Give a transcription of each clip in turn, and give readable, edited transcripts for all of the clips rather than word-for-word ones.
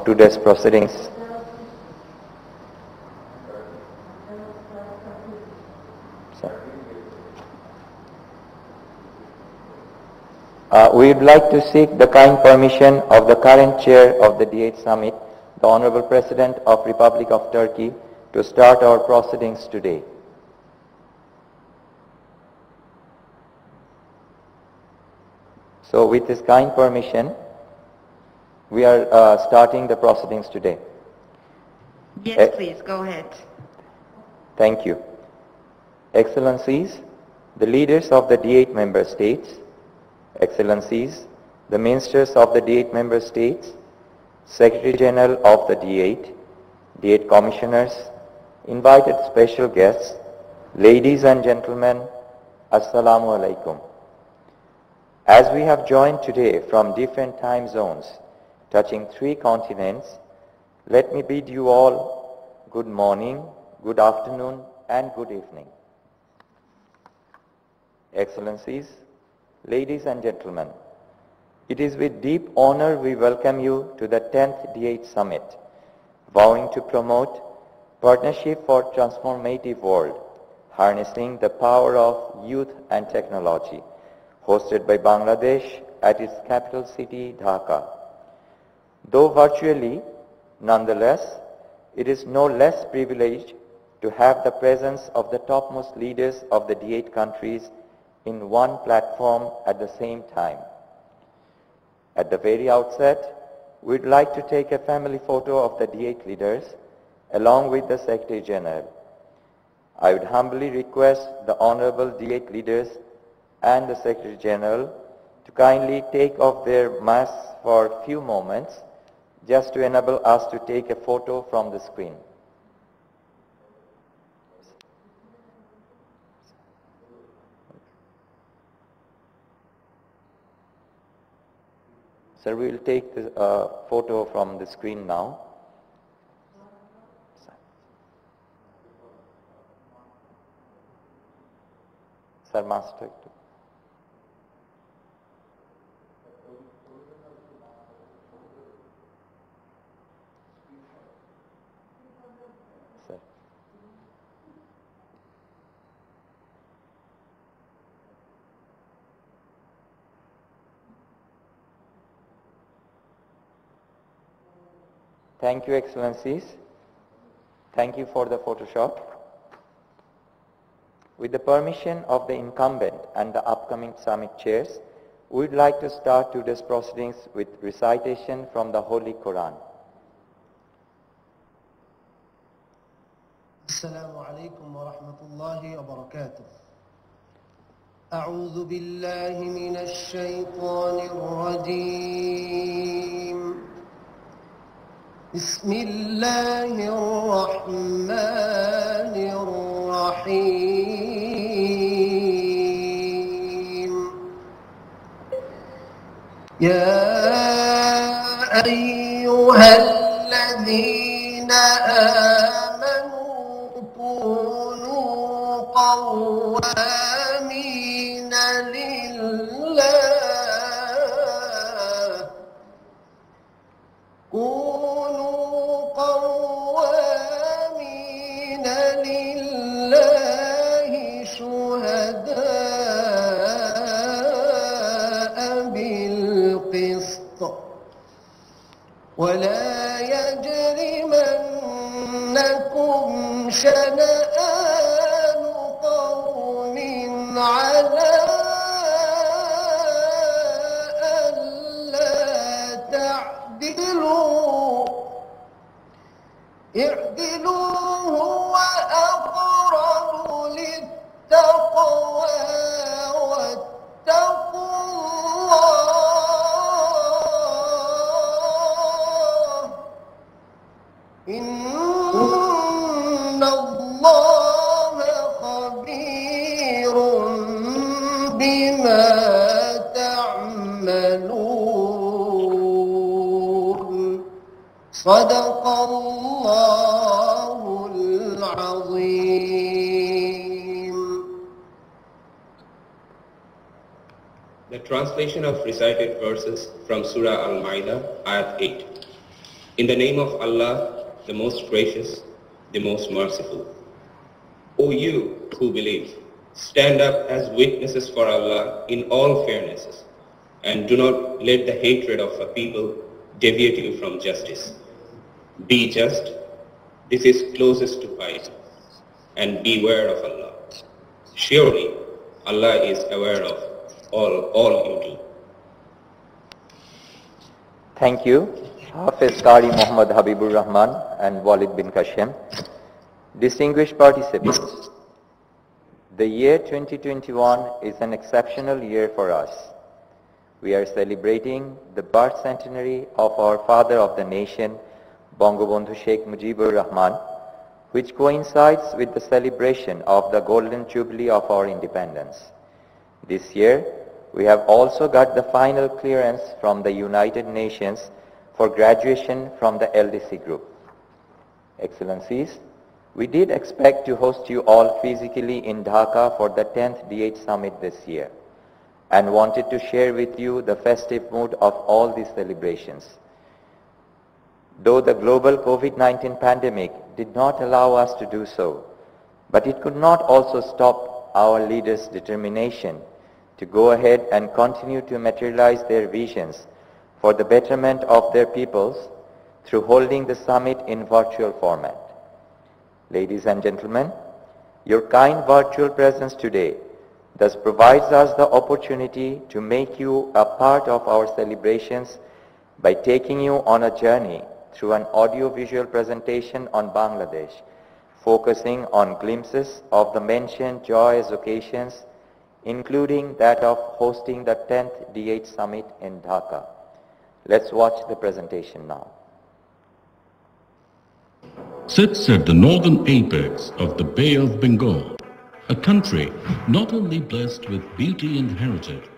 Today's proceedings. We would like to seek the kind permission of the current chair of the D8 Summit, the Honorable President of Republic of Turkey, to start our proceedings today. So with his kind permission, we are starting the proceedings today. Yes, please, go ahead. Thank you. Excellencies, the leaders of the D8 member states, Excellencies, the ministers of the D8 member states, Secretary General of the D8, D8 commissioners, invited special guests, ladies and gentlemen, Assalamu alaikum. As we have joined today from different time zones, touching 3 continents, let me bid you all good morning, good afternoon, and good evening. Excellencies, ladies and gentlemen, it is with deep honor we welcome you to the 10th D8 Summit, vowing to promote partnership for transformative world, harnessing the power of youth and technology, hosted by Bangladesh at its capital city, Dhaka. Though virtually, nonetheless, it is no less privileged to have the presence of the topmost leaders of the D8 countries in one platform at the same time. At the very outset, we'd like to take a family photo of the D8 leaders along with the Secretary General. I would humbly request the Honorable D8 leaders and the Secretary General to kindly take off their masks for a few moments just to enable us to take a photo from the screen. Sir, we will take the photo from the screen now. Sir, master. Sir. Thank you, Excellencies. Thank you for the Photoshop. With the permission of the incumbent and the upcoming summit chairs, we would like to start today's proceedings with recitation from the Holy Quran. السلام عليكم ورحمة الله وبركاته. أعوذ بالله من الشيطان الرجيم. بسم الله الرحمن الرحيم. يا أيها الذين آمنوا كونوا قوامين لله شهداء بالقسط ولا يجرمنكم شنآن قوم على ألا تعدلوا اعدلوا هو أقرب للتقوى واتقوا الله إن الله خبير بما تعملون صدق الله العظيم. The translation of recited verses from Surah Al-Ma'idah, Ayat 8. In the name of Allah, the most gracious, the most merciful. O you who believe, stand up as witnesses for Allah in all fairnesses, and do not let the hatred of a people deviate you from justice. Be just, this is closest to piety, and beware of Allah. Surely, Allah is aware of all you do. Thank you, Hafiz Qari Muhammad Habibur Rahman and Walid bin Kashem. Distinguished participants, the year 2021 is an exceptional year for us. We are celebrating the birth centenary of our father of the nation, Bangabandhu Sheikh Mujibur Rahman, which coincides with the celebration of the Golden Jubilee of our independence. This year, we have also got the final clearance from the United Nations for graduation from the LDC group. Excellencies, we did expect to host you all physically in Dhaka for the 10th D-8 Summit this year, and wanted to share with you the festive mood of all these celebrations. Though the global COVID-19 pandemic did not allow us to do so, but it could not also stop our leaders' determination to go ahead and continue to materialize their visions for the betterment of their peoples through holding the summit in virtual format. Ladies and gentlemen, your kind virtual presence today thus provides us the opportunity to make you a part of our celebrations by taking you on a journey through an audio-visual presentation on Bangladesh, focusing on glimpses of the mentioned joyous occasions, including that of hosting the 10th D-8 Summit in Dhaka. Let's watch the presentation now. Sits at the northern apex of the Bay of Bengal, a country not only blessed with beauty and heritage,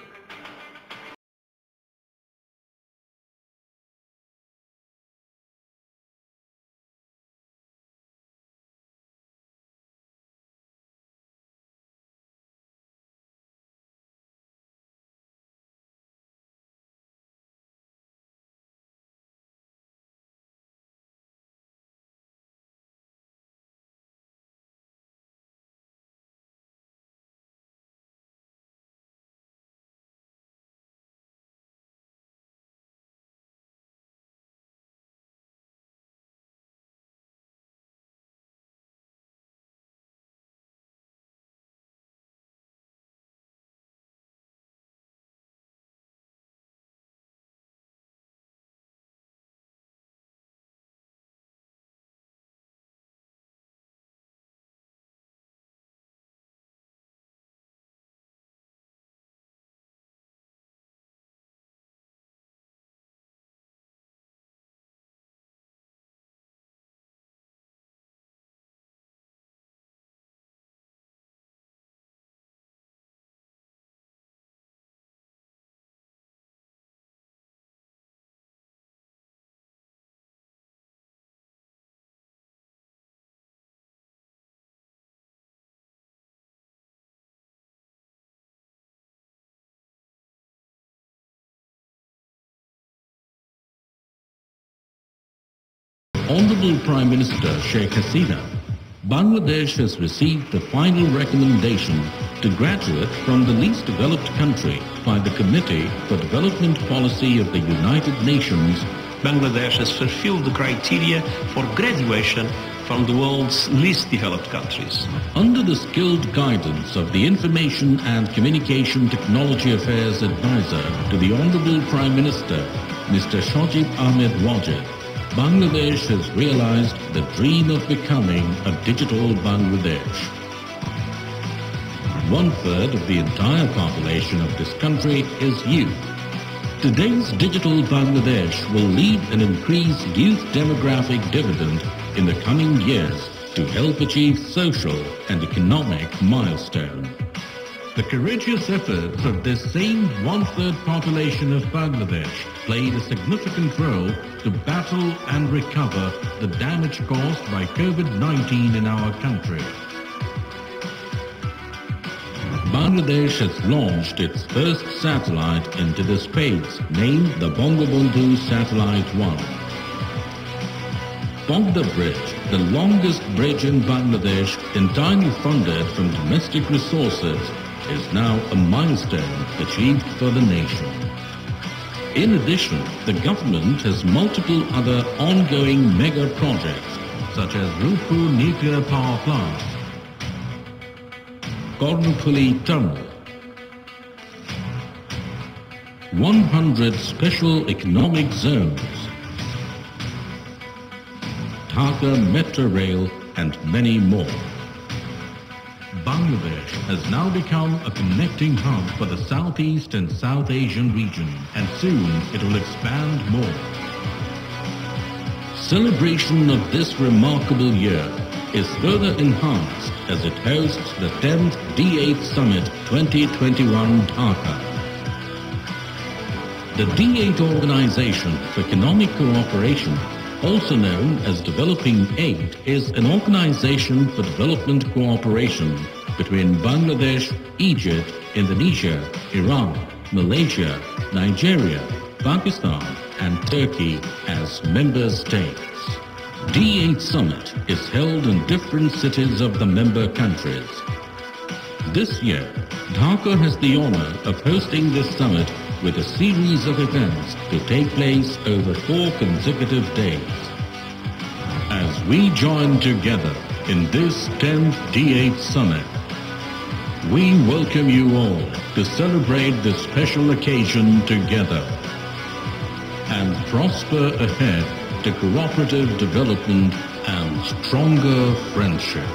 Honorable Prime Minister Sheikh Hasina, Bangladesh has received the final recommendation to graduate from the least developed country by the Committee for Development Policy of the United Nations. Bangladesh has fulfilled the criteria for graduation from the world's least developed countries. Under the skilled guidance of the Information and Communication Technology Affairs Advisor to the Honorable Prime Minister, Mr. Shajib Ahmed Wajid, Bangladesh has realized the dream of becoming a digital Bangladesh. 1/3 of the entire population of this country is youth. Today's digital Bangladesh will lead an increased youth demographic dividend in the coming years to help achieve social and economic milestone. The courageous efforts of this same 1/3 population of Bangladesh played a significant role to battle and recover the damage caused by COVID-19 in our country. Bangladesh has launched its first satellite into the space, named the Bangabandhu Satellite 1. Bogda Bridge, the longest bridge in Bangladesh, entirely funded from domestic resources, is now a milestone achieved for the nation. In addition, the government has multiple other ongoing mega projects, such as Rupu Nuclear Power Plant, Kornupuli Tunnel, 100 Special Economic Zones, Dhaka Metro Rail, and many more. Bangladesh has now become a connecting hub for the Southeast and South Asian region, and soon it will expand more. Celebration of this remarkable year is further enhanced as it hosts the 10th D-8 Summit 2021 Dhaka. The D-8 Organization for Economic Cooperation, also known as Developing 8, is an organization for development cooperation between Bangladesh, Egypt, Indonesia, Iran, Malaysia, Nigeria, Pakistan, and Turkey as member states. D-8 Summit is held in different cities of the member countries. This year, Dhaka has the honor of hosting this summit with a series of events to take place over 4 consecutive days. As we join together in this 10th D-8 Summit, we welcome you all to celebrate this special occasion together and prosper ahead to cooperative development and stronger friendship.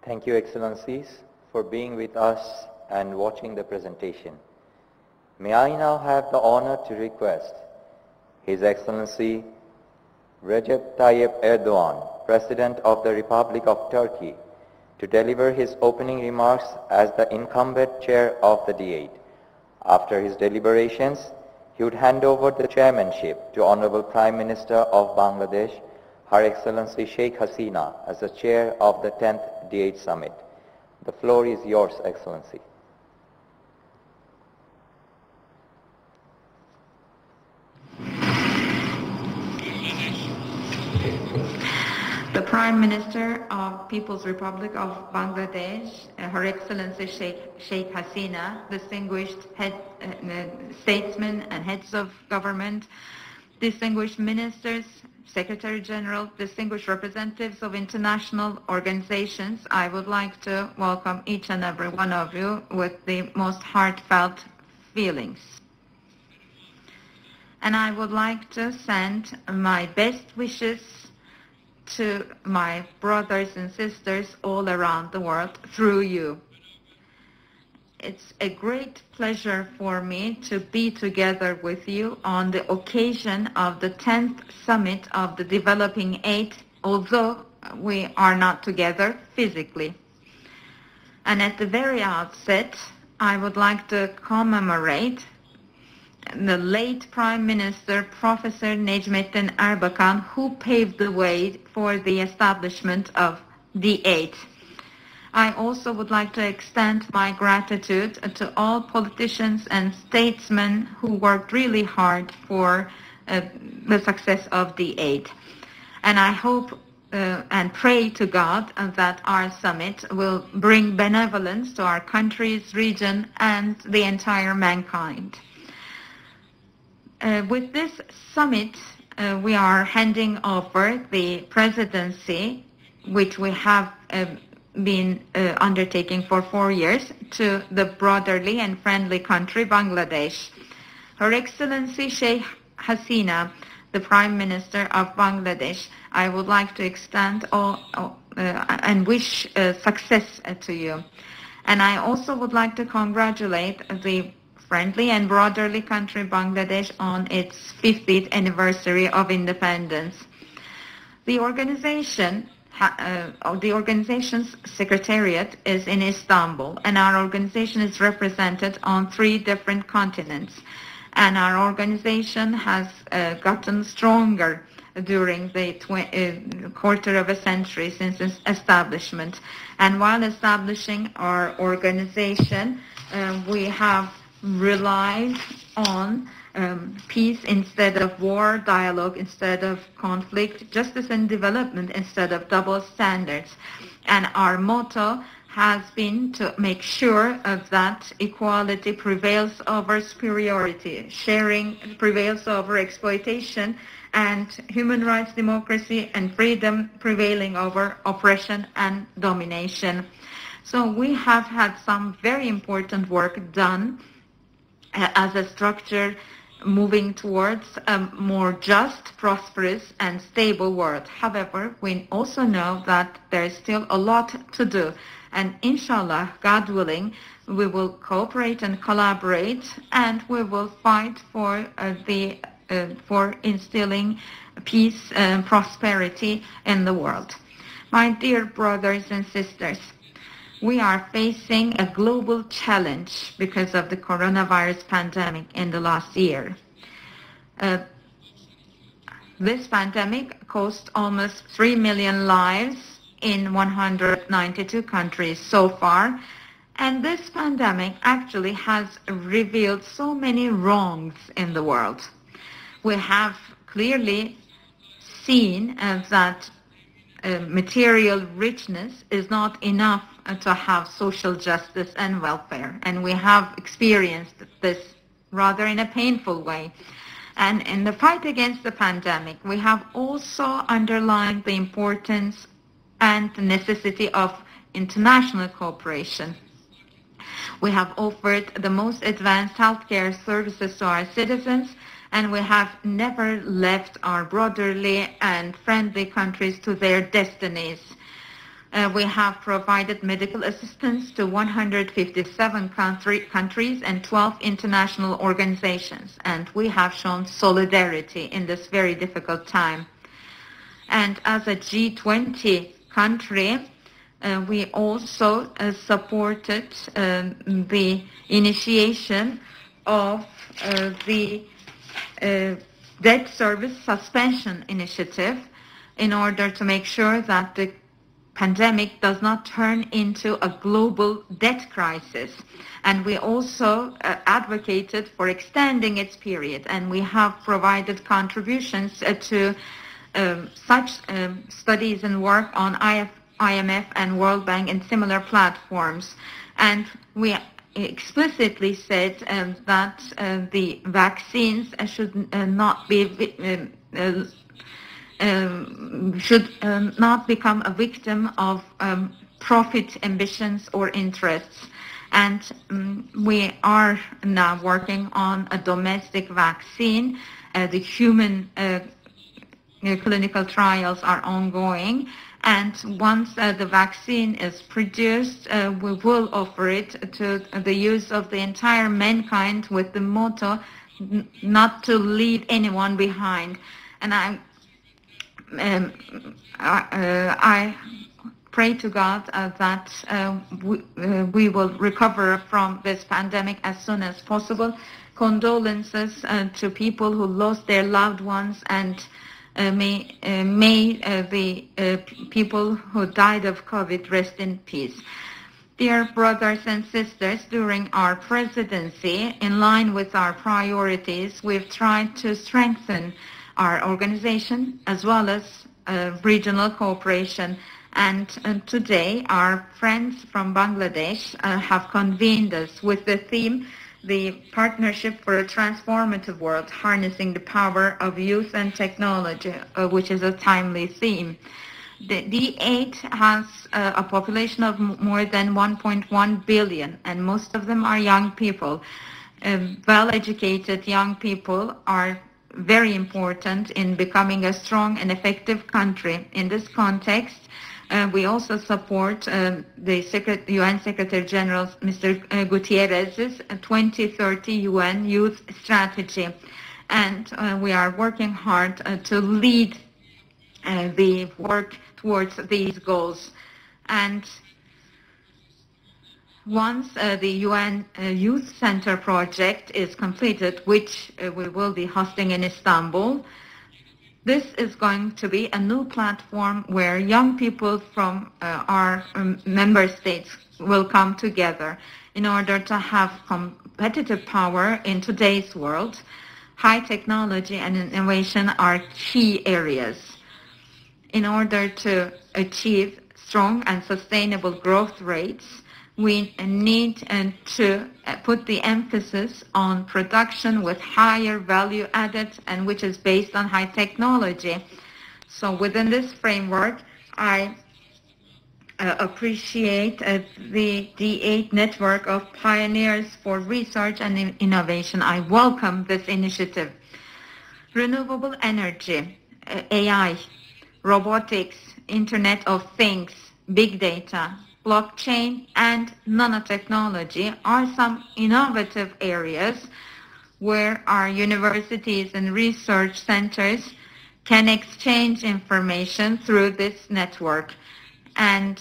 Thank you, Excellencies, for being with us and watching the presentation. May I now have the honor to request His Excellency Recep Tayyip Erdogan, President of the Republic of Turkey, to deliver his opening remarks as the incumbent chair of the D8. After his deliberations, he would hand over the chairmanship to Honorable Prime Minister of Bangladesh, Her Excellency Sheikh Hasina, as the chair of the 10th D8 Summit. The floor is yours, Excellency. The Prime Minister of People's Republic of Bangladesh, Her Excellency Sheikh Hasina, distinguished statesmen and heads of government, distinguished ministers, Secretary General, distinguished representatives of international organizations, I would like to welcome each and every one of you with the most heartfelt feelings. And I would like to send my best wishes to my brothers and sisters all around the world through you. It's a great pleasure for me to be together with you on the occasion of the 10th Summit of the Developing 8, although we are not together physically. And at the very outset, I would like to commemorate the late Prime Minister, Professor Necmettin Erbakan, who paved the way for the establishment of D8. I also would like to extend my gratitude to all politicians and statesmen who worked really hard for the success of D8. And I hope and pray to God that our summit will bring benevolence to our countries, region, and the entire mankind. With this summit, we are handing over the presidency, which we have been undertaking for 4 years, to the brotherly and friendly country, Bangladesh. Her Excellency Sheikh Hasina, the Prime Minister of Bangladesh, I would like to extend and wish success to you. And I also would like to congratulate the friendly and brotherly country Bangladesh on its 50th anniversary of independence. The organization's secretariat is in Istanbul, and our organization is represented on 3 different continents. And our organization has gotten stronger during the quarter of a century since its establishment. And while establishing our organization, we have relied on peace instead of war, dialogue instead of conflict, justice and development instead of double standards. And our motto has been to make sure that equality prevails over superiority, sharing prevails over exploitation, and human rights, democracy, and freedom prevailing over oppression and domination. So we have had some very important work done as a structure moving towards a more just, prosperous, and stable world. However, we also know that there is still a lot to do. And inshallah, God willing, we will cooperate and collaborate, and we will fight for instilling peace and prosperity in the world. My dear brothers and sisters, we are facing a global challenge because of the coronavirus pandemic in the last year. This pandemic cost almost 3 million lives in 192 countries so far, and this pandemic actually has revealed so many wrongs in the world. We have clearly seen that material richness is not enough to have social justice and welfare, and we have experienced this rather in a painful way. And in the fight against the pandemic, we have also underlined the importance and the necessity of international cooperation. We have offered the most advanced healthcare services to our citizens, and we have never left our brotherly and friendly countries to their destinies. We have provided medical assistance to 157 countries and 12 international organizations, and we have shown solidarity in this very difficult time. And as a G20 country, we also supported the initiation of the debt service suspension initiative in order to make sure that the pandemic does not turn into a global debt crisis. And we also advocated for extending its period, and we have provided contributions to such studies and work on IMF and World Bank and similar platforms. And we explicitly said that the vaccines should not become a victim of profit ambitions or interests. And we are now working on a domestic vaccine. The human clinical trials are ongoing. And once the vaccine is produced, we will offer it to the use of the entire mankind with the motto not to leave anyone behind. And I pray to God that we will recover from this pandemic as soon as possible. Condolences to people who lost their loved ones, and May the people who died of COVID rest in peace. Dear brothers and sisters, during our presidency, in line with our priorities, we've tried to strengthen our organization as well as regional cooperation. And today, our friends from Bangladesh have convened us with the theme, the Partnership for a Transformative World, Harnessing the Power of Youth and Technology, which is a timely theme. The D8 has a population of more than 1.1 billion, and most of them are young people. Well-educated young people are very important in becoming a strong and effective country. In this context, we also support the UN Secretary General, Mr. Gutierrez's 2030 UN Youth Strategy. And we are working hard to lead the work towards these goals. And once the UN Youth Center project is completed, which we will be hosting in Istanbul, this is going to be a new platform where young people from our member states will come together in order to have competitive power in today's world. High technology and innovation are key areas. In order to achieve strong and sustainable growth rates, we need to put the emphasis on production with higher value added and which is based on high technology. So within this framework, I appreciate the D8 network of pioneers for research and innovation. I welcome this initiative. Renewable energy, AI, robotics, Internet of Things, big data, blockchain, and nanotechnology are some innovative areas where our universities and research centers can exchange information through this network. And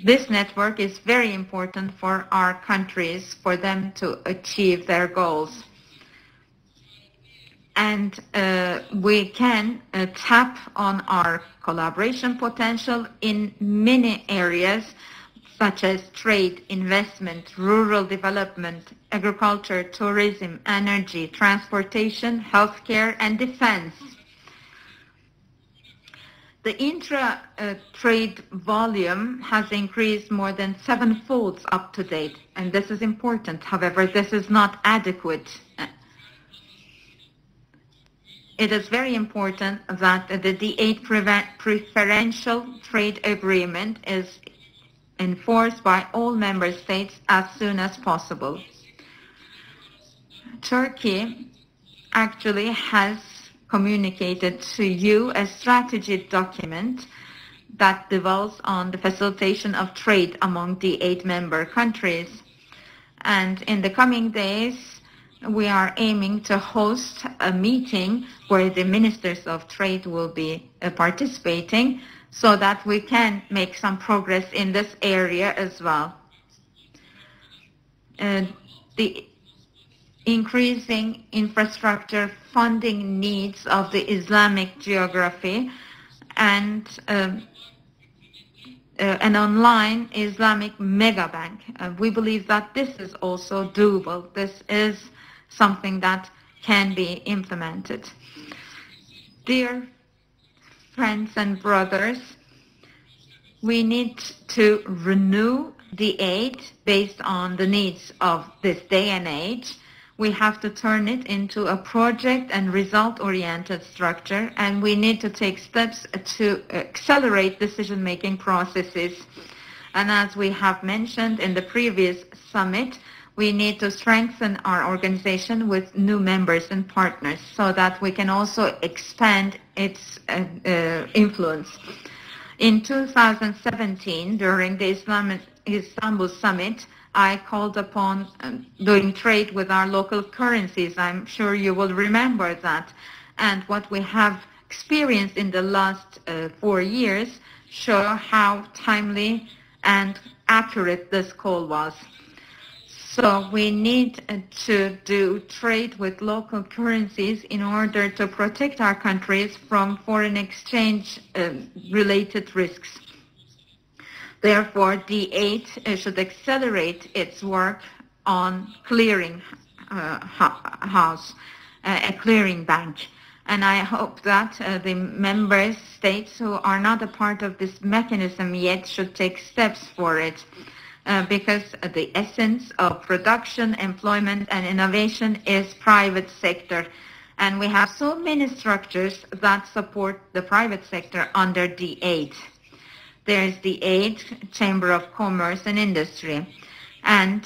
this network is very important for our countries, for them to achieve their goals. And we can tap on our collaboration potential in many areas, such as trade, investment, rural development, agriculture, tourism, energy, transportation, healthcare, and defense. The intra-trade volume has increased more than 7-fold up to date, and this is important. However, this is not adequate. It is very important that the D8 preferential trade agreement is enforced by all member states as soon as possible. Turkey actually has communicated to you a strategy document that develops on the facilitation of trade among D8 member countries. And in the coming days, we are aiming to host a meeting where the ministers of trade will be participating so that we can make some progress in this area as well. The increasing infrastructure funding needs of the Islamic geography and an online Islamic megabank. We believe that this is also doable. This is something that can be implemented. Dear friends and brothers, we need to renew D8 based on the needs of this day and age. We have to turn it into a project and result-oriented structure, and we need to take steps to accelerate decision-making processes. And as we have mentioned in the previous summit, we need to strengthen our organization with new members and partners so that we can also expand its influence. In 2017, during the Istanbul summit, I called upon doing trade with our local currencies. I'm sure you will remember that. And what we have experienced in the last 4 years show how timely and accurate this call was. So we need to do trade with local currencies in order to protect our countries from foreign exchange related risks. Therefore, D8 should accelerate its work on clearing house, a clearing bank. And I hope that the member states who are not a part of this mechanism yet should take steps for it. Because the essence of production, employment, and innovation is private sector. And we have so many structures that support the private sector under D8. There is the D-8 Chamber of Commerce and Industry. And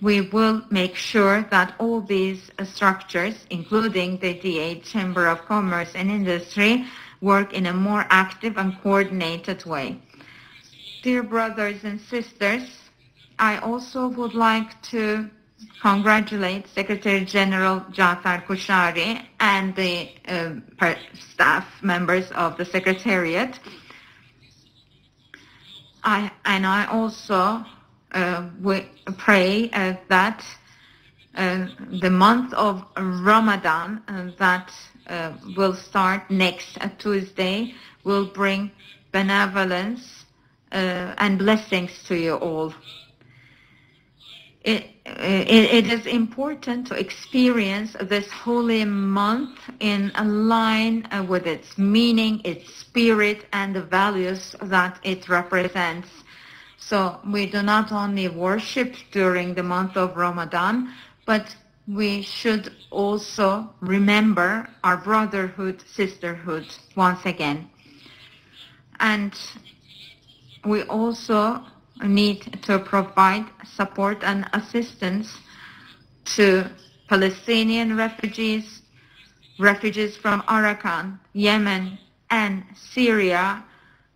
we will make sure that all these structures, including the D-8 Chamber of Commerce and Industry, work in a more active and coordinated way. Dear brothers and sisters, I also would like to congratulate Secretary General Cafer Kushari and the staff members of the Secretariat. I also pray that the month of Ramadan that will start next Tuesday will bring benevolence and blessings to you all. It is important to experience this holy month in line with its meaning, its spirit, and the values that it represents. So we do not only worship during the month of Ramadan, but we should also remember our brotherhood, sisterhood once again. And we also need to provide support and assistance to Palestinian refugees, refugees from Arakan, Yemen, and Syria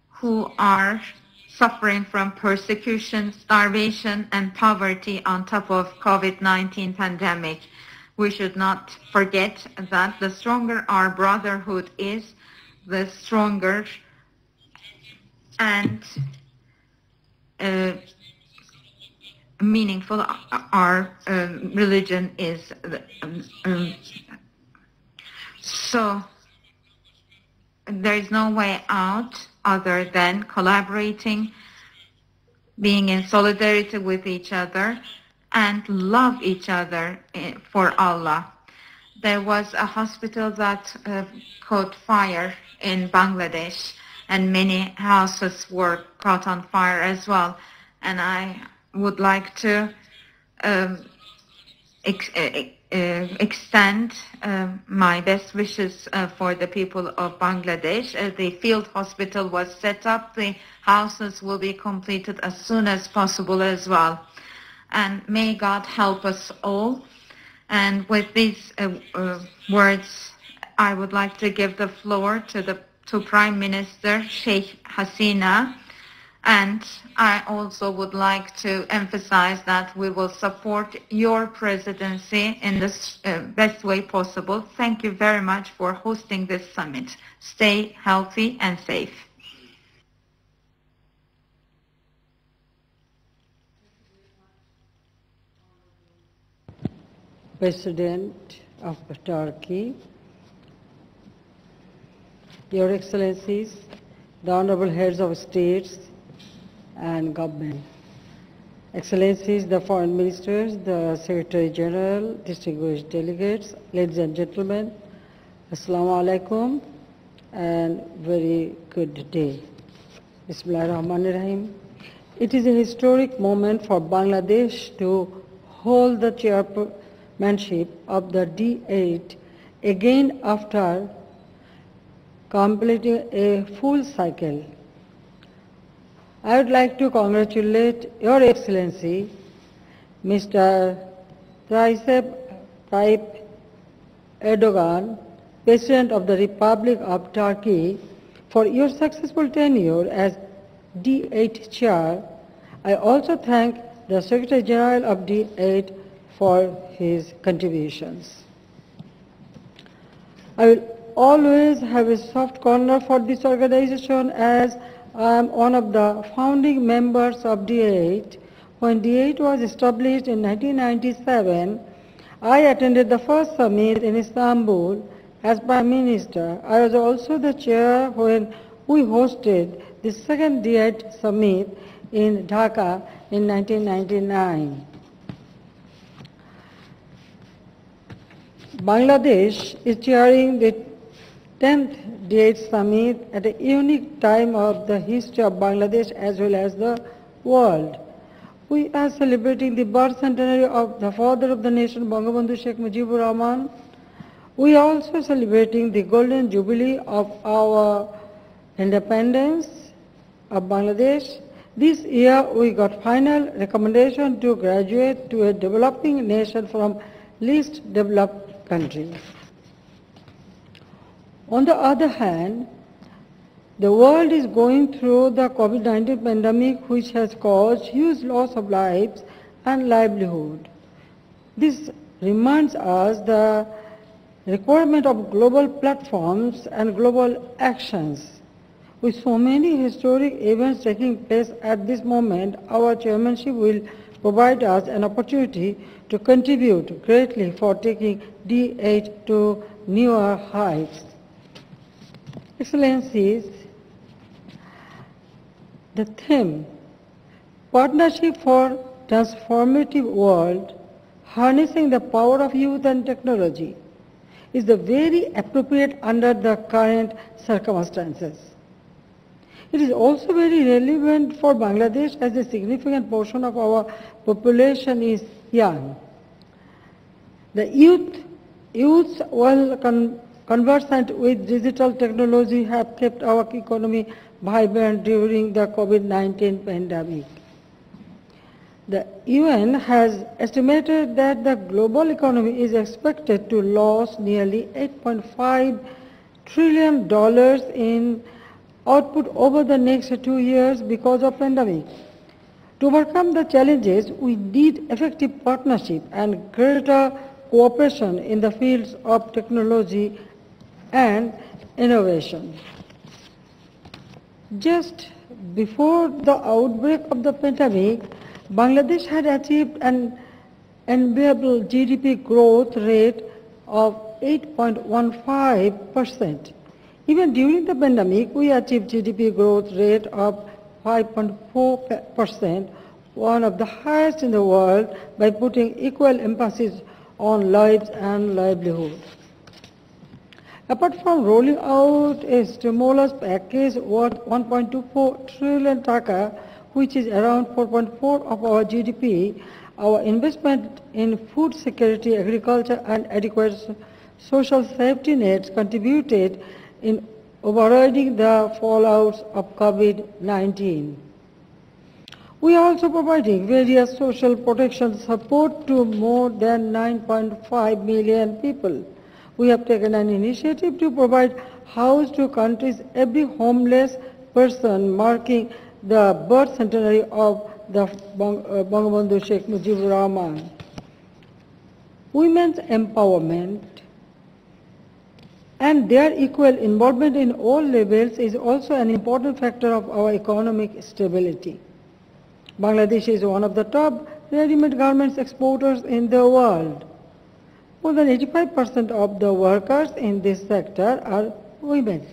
who are suffering from persecution, starvation, and poverty on top of COVID-19 pandemic. We should not forget that the stronger our brotherhood is, the stronger and meaningful our religion is. So there is no way out other than collaborating, being in solidarity with each other, and love each other for Allah. There was a hospital that caught fire in Bangladesh, and many houses were caught on fire as well. And I would like to extend my best wishes for the people of Bangladesh. The field hospital was set up. The houses will be completed as soon as possible as well. And may God help us all. And with these words, I would like to give the floor to Prime Minister Sheikh Hasina. And I also would like to emphasize that we will support your presidency in the best way possible. Thank you very much for hosting this summit. Stay healthy and safe. President of Turkey, Your Excellencies, the Honorable Heads of States and Government, Excellencies, the Foreign Ministers, the Secretary General, distinguished delegates, ladies and gentlemen, Assalamu alaikum and very good day. Bismillahirrahmanirrahim. It is a historic moment for Bangladesh to hold the chairmanship of the D8 again after completing a full cycle. I would like to congratulate Your Excellency, Mr. Recep Tayyip Erdogan, President of the Republic of Turkey, for your successful tenure as D8 Chair. I also thank the Secretary General of D8 for his contributions. I will always have a soft corner for this organization as I am one of the founding members of D8 When D-8 was established in 1997, I attended the first summit in Istanbul as Prime Minister. I was also the chair when we hosted the second D-8 summit in Dhaka in 1999. Bangladesh is chairing the 10th D-8 summit at a unique time of the history of Bangladesh as well as the world. We are celebrating the birth centenary of the father of the nation, Bangabandhu Sheikh Mujibur Rahman. We are also celebrating the golden jubilee of our independence of Bangladesh. This year we got final recommendation to graduate to a developing nation from least developed countries. On the other hand, the world is going through the COVID-19 pandemic, which has caused huge loss of lives and livelihood. This reminds us the requirement of global platforms and global actions. With so many historic events taking place at this moment, our chairmanship will provide us an opportunity to contribute greatly for taking D-8 to newer heights. Excellencies, the theme, Partnership for Transformative World, Harnessing the Power of Youth and Technology, is the very appropriate under the current circumstances. It is also very relevant for Bangladesh as a significant portion of our population is young. The youths well conversant with digital technology have kept our economy vibrant during the COVID-19 pandemic. The UN has estimated that the global economy is expected to lose nearly $8.5 trillion in output over the next 2 years because of pandemic. To overcome the challenges, we need effective partnership and greater cooperation in the fields of technology and innovation. Just before the outbreak of the pandemic, Bangladesh had achieved an enviable GDP growth rate of 8.15%. Even during the pandemic, we achieved GDP growth rate of 5.4%, one of the highest in the world, by putting equal emphasis on lives and livelihood. Apart from rolling out a stimulus package worth 1.24 trillion taka, which is around 4.4% of our GDP, our investment in food security, agriculture, and adequate social safety nets contributed in overriding the fallouts of COVID-19. We are also providing various social protection support to more than 9.5 million people. We have taken an initiative to provide house to country's every homeless person, marking the birth centenary of the Bangabandhu Sheikh Mujibur Rahman. Women's empowerment and their equal involvement in all levels is also an important factor of our economic stability. Bangladesh is one of the top ready-made garments exporters in the world. More than 85% of the workers in this sector are women.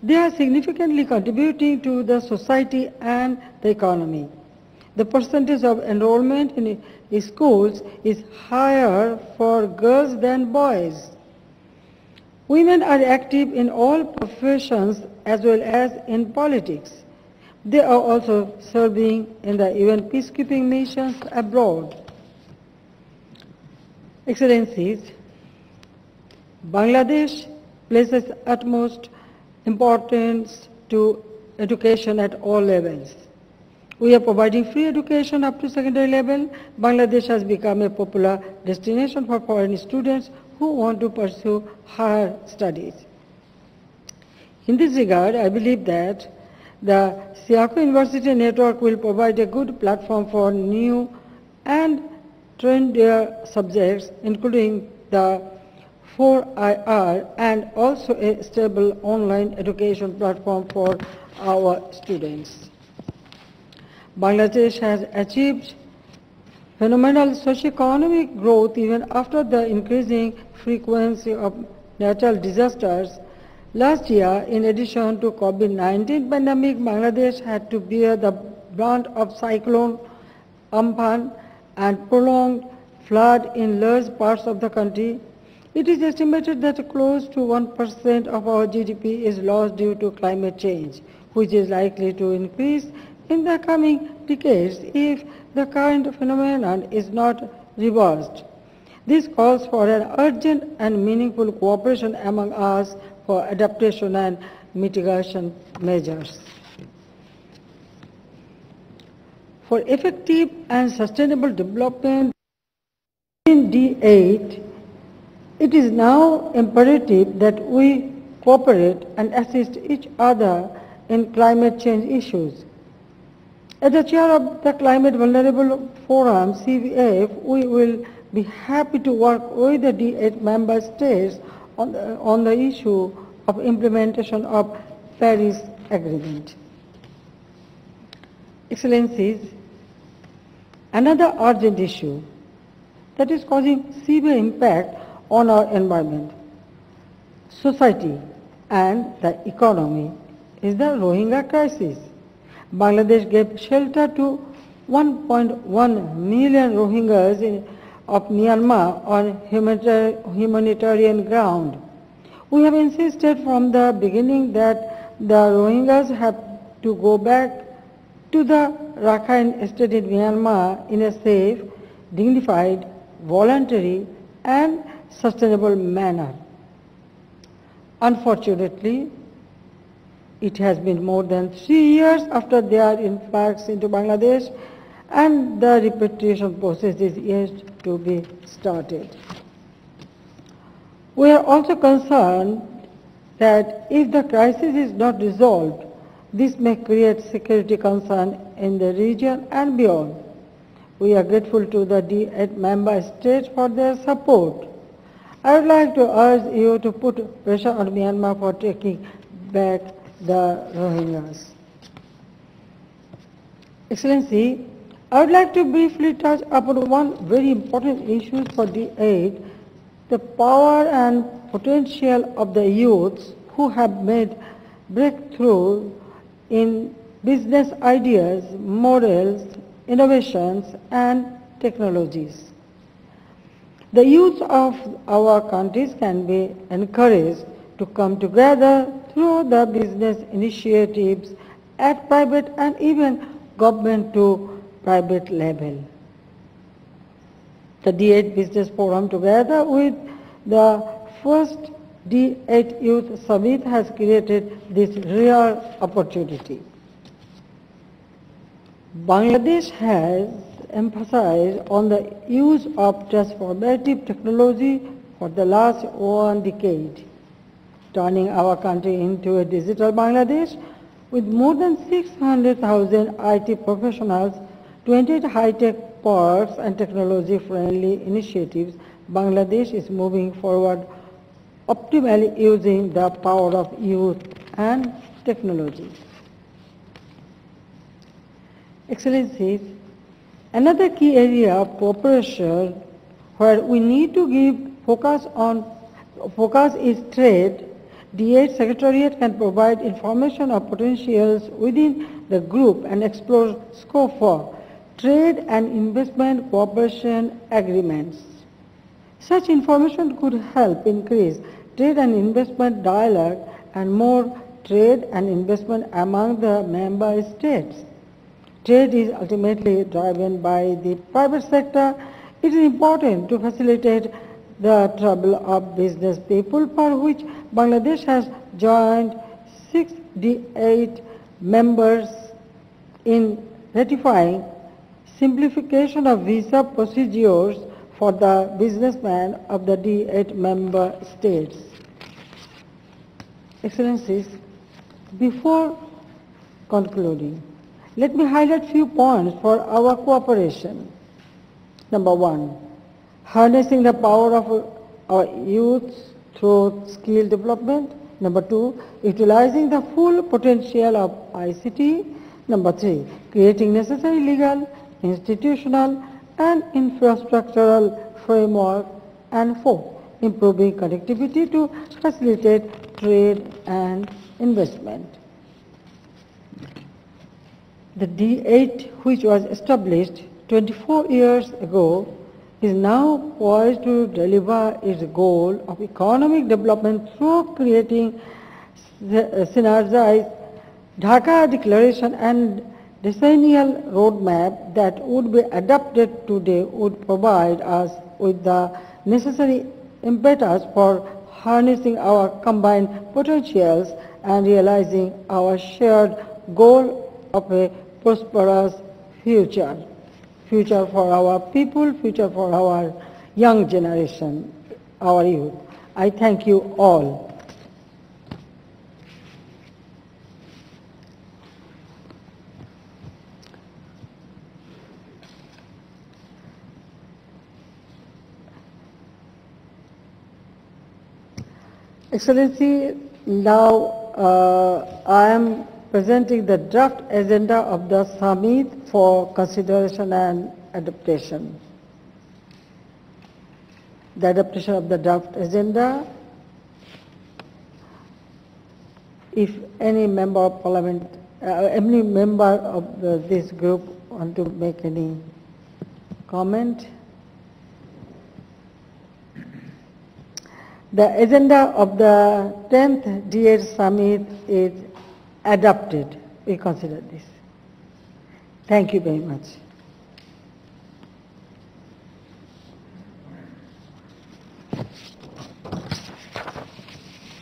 They are significantly contributing to the society and the economy. The percentage of enrollment in schools is higher for girls than boys. Women are active in all professions as well as in politics. They are also serving in the UN peacekeeping missions abroad. Excellencies, Bangladesh places utmost importance to education at all levels. We are providing free education up to secondary level. Bangladesh has become a popular destination for foreign students who want to pursue higher studies. In this regard, I believe that the Siaco University Network will provide a good platform for new and trendier subjects, including the 4IR, and also a stable online education platform for our students. Bangladesh has achieved phenomenal socio-economic growth even after the increasing frequency of natural disasters. Last year, in addition to COVID-19 pandemic, Bangladesh had to bear the brunt of cyclone Amphan and prolonged flood in large parts of the country. It is estimated that close to 1% of our GDP is lost due to climate change, which is likely to increase in the coming decades if the current phenomenon is not reversed. This calls for an urgent and meaningful cooperation among us for adaptation and mitigation measures. For effective and sustainable development in D8, it is now imperative that we cooperate and assist each other in climate change issues. As the chair of the Climate Vulnerable Forum, CVF, we will be happy to work with the D8 member states on the issue of implementation of Paris Agreement. Excellencies, another urgent issue that is causing severe impact on our environment, society and the economy is the Rohingya crisis. Bangladesh gave shelter to 1.1 million Rohingyas of Myanmar on humanitarian ground. We have insisted from the beginning that the Rohingyas have to go back to the Rakhine state in Myanmar in a safe, dignified, voluntary and sustainable manner. Unfortunately, it has been more than 3 years after their influx into Bangladesh and the repatriation process is yet to be started. We are also concerned that if the crisis is not resolved, this may create security concern in the region and beyond. We are grateful to the D8 member states for their support. I would like to urge you to put pressure on Myanmar for taking back the Rohingyas. Excellency, I would like to briefly touch upon one very important issue for D8, the power and potential of the youths who have made breakthrough in business ideas, models, innovations and technologies. The youth of our countries can be encouraged to come together through the business initiatives at private and even government to private level. The D8 Business Forum, together with the first D8 Youth Summit, has created this rare opportunity. Bangladesh has emphasized on the use of transformative technology for the last 1 decade, turning our country into a digital Bangladesh with more than 600,000 IT professionals, 28 high-tech parks and technology-friendly initiatives. Bangladesh is moving forward optimally using the power of youth and technology. Excellencies, another key area of cooperation where we need to give focus is trade. D8 Secretariat can provide information of potentials within the group and explore scope for trade and investment cooperation agreements. Such information could help increase trade and investment dialogue and more trade and investment among the member states. Trade is ultimately driven by the private sector. It is important to facilitate the travel of business people, for which Bangladesh has joined 6 D8 members in ratifying simplification of visa procedures for the businessmen of the D8 member states. Excellencies, before concluding, let me highlight few points for our cooperation. Number 1, harnessing the power of our youth through skill development. Number 2, utilizing the full potential of ICT. Number 3, creating necessary legal, institutional, and infrastructural framework. And 4, improving connectivity to facilitate trade and investment. The D-8, which was established 24 years ago, is now poised to deliver its goal of economic development through creating synergized Dhaka Declaration and decennial roadmap that would be adopted today would provide us with the necessary impetus for harnessing our combined potentials and realizing our shared goal of a prosperous future. Future for our people, future for our young generation, our youth. I thank you all. Excellency, now I am presenting the draft agenda of the summit for consideration and adaptation. The adaptation of the draft agenda. If any member of parliament, any member of this group want to make any comment. The agenda of the 10th D-8 summit is adopted. We consider this. Thank you very much.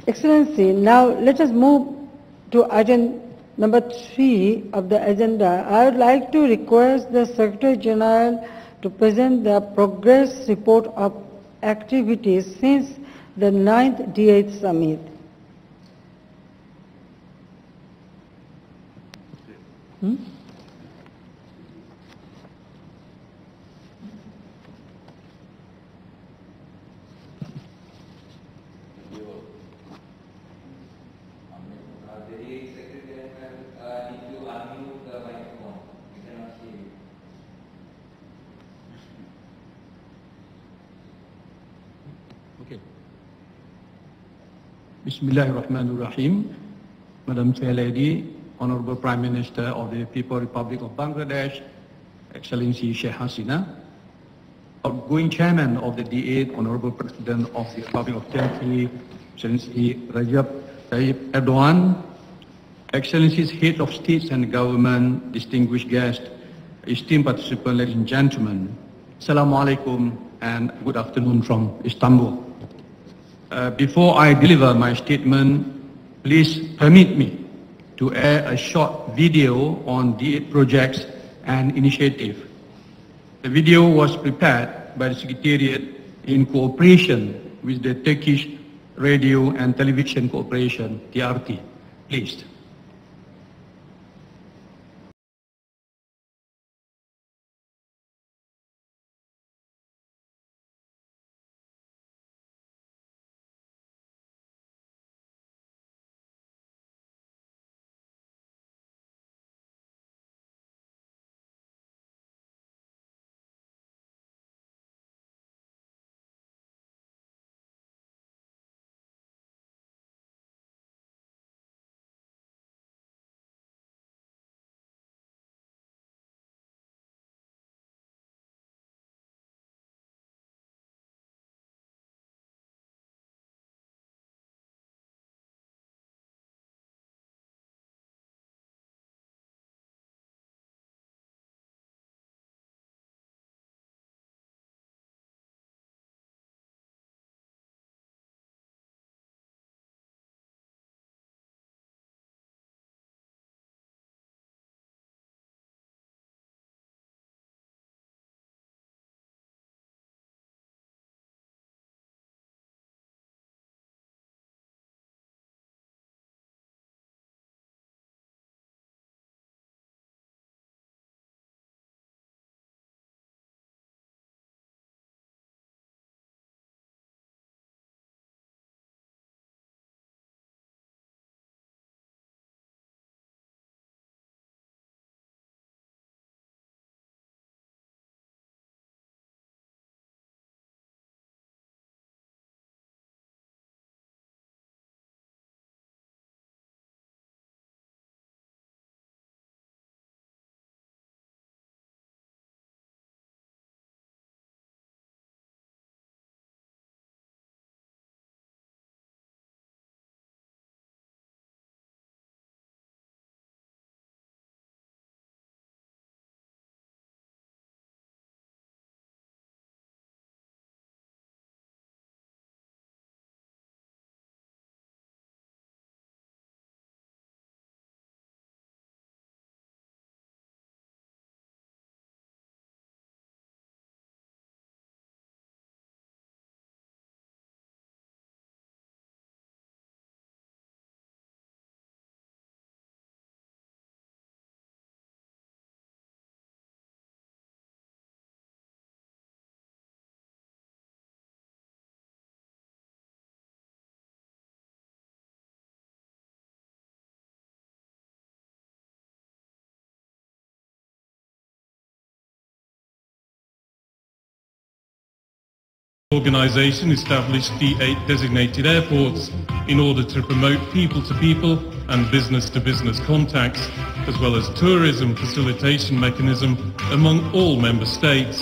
Excellency, now let us move to item number 3 of the agenda. I would like to request the Secretary General to present the progress report of activities since the 9th D-8 summit. Bismillahirrahmanirrahim. Madam Chair Lady, Honorable Prime Minister of the People's Republic of Bangladesh, Excellency Sheikh Hasina, outgoing Chairman of the D-8, Honorable President of the Republic of Turkey, Excellency Recep Tayyip Erdogan, Excellencies Head of States and Government, distinguished guests, esteemed participants, ladies and gentlemen, Assalamu alaikum and good afternoon from Istanbul. Before I deliver my statement, please permit me to air a short video on D-8 projects and initiative. The video was prepared by the Secretariat in cooperation with the Turkish Radio and Television Corporation, TRT. Please. Organisation established D8 designated airports in order to promote people-to-people and business-to-business contacts, as well as tourism facilitation mechanism among all member states.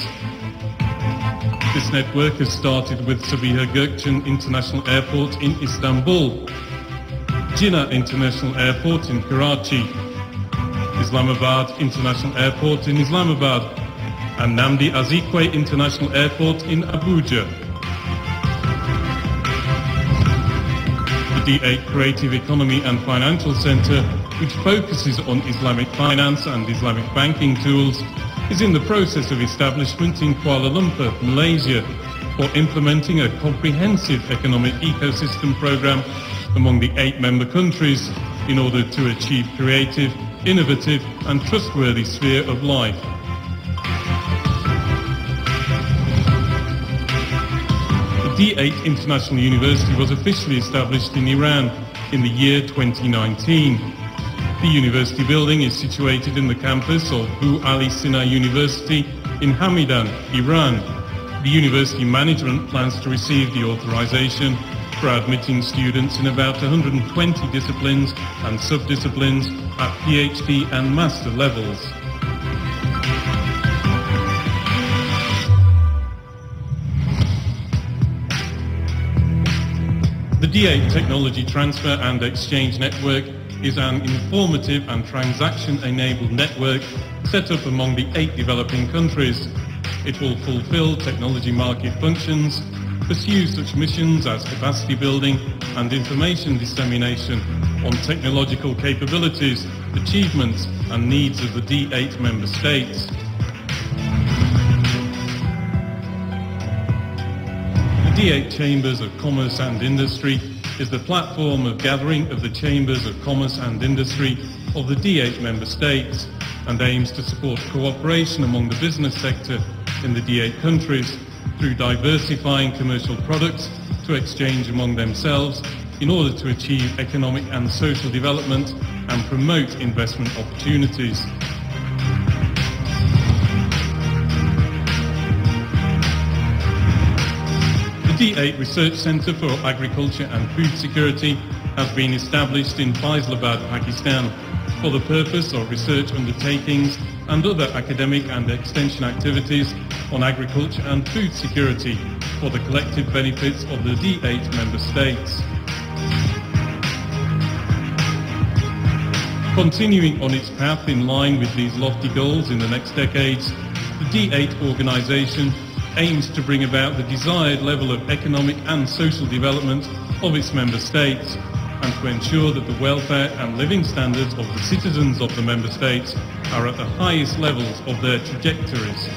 This network has started with Sabiha Gökçen International Airport in Istanbul, Jinnah International Airport in Karachi, Islamabad International Airport in Islamabad, and Namdi Azikiwe International Airport in Abuja. The D8 Creative Economy and Financial Center, which focuses on Islamic finance and Islamic banking tools, is in the process of establishment in Kuala Lumpur, Malaysia, for implementing a comprehensive economic ecosystem program among the 8 member countries in order to achieve creative, innovative and trustworthy sphere of life. The D8 International University was officially established in Iran in the year 2019. The university building is situated in the campus of Bu Ali Sina University in Hamidan, Iran. The university management plans to receive the authorization for admitting students in about 120 disciplines and sub-disciplines at PhD and master levels. The D8 Technology Transfer and Exchange Network is an informative and transaction-enabled network set up among the 8 developing countries. It will fulfill technology market functions, pursue such missions as capacity building and information dissemination on technological capabilities, achievements and needs of the D8 member states. The D8 Chambers of Commerce and Industry is the platform of gathering of the Chambers of Commerce and Industry of the D8 member states and aims to support cooperation among the business sector in the D8 countries through diversifying commercial products to exchange among themselves in order to achieve economic and social development and promote investment opportunities. The D8 Research Centre for Agriculture and Food Security has been established in Faisalabad, Pakistan, for the purpose of research undertakings and other academic and extension activities on agriculture and food security for the collective benefits of the D8 member states. Continuing on its path in line with these lofty goals in the next decades, the D8 organisation aims to bring about the desired level of economic and social development of its member states and to ensure that the welfare and living standards of the citizens of the member states are at the highest levels of their trajectories.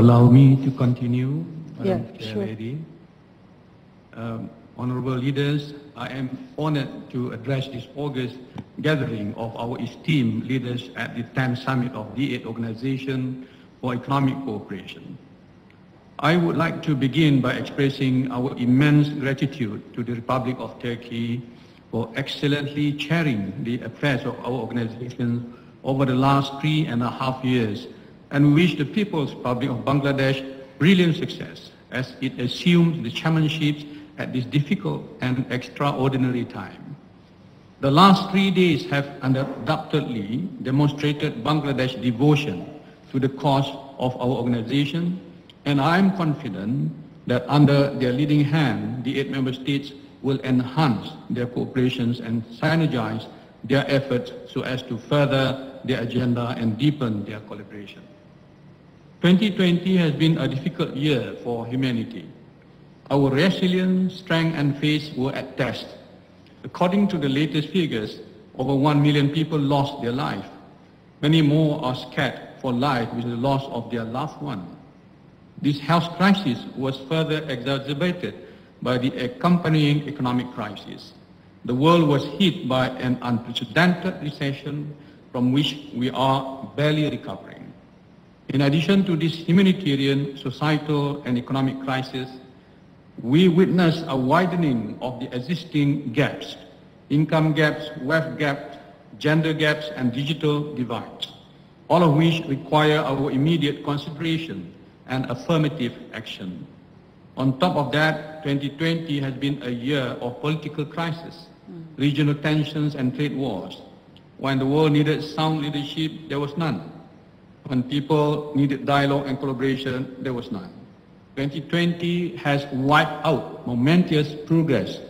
Allow me to continue, Madam Sure. Lady. Honorable leaders, I am honored to address this August gathering of our esteemed leaders at the 10th Summit of D8 Organization for Economic Cooperation. I would like to begin by expressing our immense gratitude to the Republic of Turkey for excellently chairing the affairs of our organization over the last 3.5 years, and wish the People's Republic of Bangladesh brilliant success as it assumes the chairmanship at this difficult and extraordinary time. The last 3 days have undoubtedly demonstrated Bangladesh's devotion to the cause of our organization, and I am confident that under their leading hand, the 8 member states will enhance their cooperation and synergize their efforts so as to further their agenda and deepen their collaboration. 2020 has been a difficult year for humanity. Our resilience, strength and faith were at test. According to the latest figures, over 1 million people lost their life. Many more are scared for life with the loss of their loved one. This health crisis was further exacerbated by the accompanying economic crisis. The world was hit by an unprecedented recession from which we are barely recovering. In addition to this humanitarian, societal, and economic crisis, we witness a widening of the existing gaps, income gaps, wealth gaps, gender gaps, and digital divides, all of which require our immediate consideration and affirmative action. On top of that, 2020 has been a year of political crisis, regional tensions, and trade wars. When the world needed sound leadership, there was none. When people needed dialogue and collaboration, there was none. 2020 has wiped out momentous progress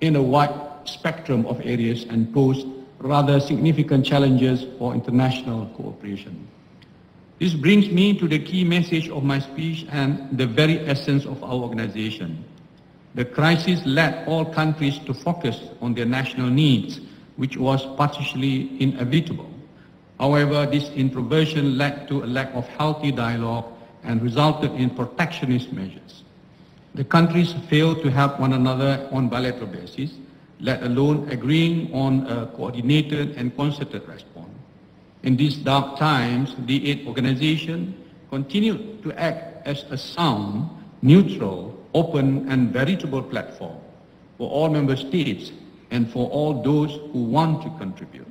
in a wide spectrum of areas and posed rather significant challenges for international cooperation. This brings me to the key message of my speech and the very essence of our organization. The crisis led all countries to focus on their national needs, which was partially inevitable. However, this introversion led to a lack of healthy dialogue and resulted in protectionist measures. The countries failed to help one another on bilateral basis, let alone agreeing on a coordinated and concerted response. In these dark times, the D-8 organization continued to act as a sound, neutral, open, and veritable platform for all member states and for all those who want to contribute.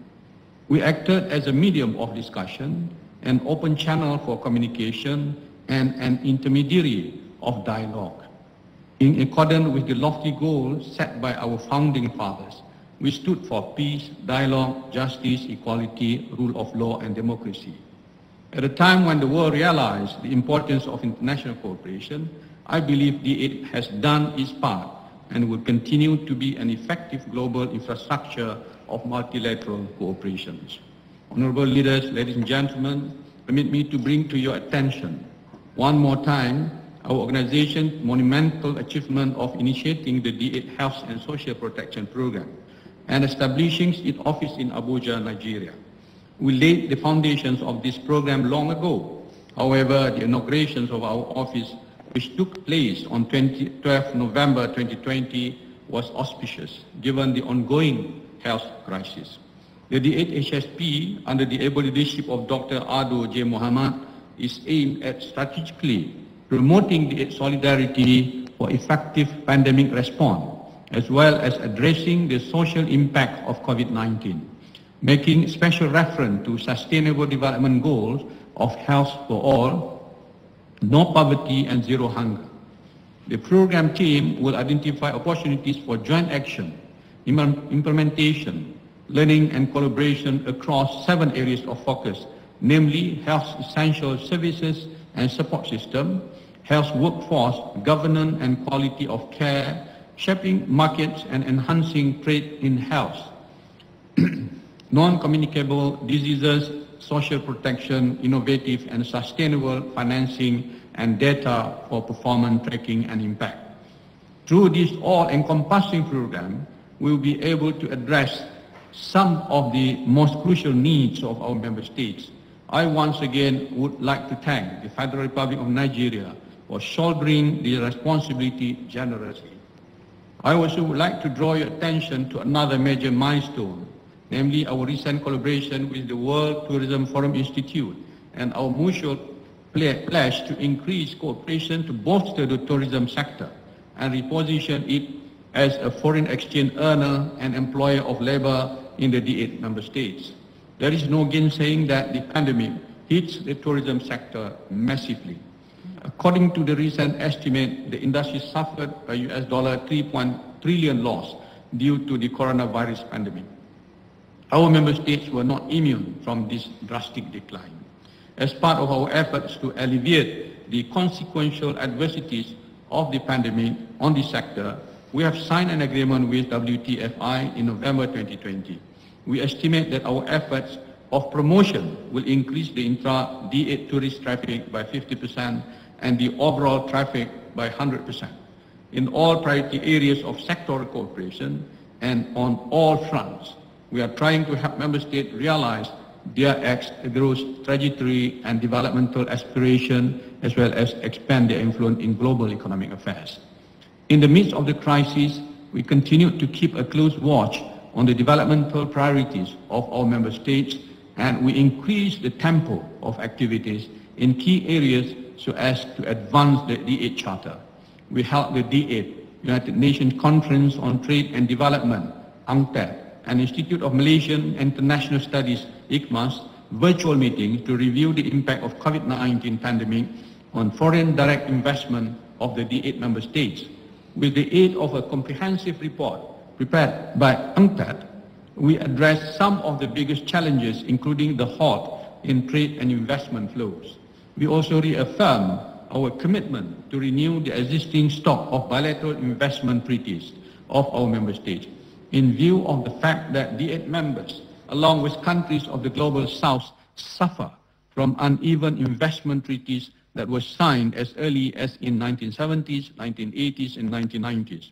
We acted as a medium of discussion, an open channel for communication, and an intermediary of dialogue. In accordance with the lofty goals set by our founding fathers, we stood for peace, dialogue, justice, equality, rule of law, and democracy. At a time when the world realized the importance of international cooperation, I believe D-8 has done its part and will continue to be an effective global infrastructure of multilateral cooperation. Honorable leaders, ladies and gentlemen, permit me to bring to your attention one more time our organization's monumental achievement of initiating the D-8 Health and Social Protection Program and establishing its office in Abuja, Nigeria. We laid the foundations of this program long ago. However, the inaugurations of our office, which took place on 12 November 2020, was auspicious given the ongoing health crisis. The D-8 HSP, under the able leadership of Dr. Ado J. Muhammad, is aimed at strategically promoting the solidarity for effective pandemic response, as well as addressing the social impact of COVID-19, making special reference to Sustainable Development Goals of health for all, no poverty, and zero hunger. The program team will identify opportunities for joint action, implementation, learning, and collaboration across 7 areas of focus, namely health essential services and support system, health workforce, governance and quality of care, shaping markets and enhancing trade in health, non-communicable diseases, social protection, innovative and sustainable financing, and data for performance tracking and impact. Through this all-encompassing program, we will be able to address some of the most crucial needs of our member states. I once again would like to thank the Federal Republic of Nigeria for shouldering the responsibility generously. I also would like to draw your attention to another major milestone, namely our recent collaboration with the World Tourism Forum Institute and our mutual pledge to increase cooperation to bolster the tourism sector and reposition it as a foreign exchange earner and employer of labor in the D-8 member states. There is no gainsaying that the pandemic hits the tourism sector massively. According to the recent estimate, the industry suffered a US $3 trillion loss due to the coronavirus pandemic. Our member states were not immune from this drastic decline. As part of our efforts to alleviate the consequential adversities of the pandemic on the sector, we have signed an agreement with WTFI in November 2020. We estimate that our efforts of promotion will increase the intra-D-8 tourist traffic by 50% and the overall traffic by 100%. In all priority areas of sectoral cooperation and on all fronts, we are trying to help member states realize their growth trajectory and developmental aspiration, as well as expand their influence in global economic affairs. In the midst of the crisis, we continue to keep a close watch on the developmental priorities of our member states, and we increase the tempo of activities in key areas so as to advance the D-8 Charter. We held the D-8 United Nations Conference on Trade and Development, UNCTAD, and Institute of Malaysian International Studies, ICMAS, virtual meeting to review the impact of COVID-19 pandemic on foreign direct investment of the D8 member states. With the aid of a comprehensive report prepared by UNCTAD, we addressed some of the biggest challenges, including the halt in trade and investment flows. We also reaffirmed our commitment to renew the existing stock of bilateral investment treaties of our member states, in view of the fact that D8 members, along with countries of the Global South, suffer from uneven investment treaties that were signed as early as in 1970s, 1980s, and 1990s.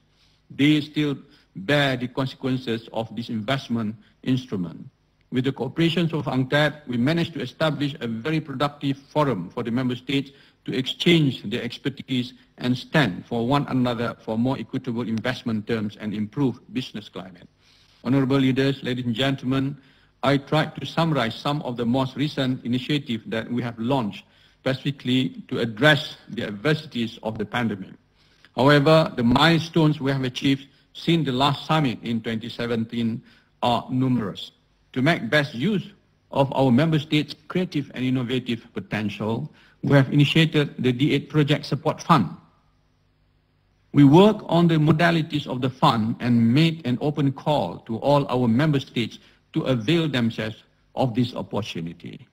They still bear the consequences of this investment instrument. With the cooperation of UNCTAD, we managed to establish a very productive forum for the member states to exchange their expertise and stand for one another for more equitable investment terms and improved business climate. Honorable leaders, ladies and gentlemen, I tried to summarize some of the most recent initiatives that we have launched specifically to address the adversities of the pandemic. However, the milestones we have achieved since the last summit in 2017 are numerous. To make best use of our member states' creative and innovative potential, we have initiated the D8 Project Support Fund. We work on the modalities of the fund and made an open call to all our member states to avail themselves of this opportunity.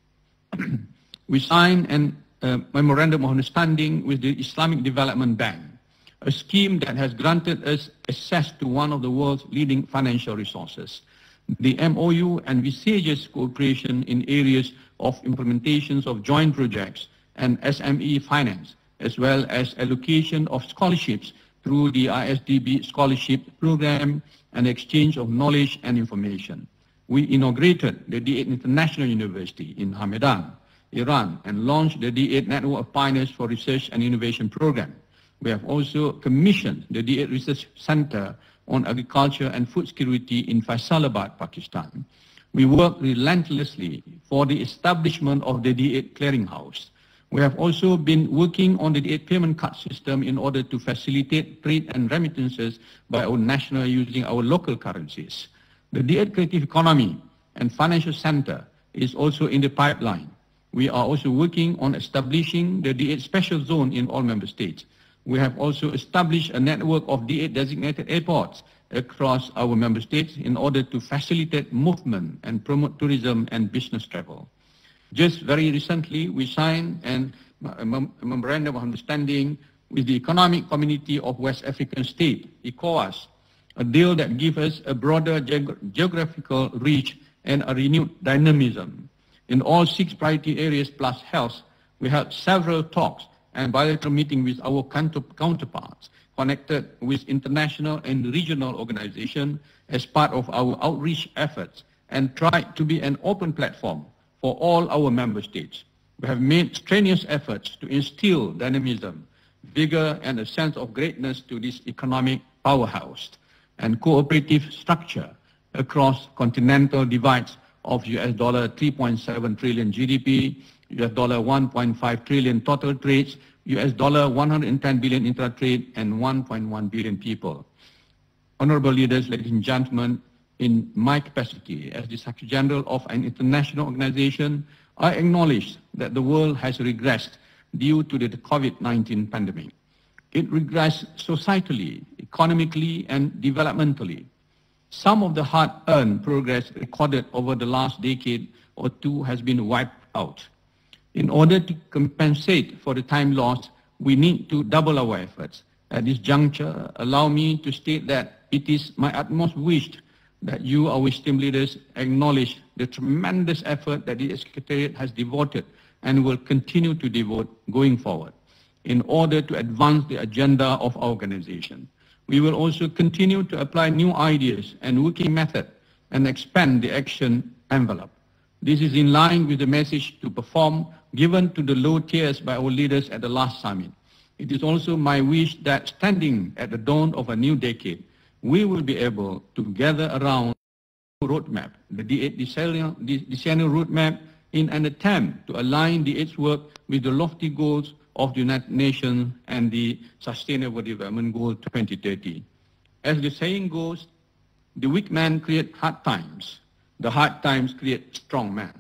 We signed a memorandum of understanding with the Islamic Development Bank, a scheme that has granted us access to one of the world's leading financial resources. The MOU envisages cooperation in areas of implementations of joint projects and SME finance, as well as allocation of scholarships through the ISDB scholarship program and exchange of knowledge and information. We inaugurated the D8 International University in Hamadan, Iran, and launched the D8 Network of Pioneers for Research and Innovation program. We have also commissioned the D8 Research Center on Agriculture and Food Security in Faisalabad, Pakistan. We work relentlessly for the establishment of the D8 Clearinghouse. We have also been working on the D8 payment card system in order to facilitate trade and remittances by our national using our local currencies. The D8 Creative Economy and Financial Center is also in the pipeline. We are also working on establishing the D8 Special Zone in all member states. We have also established a network of D8 designated airports across our member states in order to facilitate movement and promote tourism and business travel. Just very recently, we signed a memorandum of understanding with the Economic Community of West African States, ECOWAS, a deal that gives us a broader geographical reach and a renewed dynamism. In all 6 priority areas plus health, we held several talks and bilateral meetings with our counterparts connected with international and regional organizations as part of our outreach efforts and tried to be an open platform for all our member states. We have made strenuous efforts to instill dynamism, vigor, and a sense of greatness to this economic powerhouse and cooperative structure across continental divides of $3.7 trillion GDP, $1.5 trillion total trades, $110 billion intra-trade, and 1.1 billion people. Honorable leaders, ladies and gentlemen, in my capacity as the Secretary General of an international organization, I acknowledge that the world has regressed due to the COVID-19 pandemic. It regressed societally, economically, and developmentally. Some of the hard-earned progress recorded over the last decade or two has been wiped out. In order to compensate for the time lost, we need to double our efforts. At this juncture, allow me to state that it is my utmost wish that you, our esteemed leaders, acknowledge the tremendous effort that the Secretariat has devoted and will continue to devote going forward in order to advance the agenda of our organization. We will also continue to apply new ideas and working methods and expand the action envelope. This is in line with the message to perform given to the low tiers by our leaders at the last summit. It is also my wish that standing at the dawn of a new decade, we will be able to gather around the roadmap, the D8 decennial roadmap in an attempt to align D-8's work with the lofty goals of the United Nations and the Sustainable Development Goal 2030. As the saying goes, the weak man create hard times, the hard times create strong men,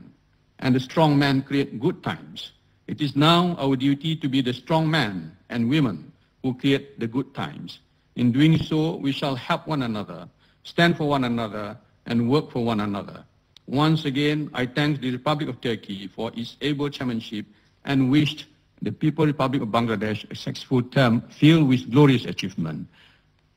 and the strong man create good times. It is now our duty to be the strong men and women who create the good times. In doing so, we shall help one another, stand for one another, and work for one another. Once again, I thank the Republic of Turkey for its able chairmanship and wished the People's Republic of Bangladesh a successful term filled with glorious achievement.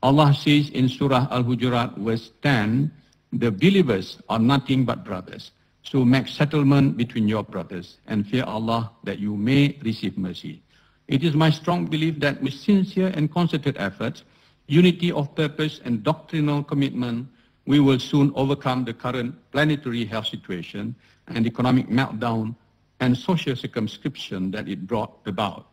Allah says in Surah Al-Hujurat, verse 10, the believers are nothing but brothers. So make settlement between your brothers and fear Allah that you may receive mercy. It is my strong belief that with sincere and concerted efforts, unity of purpose and doctrinal commitment, we will soon overcome the current planetary health situation and economic meltdown and social circumscription that it brought about.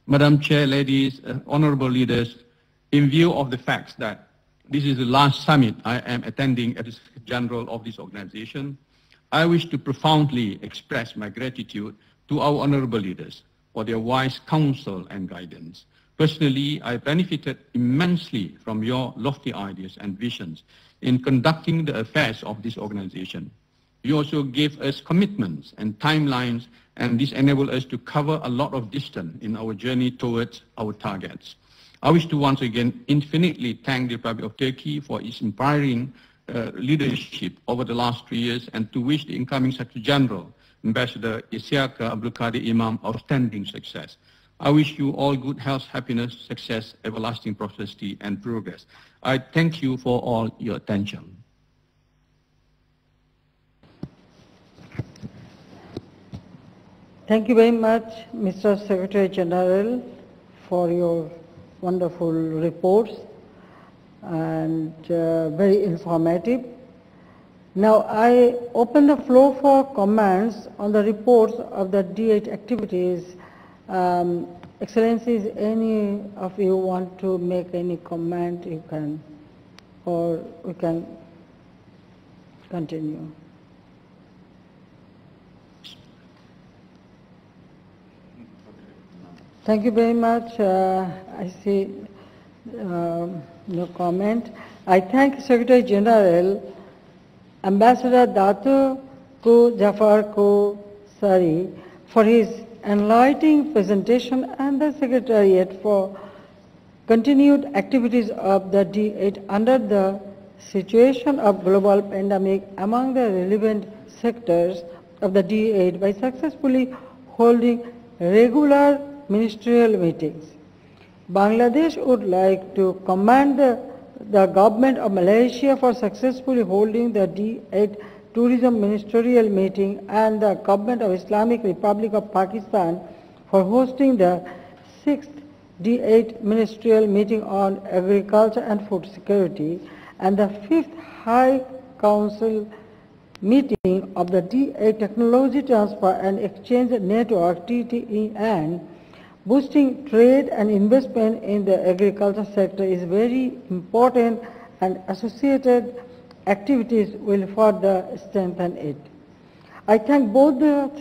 Madam Chair, ladies, honorable leaders, in view of the facts that this is the last summit I am attending as the Secretary General of this organization, I wish to profoundly express my gratitude to our honorable leaders for their wise counsel and guidance. Personally, I benefited immensely from your lofty ideas and visions in conducting the affairs of this organization. You also gave us commitments and timelines, and this enabled us to cover a lot of distance in our journey towards our targets. I wish to once again infinitely thank the Republic of Turkey for its inspiring leadership over the last 3 years, and to wish the incoming Secretary General, Ambassador Isiaka Abdul Qadir Imam, outstanding success. I wish you all good health, happiness, success, everlasting prosperity, and progress. I thank you for all your attention. Thank you very much, Mr. Secretary General, for your wonderful reports and very informative. Now I open the floor for comments on the reports of the D-8 activities. Excellencies, any of you want to make any comment, you can, or we can continue. Thank you very much. I see no comment. I thank Secretary General Ambassador Datu Ku Jafar Ku Sari for his enlightening presentation and the Secretariat for continued activities of the D-8 under the situation of global pandemic among the relevant sectors of the D-8 by successfully holding regular ministerial meetings. Bangladesh would like to commend the government of Malaysia for successfully holding the D-8 Tourism Ministerial Meeting and the government of Islamic Republic of Pakistan for hosting the 6th D-8 Ministerial Meeting on Agriculture and Food Security and the 5th High Council Meeting of the D-8 Technology Transfer and Exchange Network (TTEN). Boosting trade and investment in the agriculture sector is very important, and associated activities will further strengthen it. I thank both the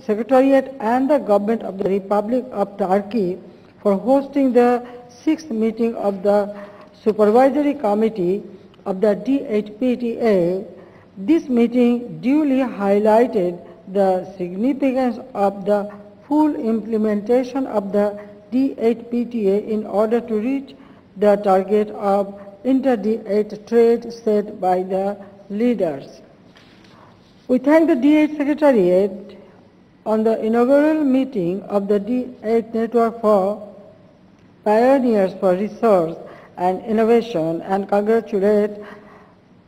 Secretariat and the government of the Republic of Turkey for hosting the 6th meeting of the Supervisory Committee of the D-8 PTA. This meeting duly highlighted the significance of the full implementation of the D-8 PTA in order to reach the target of inter-D-8 trade set by the leaders. We thank the D-8 Secretariat on the inaugural meeting of the D-8 Network for Pioneers for Research and Innovation and congratulate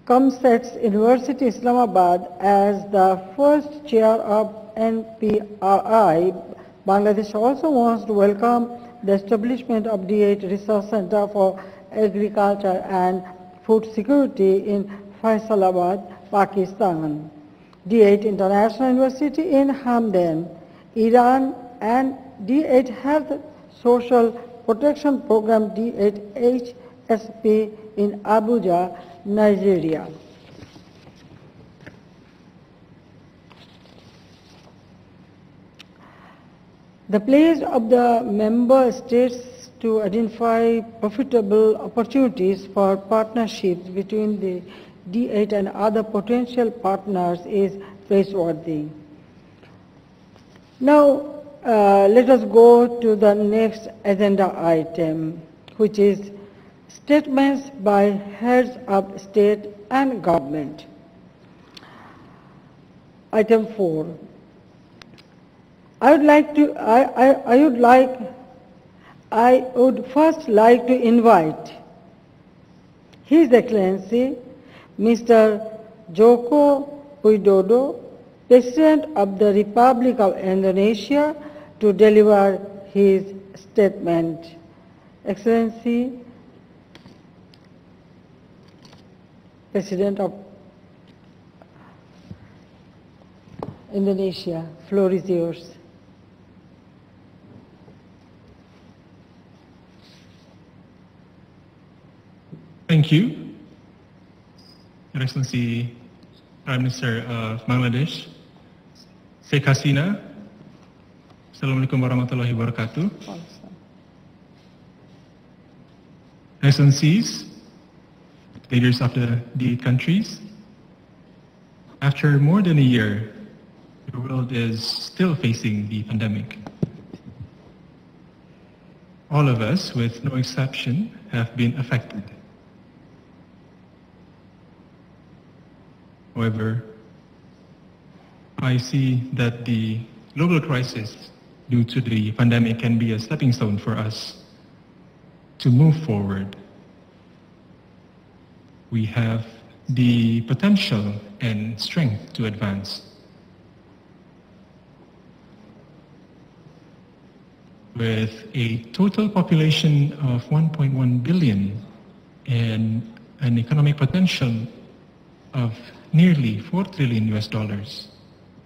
ComSets University Islamabad as the first chair of NPRI. Bangladesh also wants to welcome the establishment of D-8 Research Center for Agriculture and Food Security in Faisalabad, Pakistan. D-8 International University in Hamdan, Iran, and D-8 Health Social Protection Program D-8 HSP in Abuja, Nigeria. The pledge of the member states to identify profitable opportunities for partnerships between the D8 and other potential partners is praiseworthy. Now, let us go to the next agenda item, which is statements by heads of state and government. Item 4. I would first like to invite His Excellency Mr. Joko Widodo, President of the Republic of Indonesia, to deliver his statement. Excellency, President of Indonesia, floor is yours. Thank you, Your Excellency Prime Minister of Bangladesh, Sheikh Hasina. Assalamualaikum warahmatullahi wabarakatuh. Excellencies, leaders of the D8 countries, after more than a year, the world is still facing the pandemic. All of us, with no exception, have been affected. However, I see that the global crisis due to the pandemic can be a stepping stone for us to move forward. We have the potential and strength to advance. With a total population of 1.1 billion and an economic potential of nearly $4 trillion US,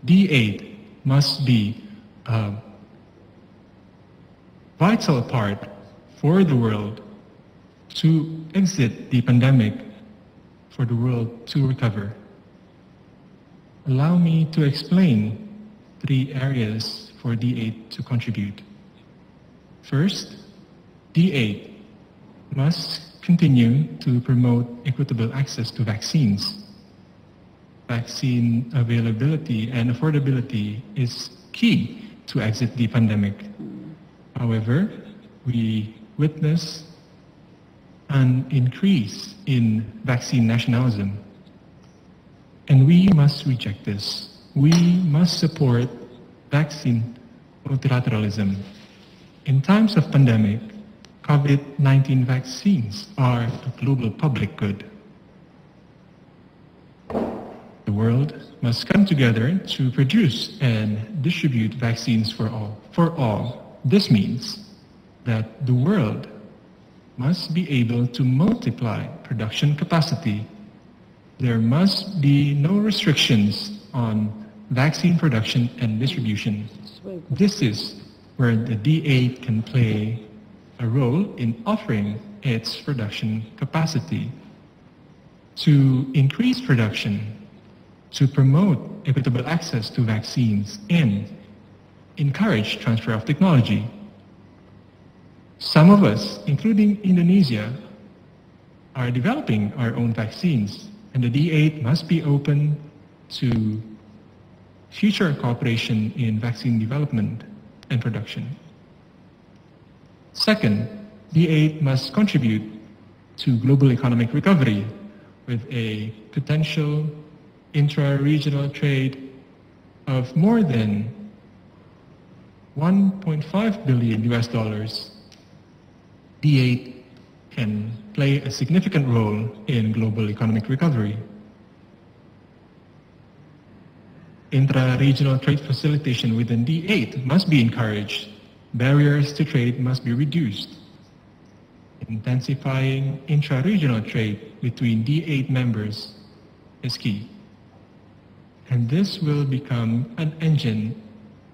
D8 must be a vital part for the world to exit the pandemic, for the world to recover. Allow me to explain 3 areas for D8 to contribute. First, D8 must continue to promote equitable access to vaccines. Vaccine availability and affordability is key to exit the pandemic. However, we witness an increase in vaccine nationalism, and we must reject this. We must support vaccine multilateralism. In times of pandemic, COVID-19 vaccines are a global public good. The world must come together to produce and distribute vaccines for all. This means that the world must be able to multiply production capacity. There must be no restrictions on vaccine production and distribution. This is where the D8 can play a role in offering its production capacity to increase production, to promote equitable access to vaccines, and encourage transfer of technology. Some of us, including Indonesia, are developing our own vaccines, and the D8 must be open to future cooperation in vaccine development and production. Second, D8 must contribute to global economic recovery with a potential intra-regional trade of more than $1.5 billion US. D8 can play a significant role in global economic recovery. Intra-regional trade facilitation within D8 must be encouraged. Barriers to trade must be reduced. Intensifying intra-regional trade between D8 members is key. And this will become an engine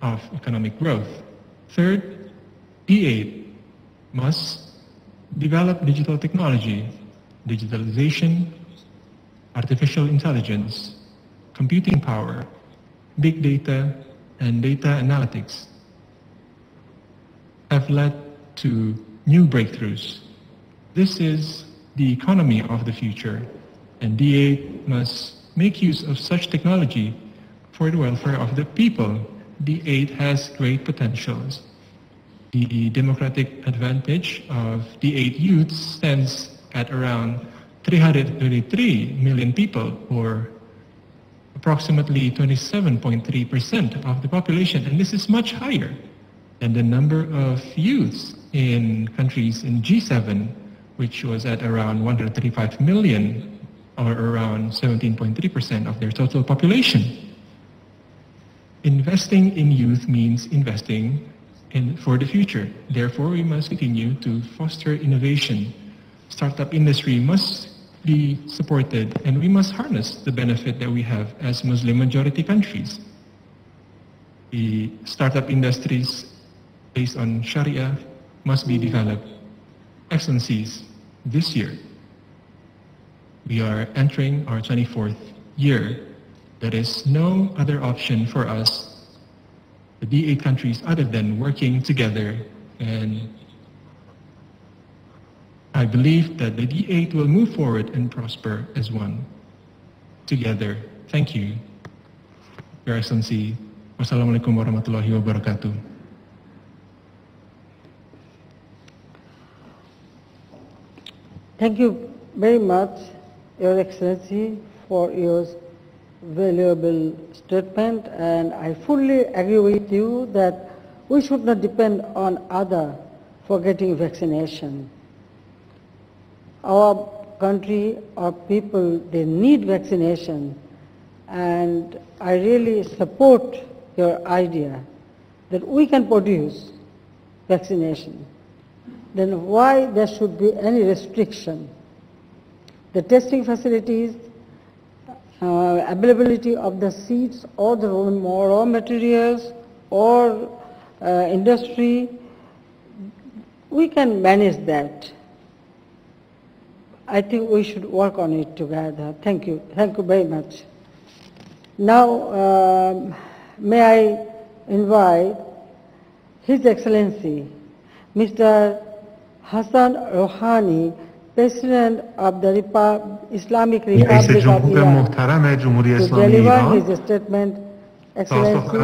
of economic growth. Third, D8 must develop digital technology, digitalization, artificial intelligence, computing power, big data, and data analytics. have led to new breakthroughs. This is the economy of the future, and D8 must make use of such technology for the welfare of the people. D8 has great potentials. The democratic advantage of D8 youth stands at around 333 million people, or approximately 27.3% of the population, and this is much higher than the number of youths in countries in G7, which was at around 135 million, or around 17.3% of their total population. Investing in youth means investing for the future. Therefore, we must continue to foster innovation. Startup industry must be supported, and we must harness the benefit that we have as Muslim majority countries. The startup industries based on Sharia must be developed. Excellencies, this year, we are entering our 24th year. There is no other option for us, the D8 countries, other than working together, and I believe that the D8 will move forward and prosper as one, together. Thank you, Your Excellency. Wassalamualaikum warahmatullahi wabarakatuh. Thank you very much, Your Excellency, for your valuable statement, and I fully agree with you that we should not depend on others for getting vaccination. Our country, our people, they need vaccination, and I really support your idea that we can produce vaccination. Then why there should be any restriction? The testing facilities, availability of the seeds or the raw materials or industry, we can manage that. I think we should work on it together. Thank you. Thank you very much. Now, may I invite His Excellency, Mr. Hassan Rouhani, President of the Islamic Republic of Iran, to deliver his statement. Excellency,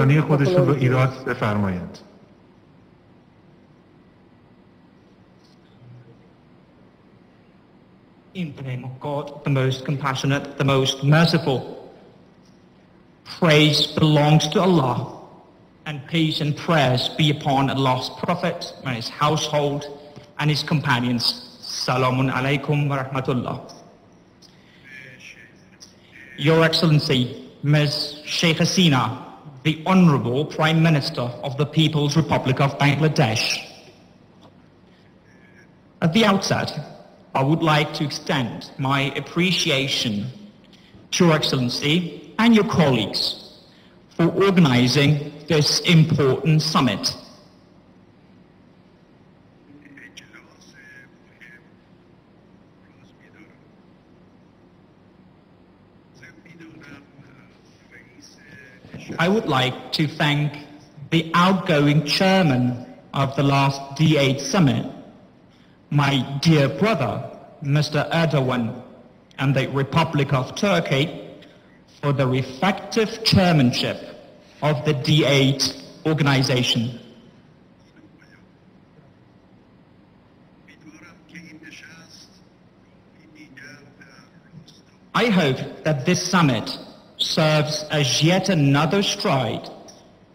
in the name of God, the most compassionate, the most merciful. Praise belongs to Allah, and peace and prayers be upon Allah's Prophet and his household and his companions. Salamun alaykum wa rahmatullah. Your Excellency, Ms. Sheikh Hasina, the Honorable Prime Minister of the People's Republic of Bangladesh. At the outset, I would like to extend my appreciation to Your Excellency and your colleagues for organizing this important summit. I would like to thank the outgoing chairman of the last D8 summit, my dear brother, Mr. Erdogan, and the Republic of Turkey for the effective chairmanship of the D8 organization. I hope that this summit serves as yet another stride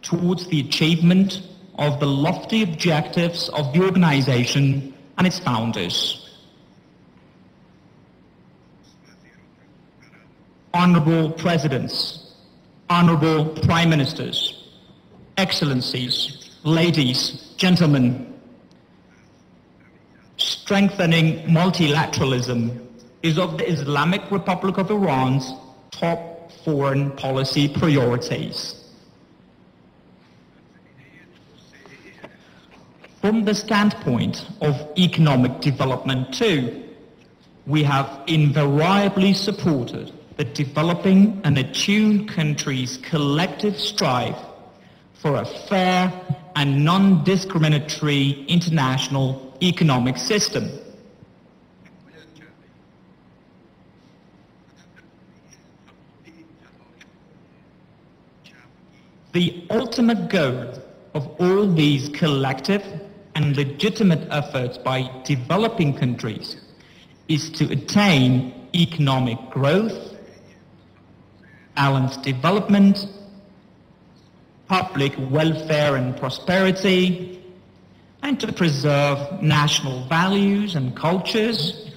towards the achievement of the lofty objectives of the organization and its founders. Honorable Presidents, Honorable Prime Ministers, Excellencies, ladies, gentlemen, strengthening multilateralism is of the Islamic Republic of Iran's top foreign policy priorities. From the standpoint of economic development too, we have invariably supported the developing and attuned countries' collective strive for a fair and non-discriminatory international economic system. The ultimate goal of all these collective and legitimate efforts by developing countries is to attain economic growth, balanced development, public welfare and prosperity, and to preserve national values and cultures,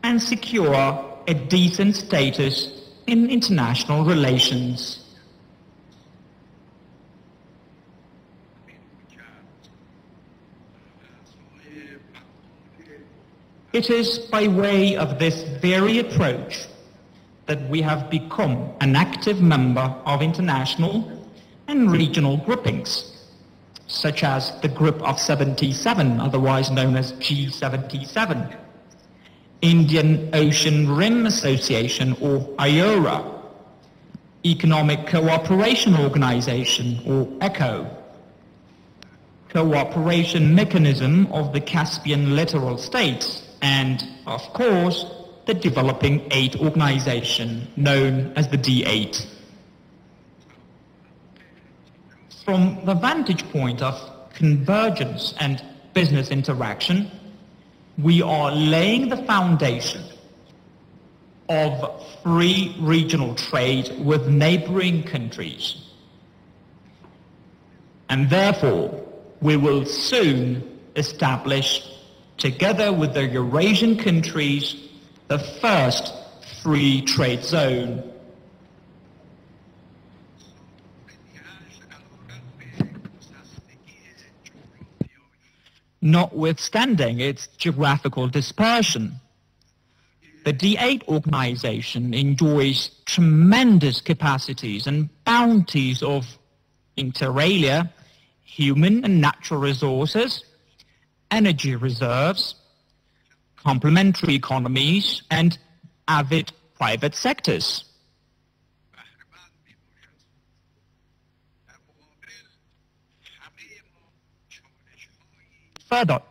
and secure a decent status in international relations. It is by way of this very approach that we have become an active member of international and regional groupings, such as the Group of 77, otherwise known as G77, Indian Ocean Rim Association, or IORA, Economic Cooperation Organization, or ECHO, Cooperation Mechanism of the Caspian Littoral States, and, of course, the Developing Aid Organization, known as the D-8. From the vantage point of convergence and business interaction, we are laying the foundation of free regional trade with neighboring countries. And therefore, we will soon establish, together with the Eurasian countries, the first free trade zone. Notwithstanding its geographical dispersion, the D-8 organization enjoys tremendous capacities and bounties of, inter alia, human and natural resources, energy reserves, complementary economies, and avid private sectors. Further,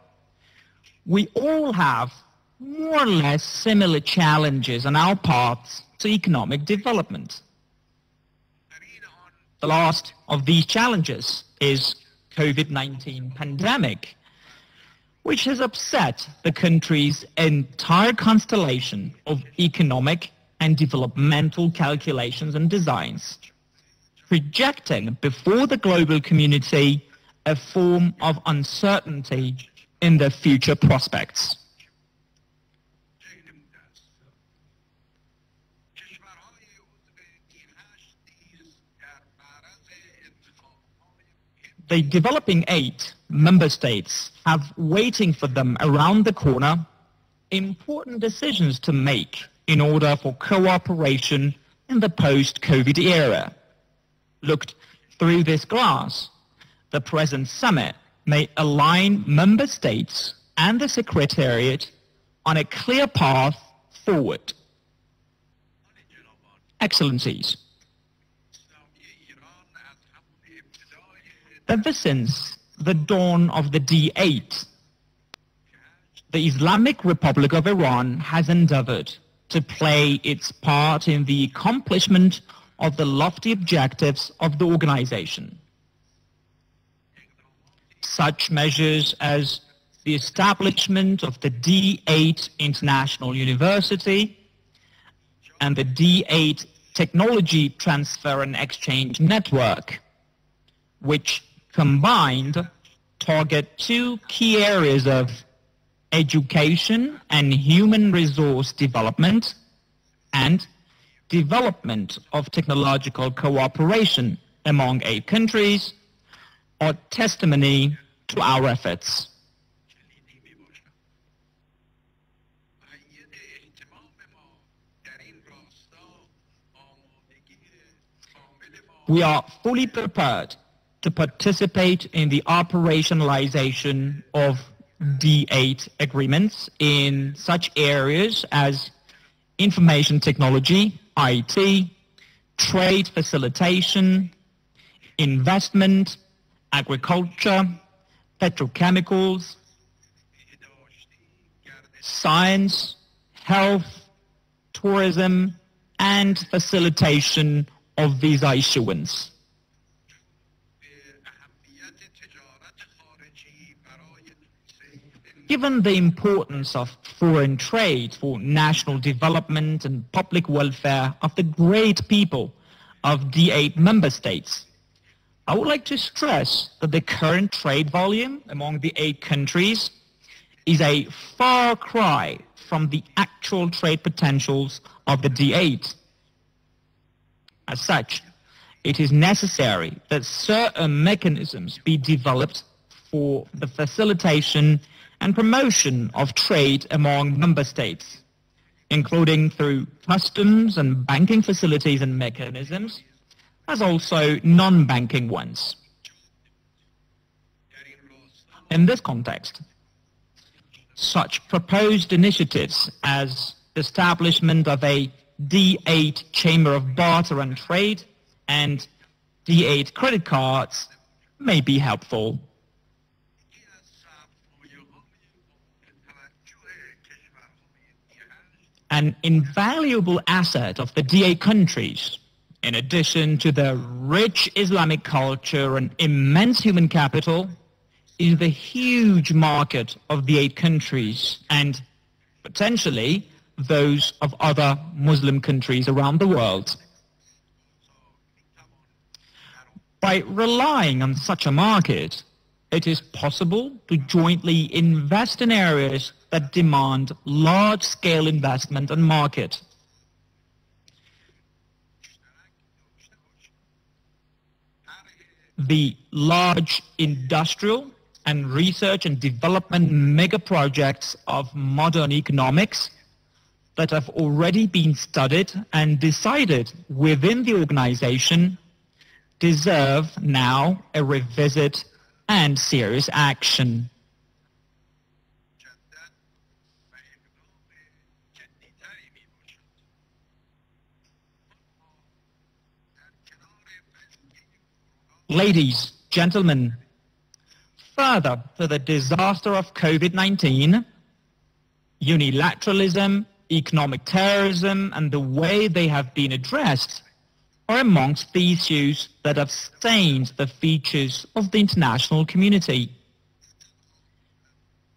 we all have more or less similar challenges on our paths to economic development. The last of these challenges is COVID-19 pandemic, which has upset the country's entire constellation of economic and developmental calculations and designs, projecting before the global community a form of uncertainty in their future prospects. The developing 8 member states have waiting for them around the corner important decisions to make in order for cooperation in the post-COVID era. Looked through this glass, the present summit may align member states and the Secretariat on a clear path forward. Excellencies, ever since the dawn of the D-8, the Islamic Republic of Iran has endeavored to play its part in the accomplishment of the lofty objectives of the organization. Such measures as the establishment of the D-8 International University and the D-8 Technology Transfer and Exchange Network, which combined target 2 key areas of education and human resource development and development of technological cooperation among 8 countries, are testimony to our efforts. We are fully prepared to participate in the operationalization of D-8 agreements in such areas as information technology, IT, trade facilitation, investment, agriculture, petrochemicals, science, health, tourism, and facilitation of visa issuance. Given the importance of foreign trade for national development and public welfare of the great people of D8 member states, I would like to stress that the current trade volume among the 8 countries is a far cry from the actual trade potentials of the D8. As such, it is necessary that certain mechanisms be developed for the facilitation and promotion of trade among member states, including through customs and banking facilities and mechanisms, as also non-banking ones. In this context, such proposed initiatives as establishment of a D8 Chamber of Barter and Trade and D8 credit cards may be helpful. An invaluable asset of the D8 countries, in addition to their rich Islamic culture and immense human capital, is the huge market of the 8 countries and potentially those of other Muslim countries around the world. By relying on such a market, it is possible to jointly invest in areas that demand large-scale investment and market. The large industrial and research and development mega projects of modern economics that have already been studied and decided within the organization deserve now a revisit and serious action. Ladies, gentlemen, further to the disaster of COVID-19, unilateralism, economic terrorism, and the way they have been addressed are amongst the issues that have stained the features of the international community.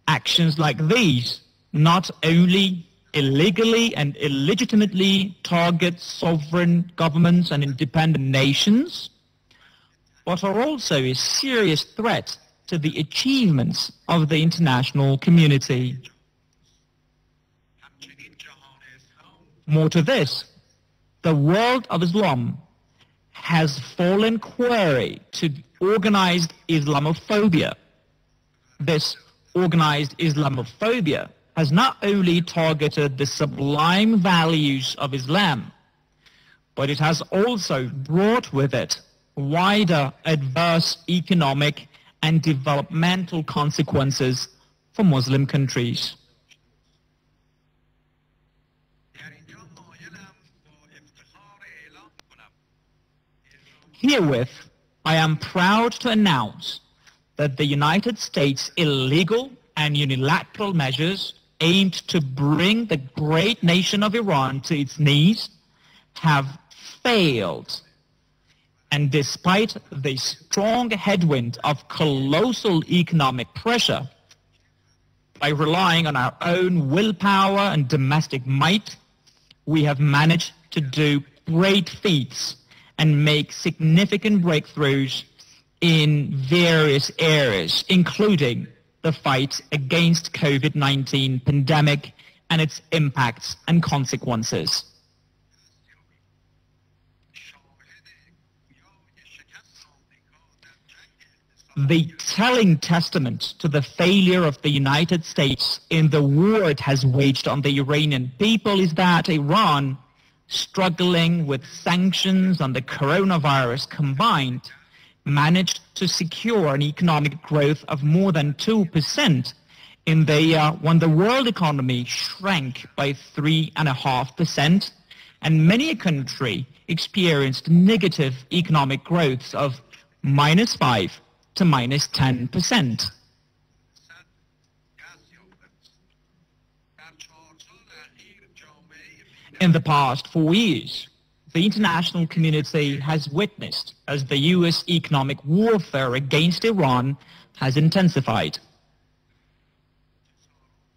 Actions like these not only illegally and illegitimately target sovereign governments and independent nations, but are also a serious threat to the achievements of the international community. More to this, the world of Islam has fallen quarry to organized Islamophobia. This organized Islamophobia has not only targeted the sublime values of Islam, but it has also brought with it wider adverse economic and developmental consequences for Muslim countries. Herewith, I am proud to announce that the United States' illegal and unilateral measures aimed to bring the great nation of Iran to its knees have failed. And despite the strong headwind of colossal economic pressure, by relying on our own willpower and domestic might, we have managed to do great feats and make significant breakthroughs in various areas, including the fight against COVID-19 pandemic and its impacts and consequences. The telling testament to the failure of the United States in the war it has waged on the Iranian people is that Iran, struggling with sanctions and the coronavirus combined, managed to secure an economic growth of more than 2% in the year when the world economy shrank by 3.5%, and many a country experienced negative economic growths of -5 to minus 10%. In the past 4 years, the international community has witnessed as the U.S. economic warfare against Iran has intensified.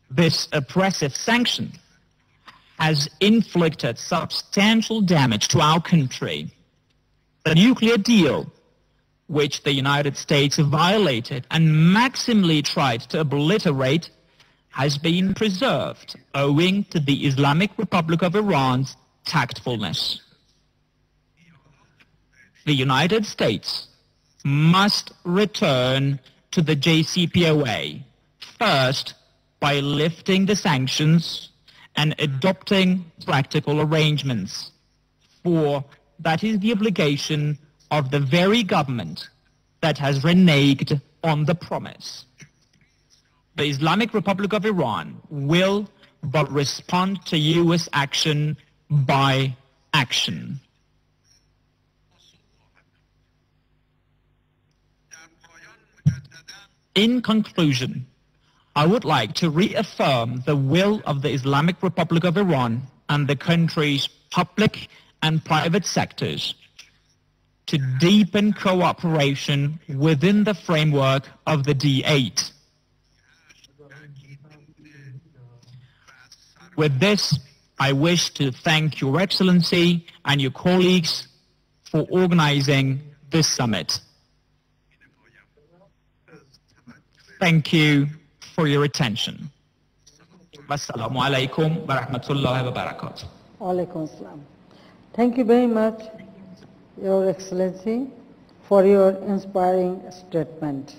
This oppressive sanction has inflicted substantial damage to our country. The nuclear deal, which the United States violated and maximally tried to obliterate, has been preserved owing to the Islamic Republic of Iran's tactfulness. The United States must return to the JCPOA, first by lifting the sanctions and adopting practical arrangements, for that is the obligation of the very government that has reneged on the promise. The Islamic Republic of Iran will but respond to U.S. action by action. In conclusion, I would like to reaffirm the will of the Islamic Republic of Iran and the country's public and private sectors to deepen cooperation within the framework of the D-8. With this, I wish to thank Your Excellency and your colleagues for organizing this summit. Thank you for your attention. Wassalamu alaikum wa rahmatullahi wa barakatuh. Alaikum assalam. Thank you very much, Your Excellency, for your inspiring statement.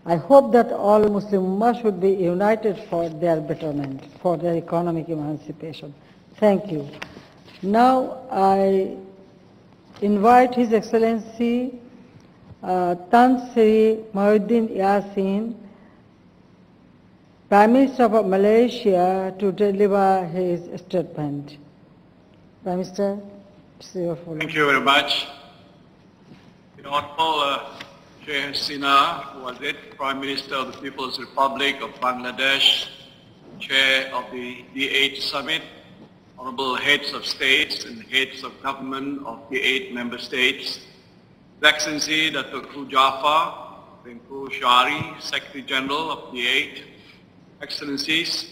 I hope that all Muslim Ummah should be united for their betterment, for their economic emancipation. Thank you. Now I invite His Excellency Tan Sri Muhyiddin Yassin, Prime Minister of Malaysia, to deliver his statement. Prime Minister, thank you very much. The Honorable Sheikh Hasina, who was it, Prime Minister of the People's Republic of Bangladesh, Chair of the D-8 Summit, Honorable Heads of States and Heads of Government of the 8 Member States, His Excellency Dr. Kru Jafar, Tengku Syari, Secretary General of the 8, Excellencies,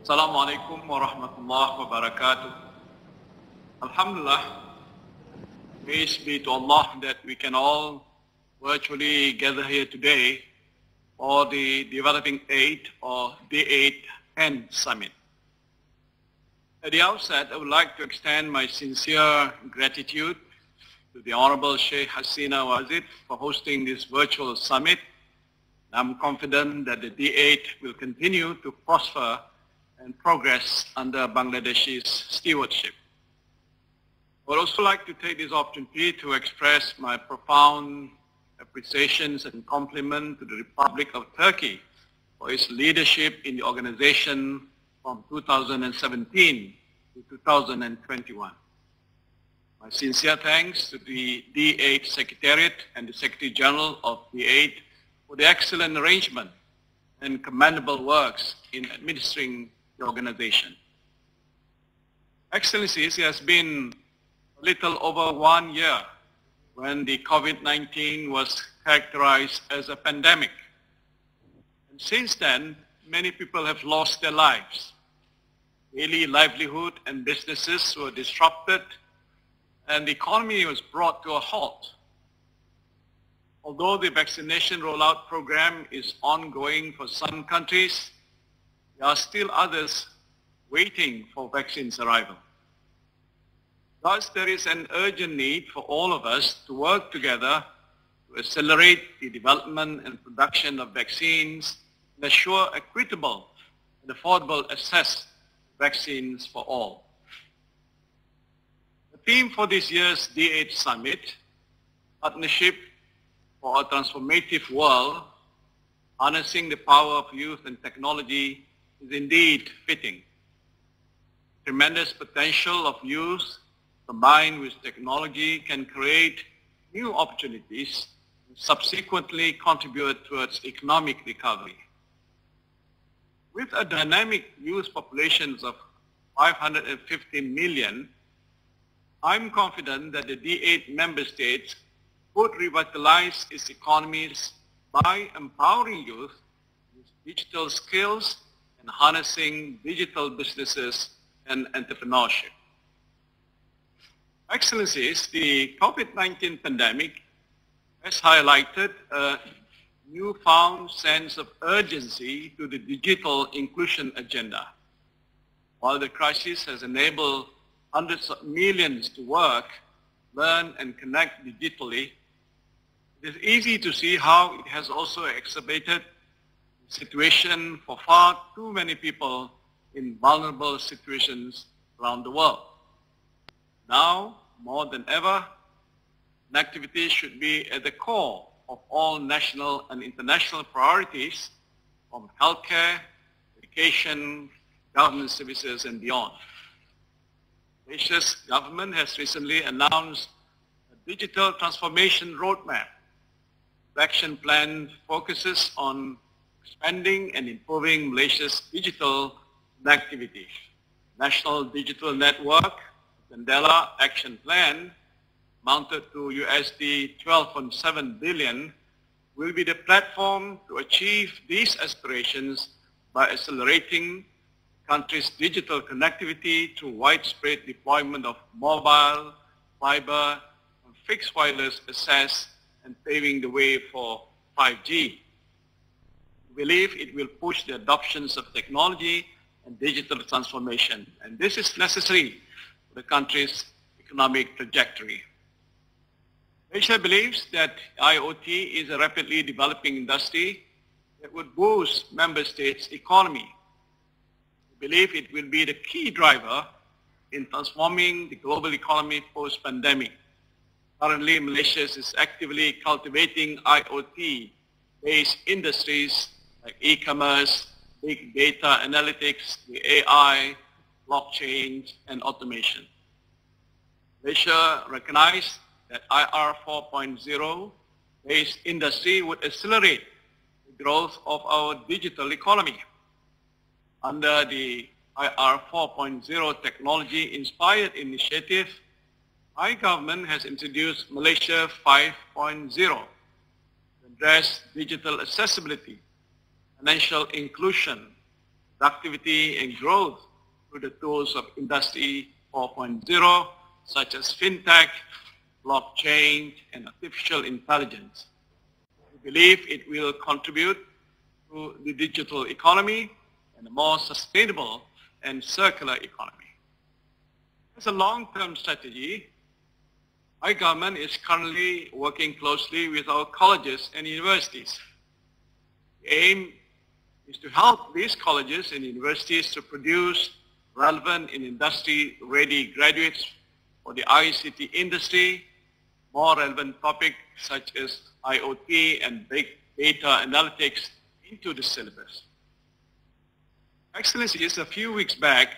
Assalamu alaikum wa rahmatullahi wa barakatuh. Alhamdulillah, praise be to Allah that we can all virtually gather here today for the Developing 8 or D-8 Summit. At the outset, I would like to extend my sincere gratitude to the Honorable Sheikh Hasina Wazir for hosting this virtual summit. I'm confident that the D-8 will continue to prosper and progress under Bangladesh's stewardship. I would also like to take this opportunity to express my profound appreciations and compliment to the Republic of Turkey for its leadership in the organization from 2017 to 2021. My sincere thanks to the D-8 Secretariat and the Secretary General of D-8 for the excellent arrangement and commendable works in administering the organization. Excellencies, it has been a little over 1 year when the COVID-19 was characterized as a pandemic. And since then, many people have lost their lives. Daily livelihood and businesses were disrupted, and the economy was brought to a halt. Although the vaccination rollout program is ongoing for some countries, there are still others waiting for vaccines' arrival. Thus, there is an urgent need for all of us to work together to accelerate the development and production of vaccines and assure equitable and affordable access to vaccines for all. The theme for this year's D-8 Summit, Partnership for a Transformative World, Harnessing the Power of Youth and Technology, is indeed fitting. Tremendous potential of youth combined with technology can create new opportunities subsequently contribute towards economic recovery. With a dynamic youth population of 550 million, I'm confident that the D8 member states would revitalize its economies by empowering youth with digital skills and harnessing digital businesses and entrepreneurship. Excellencies, the COVID-19 pandemic has highlighted a newfound sense of urgency to the digital inclusion agenda. While the crisis has enabled hundreds of millions to work, learn, and connect digitally, it is easy to see how it has also exacerbated the situation for far too many people in vulnerable situations around the world. Now, more than ever, connectivity should be at the core of all national and international priorities, from healthcare, education, government services, and beyond. Malaysia's government has recently announced a digital transformation roadmap. The action plan focuses on expanding and improving Malaysia's digital connectivity. National Digital Network, the Mandela Action Plan, amounted to USD 12.7 billion, will be the platform to achieve these aspirations by accelerating the country's digital connectivity through widespread deployment of mobile, fiber, and fixed wireless access, and paving the way for 5G. We believe it will push the adoptions of technology and digital transformation, and this is necessary for the country's economic trajectory. Malaysia believes that IoT is a rapidly developing industry that would boost member states' economy. We believe it will be the key driver in transforming the global economy post-pandemic. Currently, Malaysia is actively cultivating IoT-based industries like e-commerce, big data analytics, the AI, blockchain, and automation. Malaysia recognized that IR 4.0 based industry would accelerate the growth of our digital economy. Under the IR 4.0 technology-inspired initiative, my government has introduced Malaysia 5.0 to address digital accessibility, financial inclusion, productivity, and growth through the tools of Industry 4.0, such as fintech, blockchain, and artificial intelligence. We believe it will contribute to the digital economy and a more sustainable and circular economy. As a long-term strategy, my government is currently working closely with our colleges and universities. The aim is to help these colleges and universities to produce relevant and industry-ready graduates for the ICT industry, more relevant topics such as IoT and big data analytics into the syllabus. Excellencies, a few weeks back,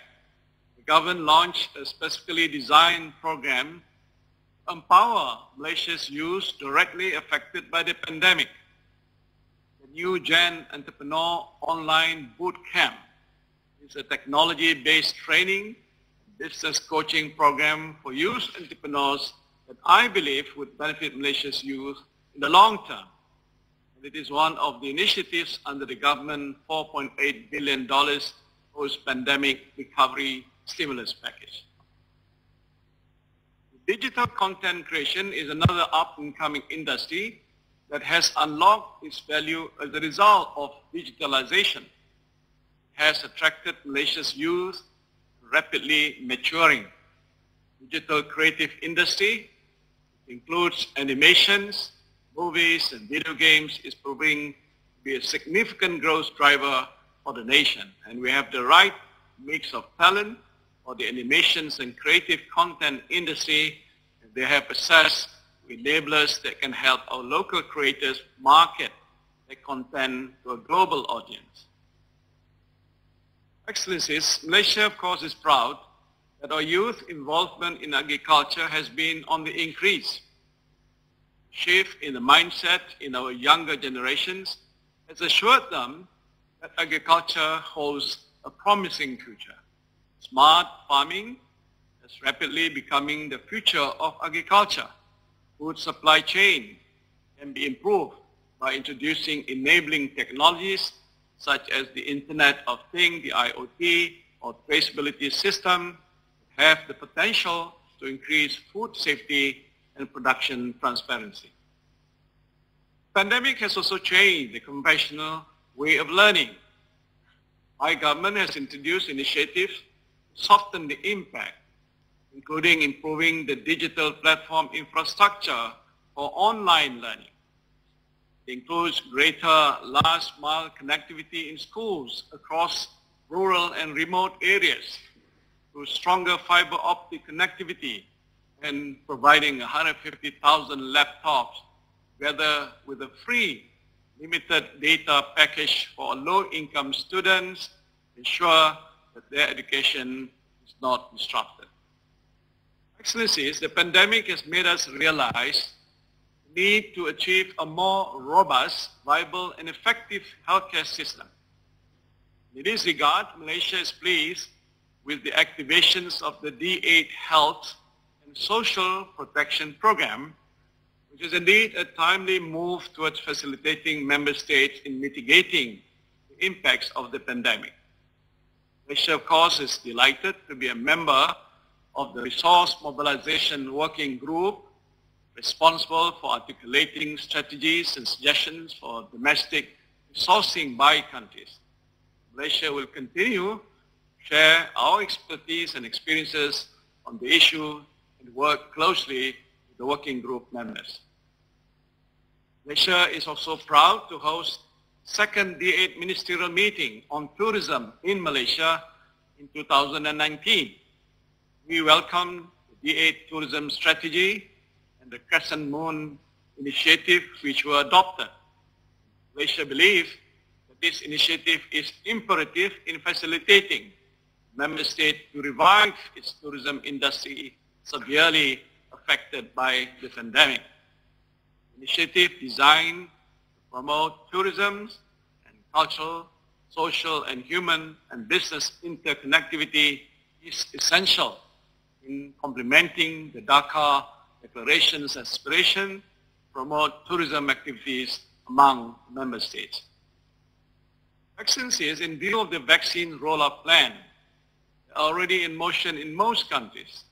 the government launched a specifically designed program to empower Malaysia's youth directly affected by the pandemic. The New Gen Entrepreneur Online Boot Camp is a technology-based training business coaching program for youth entrepreneurs that I believe would benefit Malaysia's youth in the long term. And it is one of the initiatives under the government $4.8 billion post-pandemic recovery stimulus package. Digital content creation is another up-and-coming industry that has unlocked its value as a result of digitalization. It has attracted Malaysia's youth, rapidly maturing digital creative industry. It includes animations, movies, and video games, is proving to be a significant growth driver for the nation. And we have the right mix of talent for the animations and creative content industry. They have access to enablers that can help our local creators market their content to a global audience. Excellencies, Malaysia, of course, is proud that our youth involvement in agriculture has been on the increase. shift in the mindset in our younger generations has assured them that agriculture holds a promising future. Smart farming is rapidly becoming the future of agriculture. Food supply chain can be improved by introducing enabling technologies such as the Internet of Things, the IoT, or traceability system, have the potential to increase food safety and production transparency. The pandemic has also changed the conventional way of learning. My government has introduced initiatives to soften the impact, including improving the digital platform infrastructure for online learning. It includes greater last-mile connectivity in schools across rural and remote areas through stronger fiber optic connectivity and providing 150,000 laptops together with a free limited data package for low-income students to ensure that their education is not disrupted. Excellencies, the pandemic has made us realize the need to achieve a more robust, viable, and effective healthcare system. In this regard, Malaysia is pleased with the activations of the D-8 Health and Social Protection Program, which is indeed a timely move towards facilitating member states in mitigating the impacts of the pandemic. Malaysia, of course, is delighted to be a member of the Resource Mobilization Working Group responsible for articulating strategies and suggestions for domestic resourcing by countries. Malaysia will continue to share our expertise and experiences on the issue and work closely with the working group members. Malaysia is also proud to host the second D8 ministerial meeting on tourism in Malaysia in 2019. We welcome the D8 tourism strategy and the Crescent Moon initiative which were adopted. Malaysia believes that this initiative is imperative in facilitating member states to revive its tourism industry severely affected by the pandemic. Initiative designed to promote tourism and cultural, social, and human and business interconnectivity is essential in complementing the Dhaka Declaration's aspiration to promote tourism activities among member states. Excellencies, in view of the vaccine rollout plan already in motion in most countries,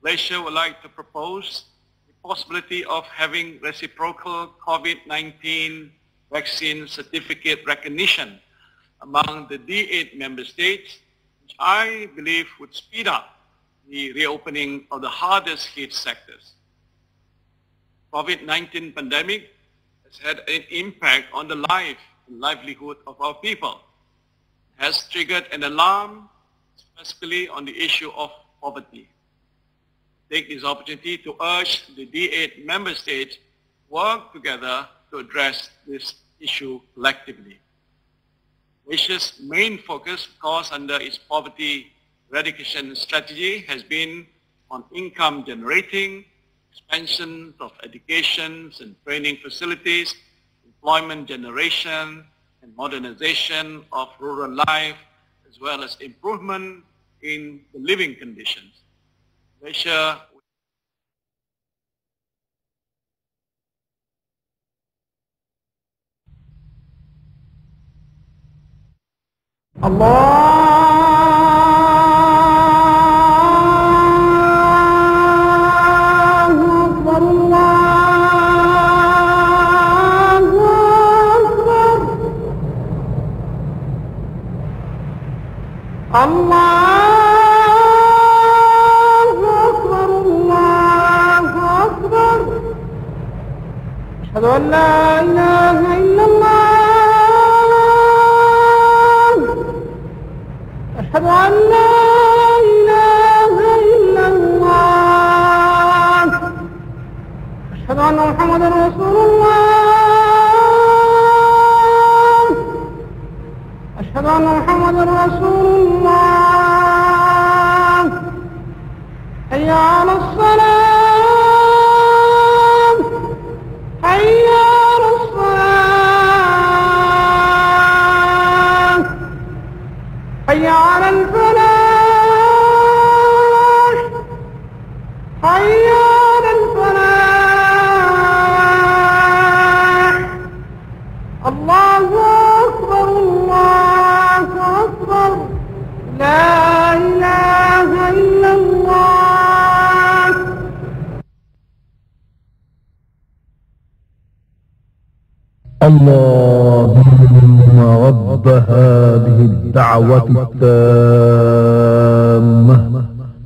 Malaysia would like to propose the possibility of having reciprocal COVID-19 vaccine certificate recognition among the D8 member states, which I believe would speed up the reopening of the hardest hit sectors. COVID-19 pandemic has had an impact on the life and livelihood of our people. It has triggered an alarm, especially on the issue of poverty. I take this opportunity to urge the D8 member states to work together to address this issue collectively. Malaysia's main focus, of course, under its poverty eradication strategy has been on income generating, expansion of education and training facilities, employment generation, and modernization of rural life, as well as improvement in the living conditions. Malaysia أشهد أن لا إله إلا الله أشهد أن لا إله إلا الله أشهد أن محمدا رسول الله أشهد أن محمدا رسول الله حي على الصلاة اللهم رب هذه الدعوة التامة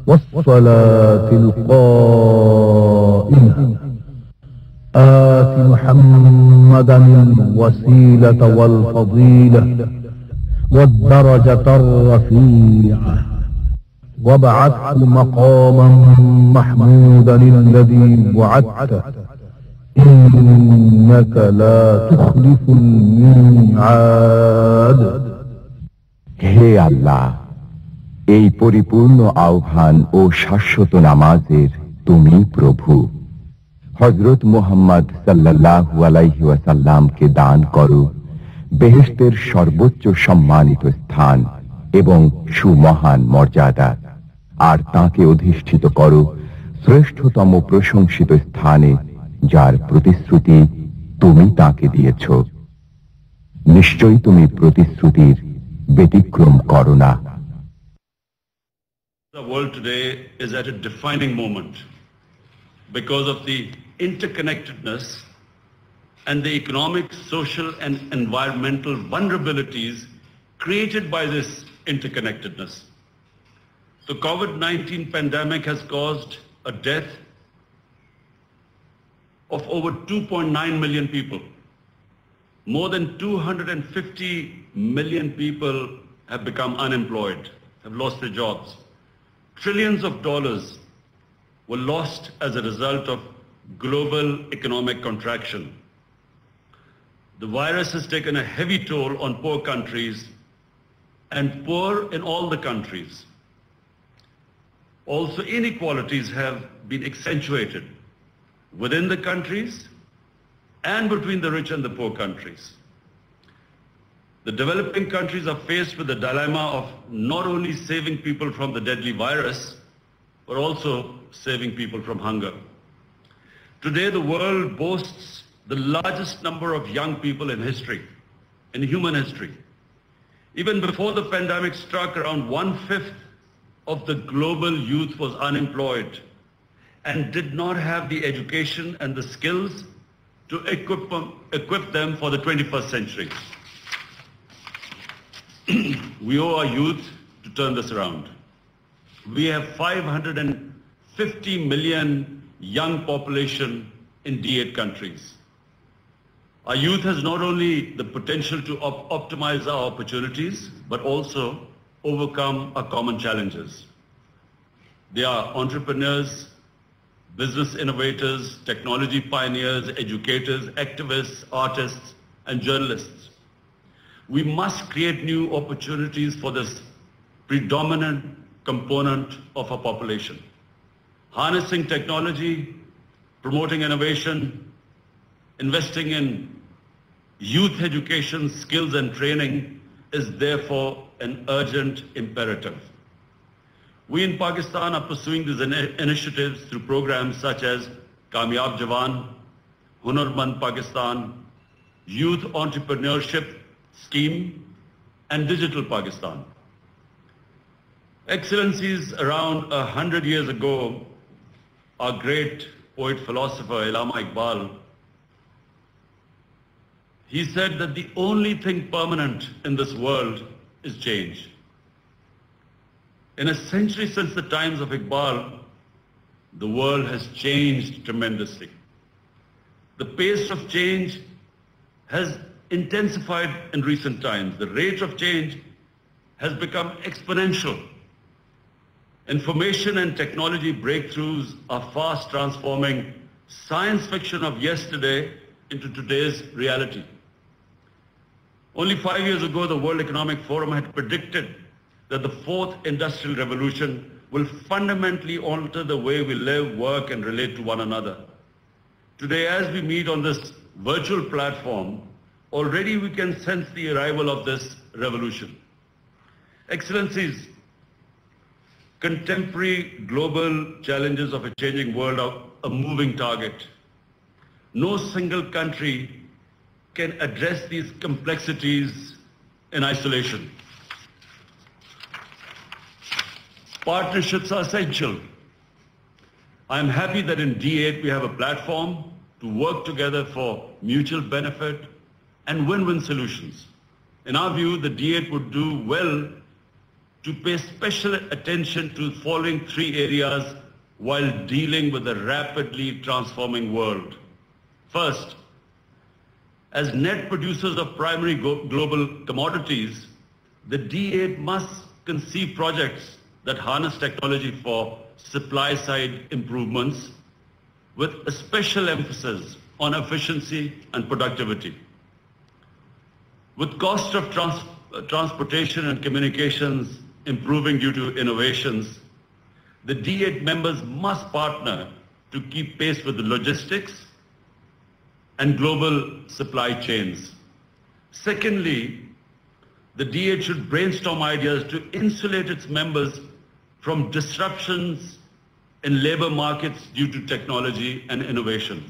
والصلاة القائمة آت محمدا الوسيلة والفضيلة والدرجة الرفيعة وابعثه مقاما محمودا الذي وعدته إنك لا تخلف الميعاد. হে আল্লাহ, এই পরিপূর্ণ আহ্বান ও শাশ্বত নামাজের তুমি প্রভু। হযরত মুহাম্মদ সাল্লাল্লাহু আলাইহি ওয়াসাল্লামকে দান করো বেহেশতের সর্বোচ্চ সম্মানিত স্থান এবং সুমহান মর্যাদা, আর তাকে অধিষ্ঠিত করো শ্রেষ্ঠতম প্রশংসিত স্থানে, যার প্রতিশ্রুতি তুমি তাকে দিয়েছ। নিশ্চয়ই তুমি প্রতিশ্রুতির ব্যতিক্রম করো না। The world today is at a defining moment because of the interconnectedness and the economic, social and environmental vulnerabilities created by this interconnectedness. The COVID-19 pandemic has caused a death of over 2.9 million people. More than 250 million people have become unemployed, have lost their jobs. Trillions of dollars were lost as a result of global economic contraction. The virus has taken a heavy toll on poor countries and poor in all the countries. Also, inequalities have been accentuated within the countries and between the rich and the poor countries. The developing countries are faced with the dilemma of not only saving people from the deadly virus, but also saving people from hunger. Today, the world boasts the largest number of young people in history, in human history. Even before the pandemic struck, around 1/5 of the global youth was unemployed and did not have the education and the skills to equip them for the 21st century. We owe our youth to turn this around. We have 550 million young population in D8 countries. Our youth has not only the potential to optimize our opportunities, but also overcome our common challenges. They are entrepreneurs, business innovators, technology pioneers, educators, activists, artists, and journalists. We must create new opportunities for this predominant component of our population. Harnessing technology, promoting innovation, investing in youth education, skills and training is therefore an urgent imperative. We in Pakistan are pursuing these initiatives through programs such as Kamyab Jawan, Hunarmand Pakistan, Youth Entrepreneurship Scheme, and Digital Pakistan. Excellencies, around 100 years ago, our great poet philosopher Allama Iqbal, he said that the only thing permanent in this world is change. In a century since the times of Iqbal, the world has changed tremendously. The pace of change has intensified in recent times. The rate of change has become exponential. Information and technology breakthroughs are fast transforming science fiction of yesterday into today's reality. Only 5 years ago, the World Economic Forum had predicted that the fourth industrial revolution will fundamentally alter the way we live, work, and relate to one another. Today, as we meet on this virtual platform, already we can sense the arrival of this revolution. Excellencies, contemporary global challenges of a changing world are a moving target. No single country can address these complexities in isolation. Partnerships are essential. I am happy that in D8 we have a platform to work together for mutual benefit, and win-win solutions. In our view, the D8 would do well to pay special attention to the following three areas while dealing with a rapidly transforming world. First, as net producers of primary global commodities, the D8 must conceive projects that harness technology for supply-side improvements with a special emphasis on efficiency and productivity. With cost of transportation and communications improving due to innovations, the D8 members must partner to keep pace with the logistics and global supply chains. Secondly, the D8 should brainstorm ideas to insulate its members from disruptions in labor markets due to technology and innovations.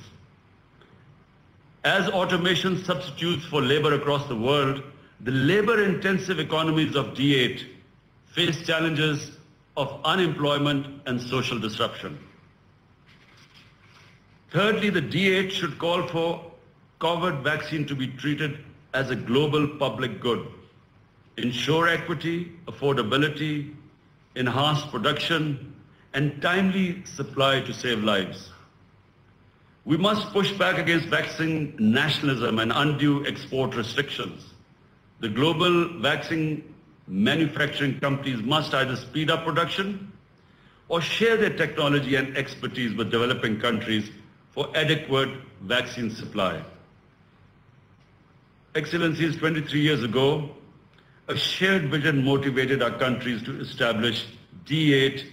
As automation substitutes for labor across the world, the labor-intensive economies of D8 face challenges of unemployment and social disruption. Thirdly, the D8 should call for COVID vaccine to be treated as a global public good, ensure equity, affordability, enhance production, and timely supply to save lives. We must push back against vaccine nationalism and undue export restrictions. The global vaccine manufacturing companies must either speed up production or share their technology and expertise with developing countries for adequate vaccine supply. Excellencies, 23 years ago, a shared vision motivated our countries to establish D8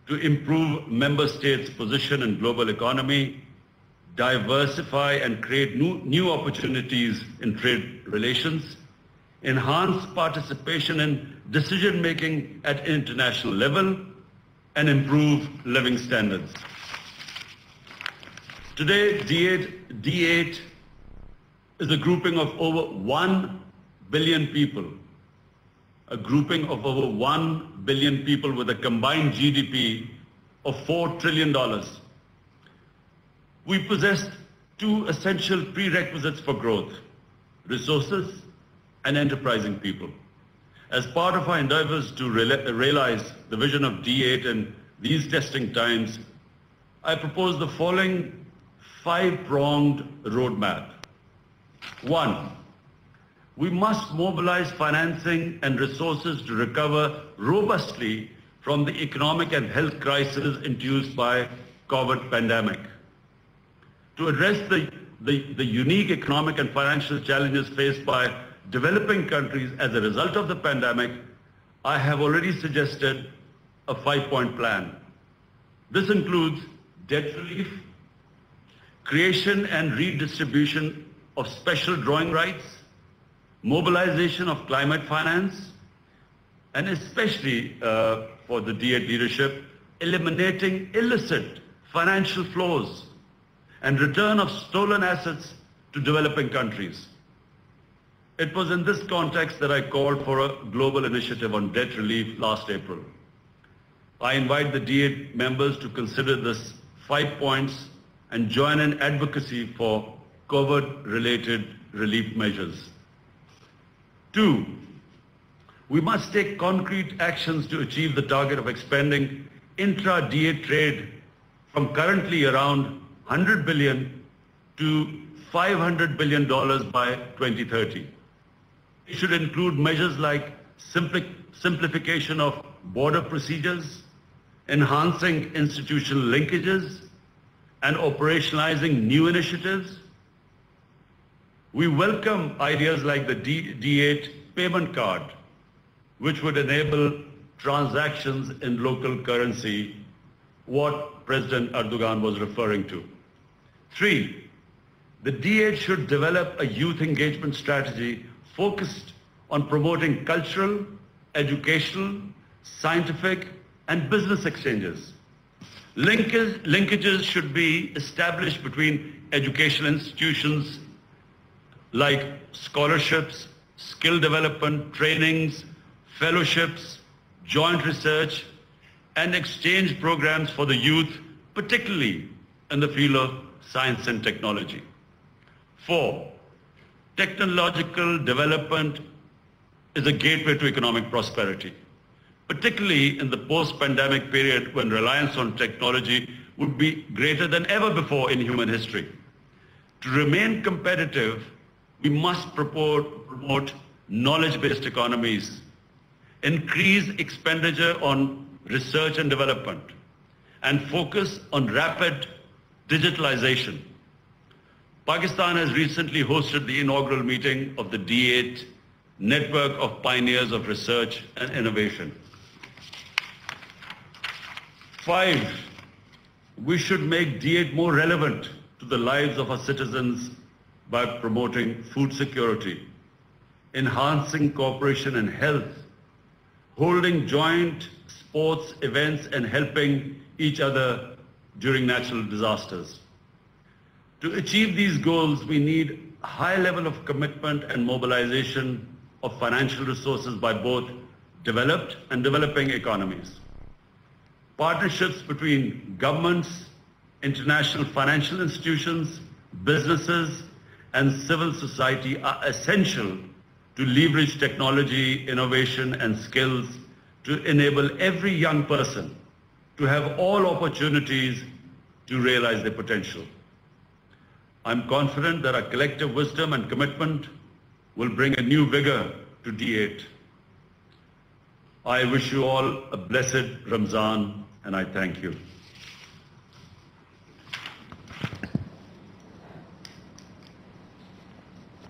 to improve member states' position in global economy, diversify and create new opportunities in trade relations, enhance participation in decision-making at international level, and improve living standards. Today, D8 is a grouping of over 1 billion people, a grouping of over 1 billion people with a combined GDP of $4 trillion. We possess two essential prerequisites for growth: resources and enterprising people. As part of our endeavors to realize the vision of D8 in these testing times, I propose the following 5-pronged roadmap. 1. We must mobilize financing and resources to recover robustly from the economic and health crisis induced by COVID pandemic. To address the unique economic and financial challenges faced by developing countries as a result of the pandemic, I have already suggested a 5-point plan. This includes debt relief, creation and redistribution of special drawing rights, mobilization of climate finance, and especially for the D8 leadership, eliminating illicit financial flows and return of stolen assets to developing countries. It was in this context that I called for a global initiative on debt relief last April. I invite the D8 members to consider this 5 points and join in advocacy for COVID-related relief measures. 2, we must take concrete actions to achieve the target of expanding intra-D8 trade from currently around $100 billion to $500 billion by 2030. It should include measures like simplification of border procedures, enhancing institutional linkages, and operationalizing new initiatives. We welcome ideas like the D8 payment card, which would enable transactions in local currency, what President Erdogan was referring to. 3, the D8 should develop a youth engagement strategy focused on promoting cultural, educational, scientific, and business exchanges. Linkages should be established between educational institutions like scholarships, skill development, trainings, fellowships, joint research, and exchange programs for the youth, particularly in the field of science and technology. 4, Technological development is a gateway to economic prosperity, particularly in the post-pandemic period when reliance on technology would be greater than ever before in human history. To remain competitive, we must promote knowledge-based economies, increase expenditure on research and development, and focus on rapid digitalization. Pakistan has recently hosted the inaugural meeting of the D-8 Network of Pioneers of Research and Innovation. 5, we should make D-8 more relevant to the lives of our citizens by promoting food security, enhancing cooperation in health, holding joint sports events and helping each other during natural disasters. To achieve these goals, we need a high level of commitment and mobilization of financial resources by both developed and developing economies. Partnerships between governments, international financial institutions, businesses, and civil society are essential to leverage technology, innovation, and skills to enable every young person to have all opportunities to realize their potential. I'm confident that our collective wisdom and commitment will bring a new vigor to D8. I wish you all a blessed Ramzan, and I thank you.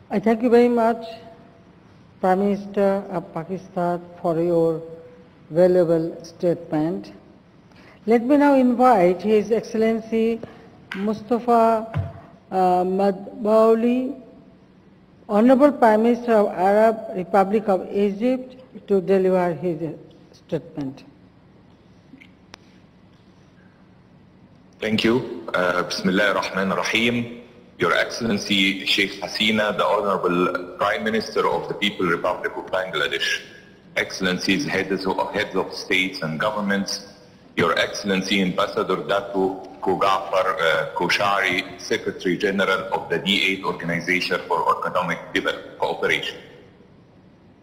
I thank you very much, Prime Minister of Pakistan, for your valuable statement. Let me now invite His Excellency Mustafa Madbouli, Honorable Prime Minister of Arab Republic of Egypt, to deliver his statement. Thank you. Bismillah ar-Rahman ar-Rahim. Your Excellency Sheikh Hasina, the Honorable Prime Minister of the People's Republic of Bangladesh, Excellencies, heads of states and governments, Your Excellency Ambassador Datu Kogafar Koshari, Secretary General of the D8 Organization for Economic Cooperation.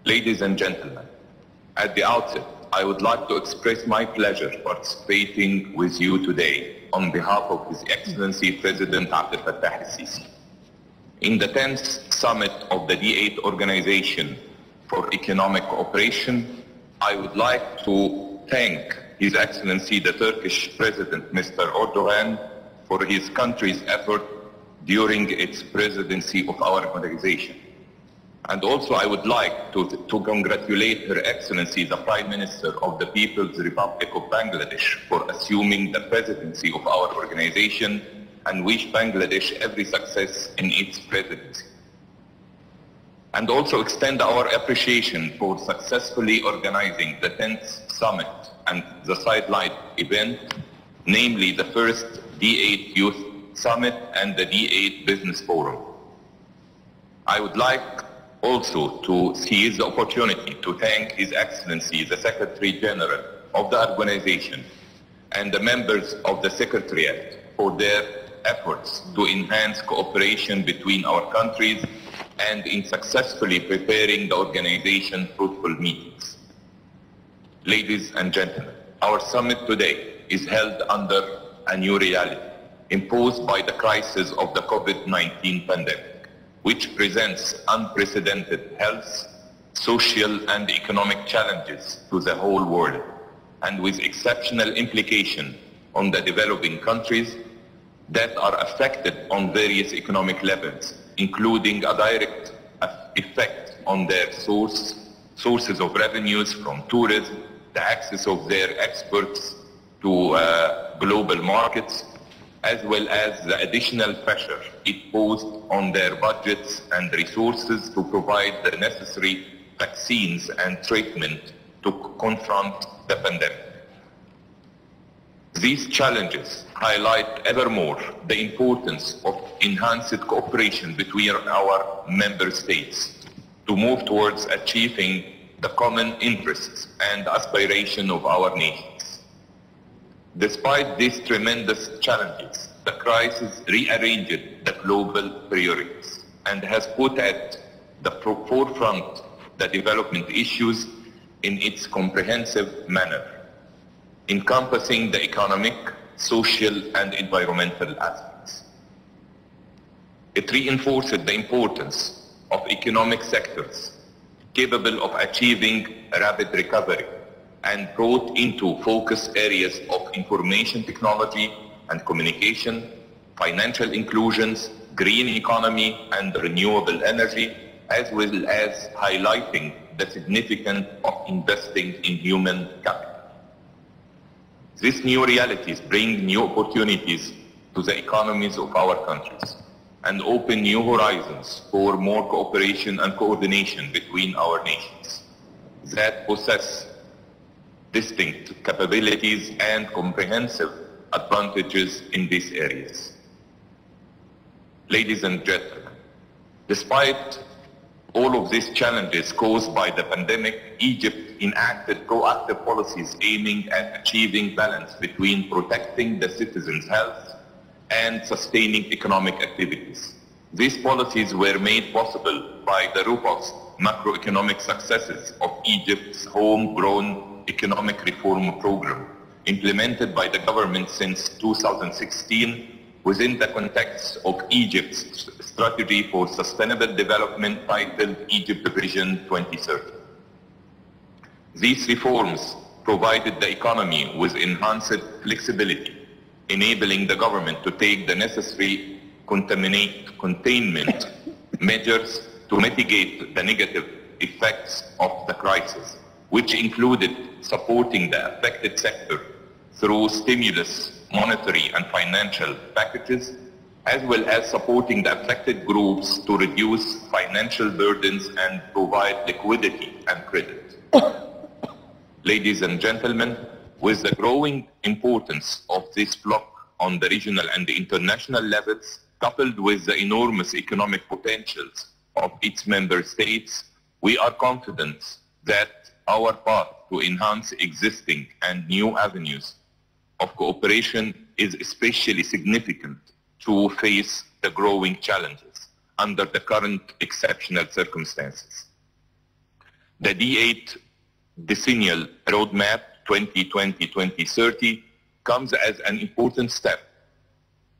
Ladies and gentlemen, at the outset, I would like to express my pleasure participating with you today on behalf of His Excellency President Abdel Fattah al-Sisi in the 10th Summit of the D8 Organization for Economic Cooperation. I would like to thank His Excellency the Turkish President Mr. Erdogan for his country's effort during its presidency of our organization. And also I would like to congratulate Her Excellency the Prime Minister of the People's Republic of Bangladesh for assuming the presidency of our organization, and wish Bangladesh every success in its presidency. And also extend our appreciation for successfully organizing the 10th Summit and the sidelight event, namely the first D8 Youth Summit and the D8 Business Forum. I would like also to seize the opportunity to thank His Excellency the Secretary General of the organization and the members of the Secretariat for their efforts to enhance cooperation between our countries and in successfully preparing the organization fruitful meetings. Ladies and gentlemen, our summit today is held under a new reality imposed by the crisis of the COVID-19 pandemic, which presents unprecedented health, social and economic challenges to the whole world, and with exceptional implication on the developing countries that are affected on various economic levels, including a direct effect on their sources of revenues from tourism, the access of their exports to global markets, as well as the additional pressure it posed on their budgets and resources to provide the necessary vaccines and treatment to confront the pandemic. These challenges highlight evermore the importance of enhanced cooperation between our member states to move towards achieving the common interests and aspirations of our nations. Despite these tremendous challenges, the crisis rearranged the global priorities, and has put at the forefront the development issues in its comprehensive manner, encompassing the economic, social, and environmental aspects. It reinforced the importance of economic sectors capable of achieving rapid recovery and brought into focus areas of information technology and communication, financial inclusions, green economy, and renewable energy, as well as highlighting the significance of investing in human capital. These new realities bring new opportunities to the economies of our countries and open new horizons for more cooperation and coordination between our nations that possess distinct capabilities and comprehensive advantages in these areas. Ladies and gentlemen, despite all of these challenges caused by the pandemic, Egypt enacted proactive policies aiming at achieving balance between protecting the citizens' health and sustaining economic activities. These policies were made possible by the robust macroeconomic successes of Egypt's homegrown economic reform program, implemented by the government since 2016 within the context of Egypt's strategy for sustainable development titled Egypt Vision 2030. These reforms provided the economy with enhanced flexibility, enabling the government to take the necessary containment measures to mitigate the negative effects of the crisis, which included supporting the affected sector through stimulus, monetary and financial packages, as well as supporting the affected groups to reduce financial burdens and provide liquidity and credit. Ladies and gentlemen, with the growing importance of this bloc on the regional and the international levels, coupled with the enormous economic potentials of its member states, we are confident that our path to enhance existing and new avenues of cooperation is especially significant to face the growing challenges under the current exceptional circumstances. The D-8 Decennial Roadmap 2020-2030 comes as an important step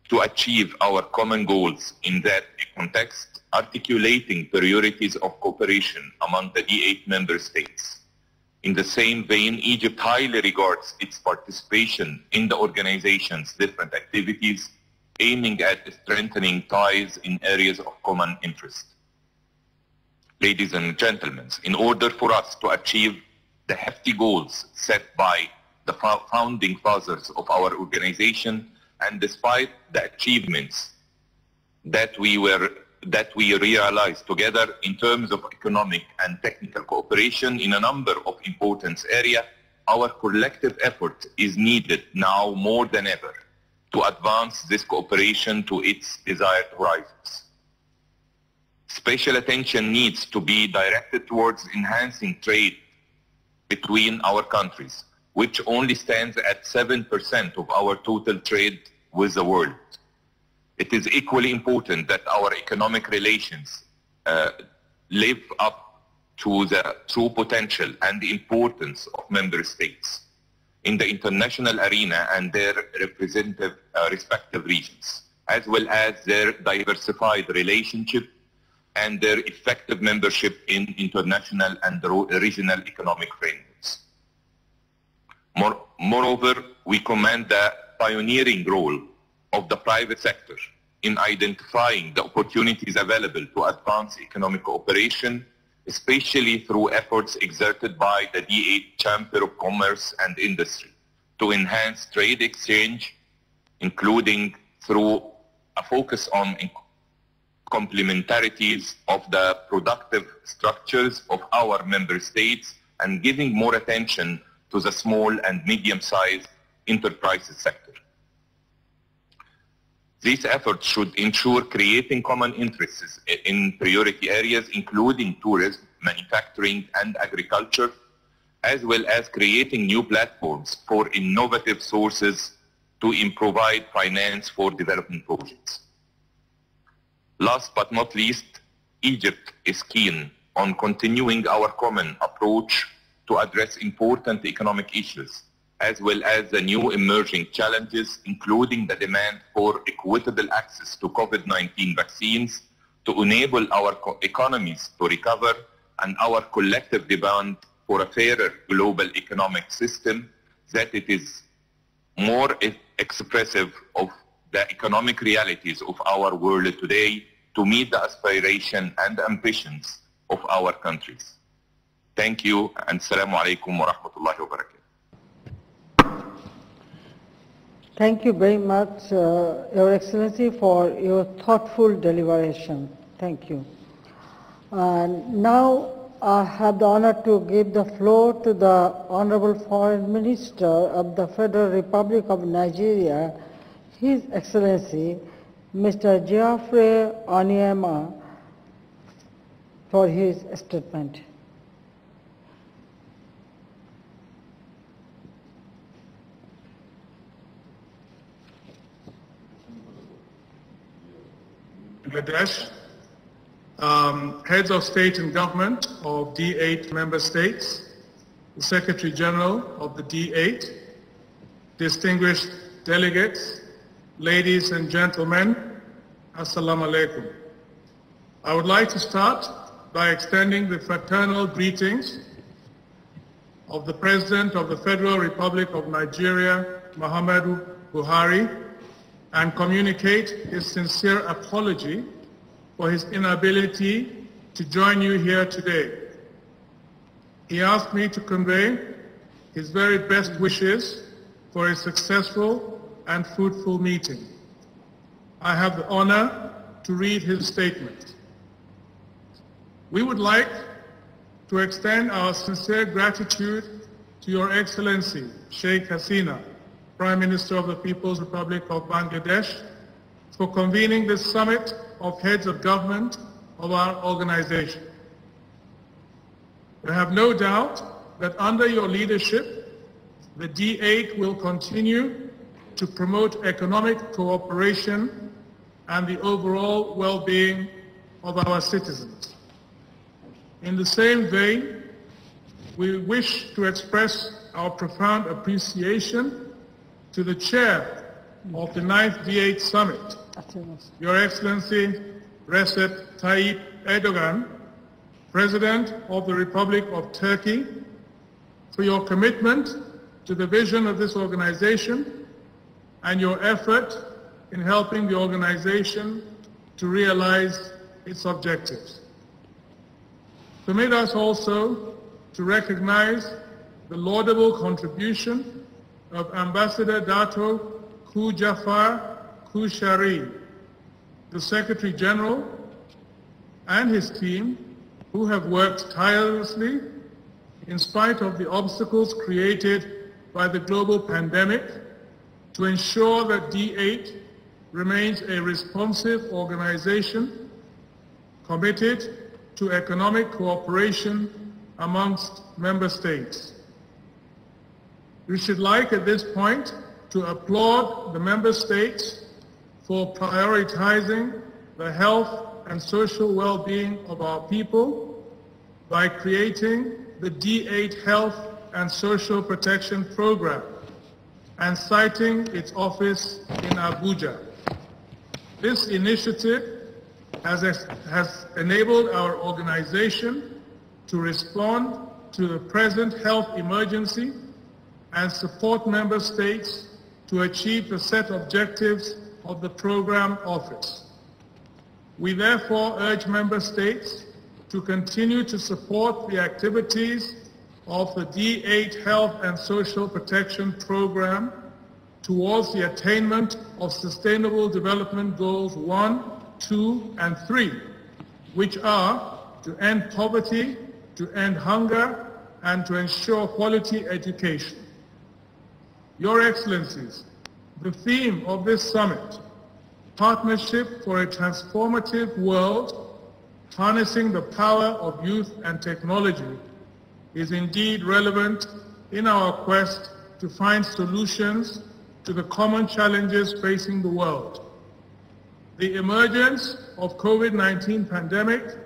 to achieve our common goals in that context, articulating priorities of cooperation among the D-8 member states. In the same vein, Egypt highly regards its participation in the organization's different activities, aiming at strengthening ties in areas of common interest. Ladies and gentlemen, in order for us to achieve the hefty goals set by the founding fathers of our organization, and despite the achievements that we realized together in terms of economic and technical cooperation in a number of important areas, our collective effort is needed now more than ever to advance this cooperation to its desired horizons. Special attention needs to be directed towards enhancing trade between our countries, which only stands at 7% of our total trade with the world. It is equally important that our economic relations live up to the true potential and the importance of member states in the international arena and their respective regions, as well as their diversified relationship and their effective membership in international and regional economic frameworks. Moreover, we commend the pioneering role of the private sector in identifying the opportunities available to advance economic cooperation, especially through efforts exerted by the D-8 Chamber of Commerce and Industry to enhance trade exchange, including through a focus on complementarities of the productive structures of our member states and giving more attention to the small and medium-sized enterprises sector. These efforts should ensure creating common interests in priority areas, including tourism, manufacturing, and agriculture, as well as creating new platforms for innovative sources to provide finance for development projects. Last but not least, Egypt is keen on continuing our common approach to address important economic issues, as well as the new emerging challenges, including the demand for equitable access to COVID-19 vaccines to enable our economies to recover, and our collective demand for a fairer global economic system that it is more expressive of the economic realities of our world today to meet the aspiration and ambitions of our countries. Thank you, and Assalamu alaikum wa rahmatullahi wa barakatuh. Thank you very much, Your Excellency, for your thoughtful deliberation. Thank you. Now I have the honor to give the floor to the Honorable Foreign Minister of the Federal Republic of Nigeria, His Excellency, Mr. Geoffrey Onyema, for his statement. Bangladesh, heads of state and government of D8 member states, the Secretary General of the D8, distinguished delegates, ladies and gentlemen, Assalamu alaikum. I would like to start by extending the fraternal greetings of the President of the Federal Republic of Nigeria, Muhammadu Buhari, and communicate his sincere apology for his inability to join you here today. He asked me to convey his very best wishes for a successful and fruitful meeting. I have the honor to read his statement. We would like to extend our sincere gratitude to Your Excellency, Sheikh Hasina, Prime Minister of the People's Republic of Bangladesh, for convening this summit of heads of government of our organization. We have no doubt that under your leadership, the D8 will continue to promote economic cooperation and the overall well-being of our citizens. In the same vein, we wish to express our profound appreciation to the chair of the 9th D8 Summit, Your Excellency Recep Tayyip Erdogan, President of the Republic of Turkey, for your commitment to the vision of this organization and your effort in helping the organization to realize its objectives. Permit us also to recognize the laudable contribution of Ambassador Dato Jafar Kushari, the Secretary General, and his team, who have worked tirelessly in spite of the obstacles created by the global pandemic to ensure that D8 remains a responsive organization committed to economic cooperation amongst member states. We should like at this point to applaud the member states for prioritizing the health and social well-being of our people by creating the D8 Health and Social Protection Program and citing its office in Abuja. This initiative has enabled our organization to respond to the present health emergency and support member states to achieve the set objectives of the program office. We therefore urge member states to continue to support the activities of the D8 Health and Social Protection Program towards the attainment of Sustainable Development Goals 1, 2, and 3, which are to end poverty, to end hunger, and to ensure quality education. Your Excellencies, the theme of this summit, Partnership for a Transformative World, Harnessing the Power of Youth and Technology, is indeed relevant in our quest to find solutions to the common challenges facing the world. The emergence of COVID-19 pandemic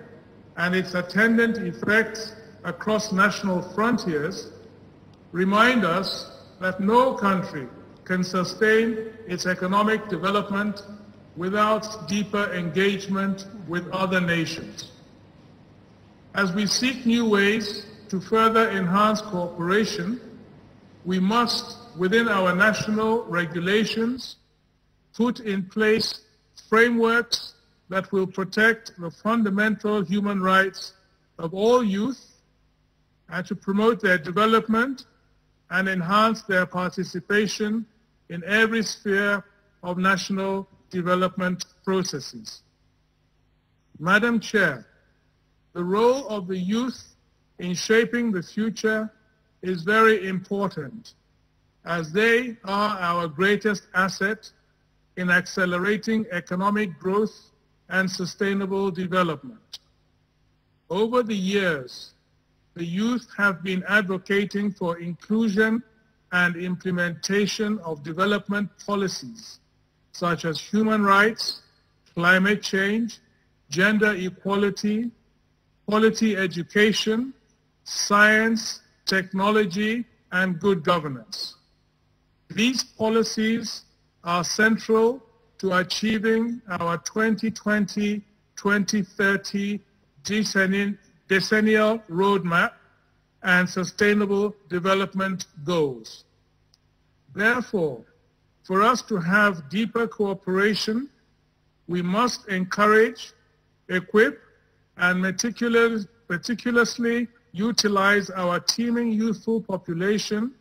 and its attendant effects across national frontiers remind us that no country can sustain its economic development without deeper engagement with other nations. As we seek new ways to further enhance cooperation, we must, within our national regulations, put in place frameworks that will protect the fundamental human rights of all youth and to promote their development and enhance their participation in every sphere of national development processes. Madam Chair, the role of the youth in shaping the future is very important, as they are our greatest asset in accelerating economic growth and sustainable development. Over the years, the youth have been advocating for inclusion and implementation of development policies such as human rights, climate change, gender equality, quality education, science, technology, and good governance. These policies are central to achieving our 2020-2030 decennial roadmap and sustainable development goals. Therefore, for us to have deeper cooperation, we must encourage, equip, and meticulously utilize our teeming youthful population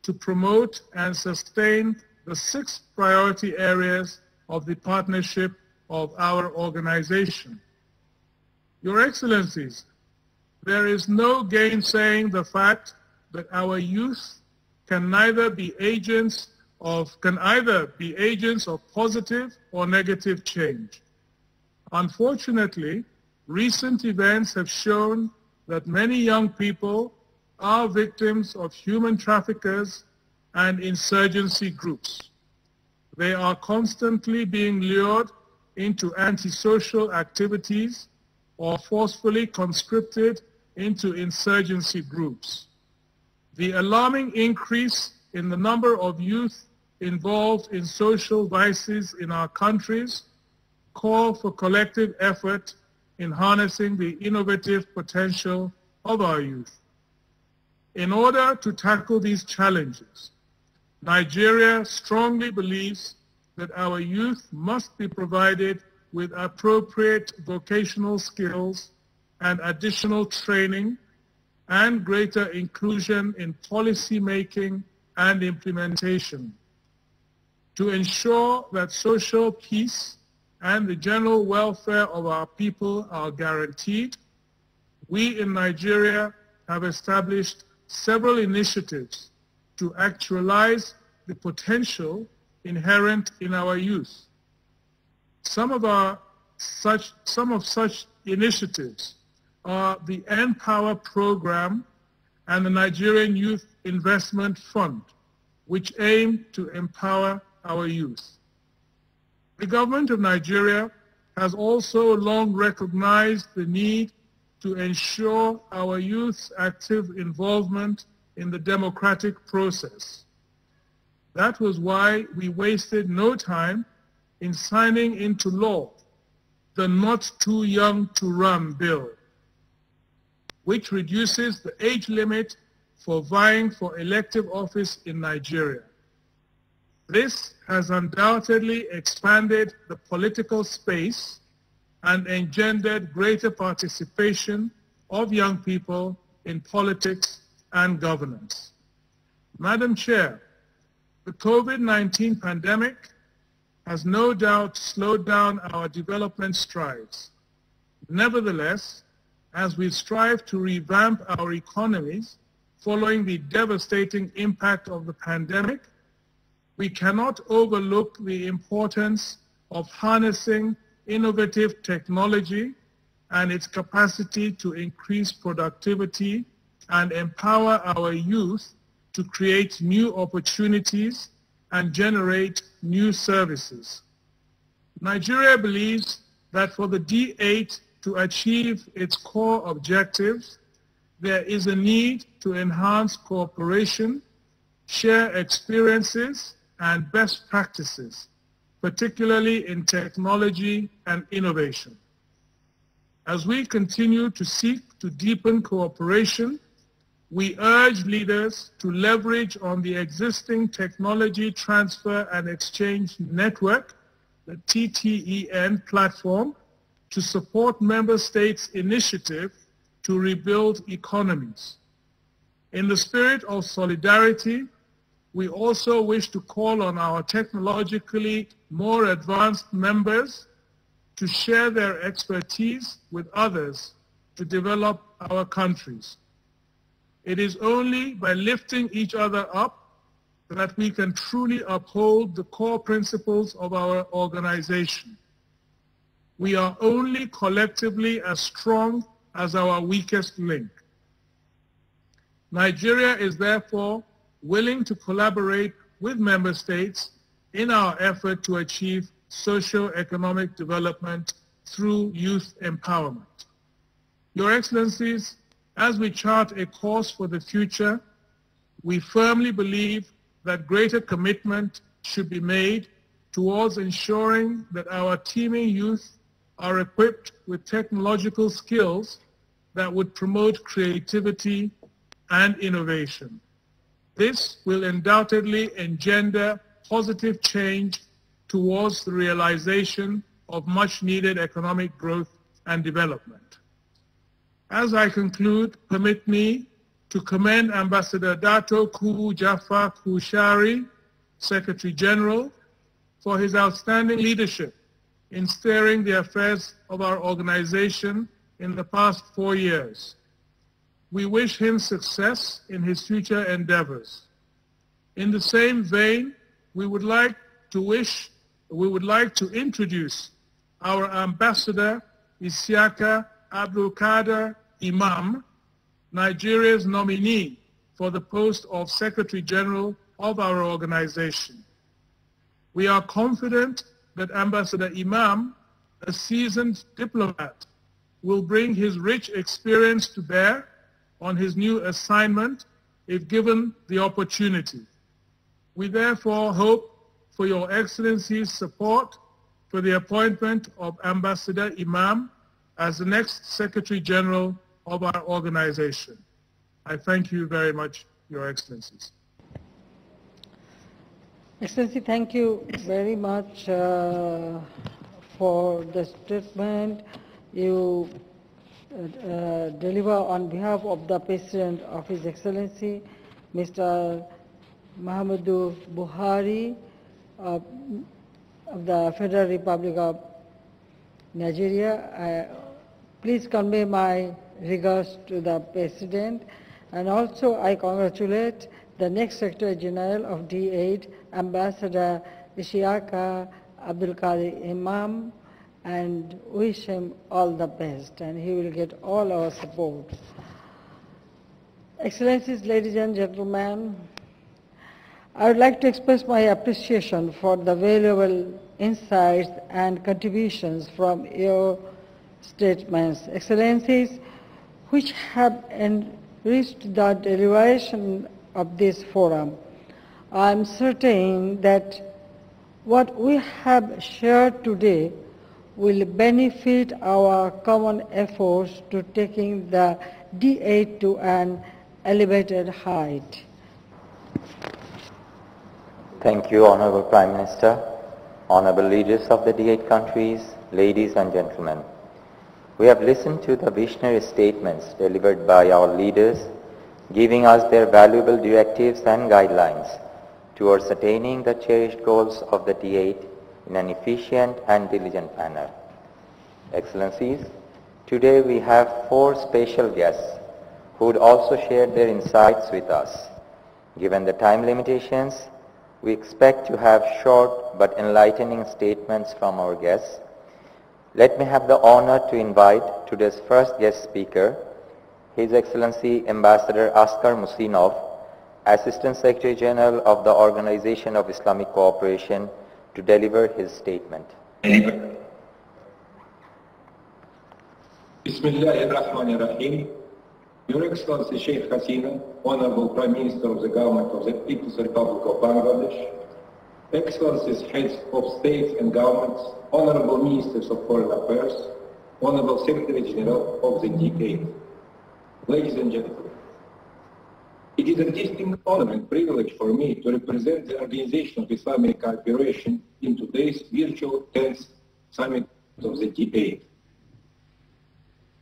to promote and sustain the 6 priority areas of the partnership of our organization. Your Excellencies, there is no gainsaying the fact that our youth can either be agents of positive or negative change. Unfortunately, recent events have shown that many young people are victims of human traffickers and insurgency groups. They are constantly being lured into antisocial activities or forcefully conscripted into insurgency groups. The alarming increase in the number of youth involved in social vices in our countries call for collective effort in harnessing the innovative potential of our youth. In order to tackle these challenges, Nigeria strongly believes that our youth must be provided with appropriate vocational skills and additional training and greater inclusion in policy making and implementation. To ensure that social peace and the general welfare of our people are guaranteed, we in Nigeria have established several initiatives to actualize the potential inherent in our youth. Some of such initiatives are the Empower program and the Nigerian Youth Investment Fund, which aim to empower our youth. The government of Nigeria has also long recognized the need to ensure our youth's active involvement in the democratic process. That was why we wasted no time in signing into law the Not Too Young to Run bill, which reduces the age limit for vying for elective office in Nigeria. This has undoubtedly expanded the political space and engendered greater participation of young people in politics and governance. Madam Chair, the COVID-19 pandemic has no doubt slowed down our development strides. Nevertheless, as we strive to revamp our economies following the devastating impact of the pandemic, we cannot overlook the importance of harnessing innovative technology and its capacity to increase productivity and empower our youth to create new opportunities and generate new services. Nigeria believes that for the D8 to achieve its core objectives, there is a need to enhance cooperation, share experiences and best practices, particularly in technology and innovation. As we continue to seek to deepen cooperation, we urge leaders to leverage on the existing technology transfer and exchange network, the TTEN platform, to support member states' initiative to rebuild economies. In the spirit of solidarity, we also wish to call on our technologically more advanced members to share their expertise with others to develop our countries. It is only by lifting each other up that we can truly uphold the core principles of our organization. We are only collectively as strong as our weakest link. Nigeria is therefore willing to collaborate with member states in our effort to achieve socio-economic development through youth empowerment. Your Excellencies, as we chart a course for the future, we firmly believe that greater commitment should be made towards ensuring that our teeming youth are equipped with technological skills that would promote creativity and innovation. This will undoubtedly engender positive change towards the realization of much-needed economic growth and development. As I conclude, permit me to commend Ambassador Dato Kubu Jaffa Kushari, Secretary General, for his outstanding leadership in steering the affairs of our organization in the past 4 years. We wish him success in his future endeavors. In the same vein, we would like to introduce our Ambassador Isiaka Abdul Kader Imam, Nigeria's nominee for the post of Secretary General of our organization. We are confident that Ambassador Imam, a seasoned diplomat, will bring his rich experience to bear on his new assignment if given the opportunity. We therefore hope for Your Excellency's support for the appointment of Ambassador Imam as the next Secretary General of our organization. I thank you very much, Your Excellencies. Excellency, thank you very much for the statement you deliver on behalf of the President of His Excellency, Mr. Muhammadu Buhari of the Federal Republic of Nigeria. Please convey my regards to the President, and also I congratulate the next Secretary General of D8, Ambassador Isiaka Abdul Kader Imam, and wish him all the best, and he will get all our support. Excellencies, ladies and gentlemen, I would like to express my appreciation for the valuable insights and contributions from your statements, Excellencies, which have enriched the deliberation of this forum. I am certain that what we have shared today will benefit our common efforts to taking the D8 to an elevated height. Thank you, Honorable Prime Minister, Honorable leaders of the D8 countries, ladies and gentlemen. We have listened to the visionary statements delivered by our leaders, giving us their valuable directives and guidelines towards attaining the cherished goals of the D8 in an efficient and diligent manner. Excellencies, today we have 4 special guests who would also share their insights with us. Given the time limitations, we expect to have short but enlightening statements from our guests. Let me have the honor to invite today's first guest speaker, His Excellency Ambassador Askar Musinov, Assistant Secretary General of the Organization of Islamic Cooperation, to deliver his statement. Bismillahirrahmanirrahim. Your Excellency Sheikh Hasina, Honorable Prime Minister of the Government of the People's Republic of Bangladesh, Excellencies, Heads of States and Governments, Honorable Ministers of Foreign Affairs, Honorable Secretary General of the D-8, ladies and gentlemen, it is a distinct honor and privilege for me to represent the Organization of Islamic Cooperation in today's virtual 10th Summit of the D-8.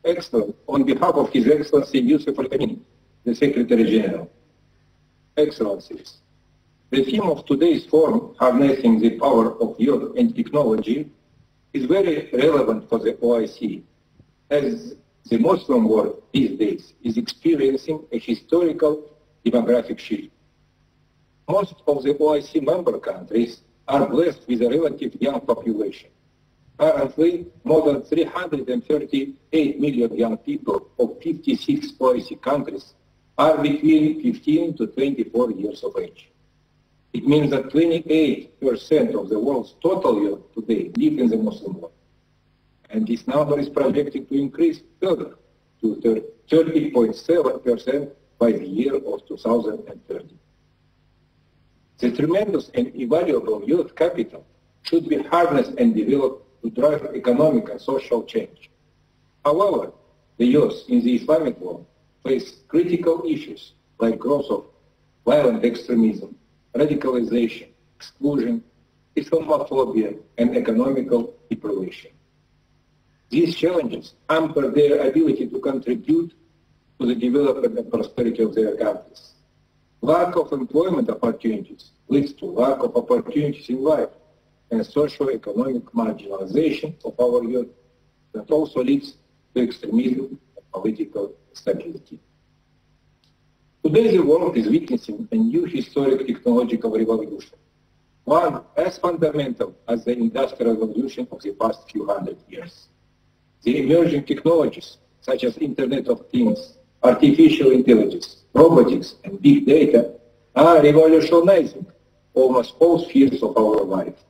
Excellent. On behalf of His Excellency Yusuf Al-Amin, the Secretary General, Excellencies, the theme of today's forum, Harnessing the Power of Youth and Technology, is very relevant for the OIC, as the Muslim world these days is experiencing a historical demographic shift. Most of the OIC member countries are blessed with a relatively young population. Currently, more than 338 million young people of 56 OIC countries are between 15 to 24 years of age. It means that 28% of the world's total youth today live in the Muslim world. And this number is projected to increase further to 30.7% by the year of 2030. The tremendous and invaluable youth capital should be harnessed and developed to drive economic and social change. However, the youth in the Islamic world face critical issues like growth of violent extremism, radicalization, exclusion, Islamophobia, and economical deprivation. These challenges hamper their ability to contribute to the development and prosperity of their countries. Lack of employment opportunities leads to lack of opportunities in life and socio-economic marginalization of our youth that also leads to extremism and political instability. Today the world is witnessing a new historic technological revolution, one as fundamental as the industrial revolution of the past few hundred years. The emerging technologies such as Internet of Things, artificial intelligence, robotics, and big data are revolutionizing almost all spheres of our life.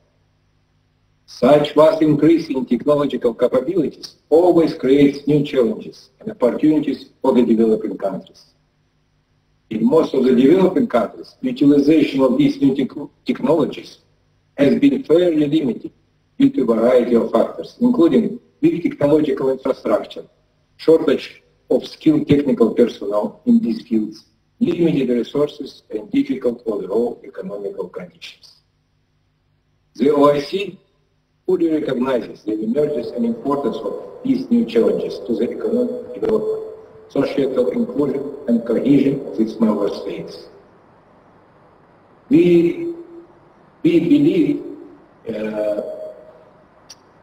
Such vast increase in technological capabilities always creates new challenges and opportunities for the developing countries. In most of the developing countries, utilization of these new technologies has been fairly limited due to a variety of factors, including weak technological infrastructure, shortage of skilled technical personnel in these fields, limited resources, and difficult overall economical conditions. The OIC fully recognizes the emergence and importance of these new challenges to the economic development, societal inclusion, and cohesion of its member states. We believe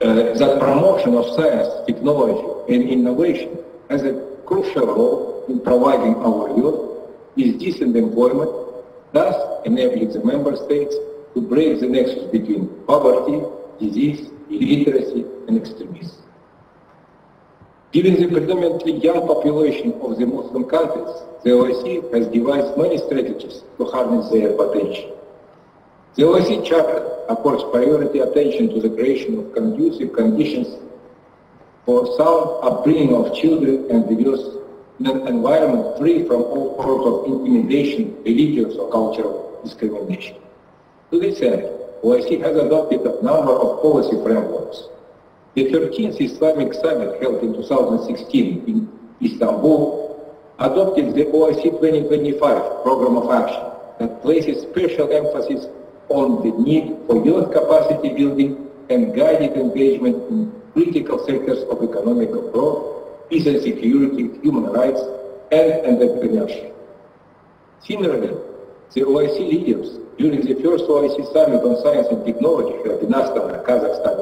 that promotion of science, technology, and innovation has a crucial role in providing our youth with decent employment, thus enabling the member states to break the nexus between poverty, disease, illiteracy, and extremism. Given the predominantly young population of the Muslim countries, the OIC has devised many strategies to harness their potential. The OIC Chapter accords priority attention to the creation of conducive conditions for sound upbringing of children and the youth in an environment free from all forms of intimidation, religious or cultural discrimination. To this end, OIC has adopted a number of policy frameworks. The 13th Islamic Summit held in 2016 in Istanbul adopted the OIC 2025 Program of Action that places special emphasis on the need for youth capacity building and guided engagement in critical sectors of economic growth, peace and security, human rights, and entrepreneurship. Similarly, the OIC leaders during the first OIC Summit on Science and Technology held in Astana, Kazakhstan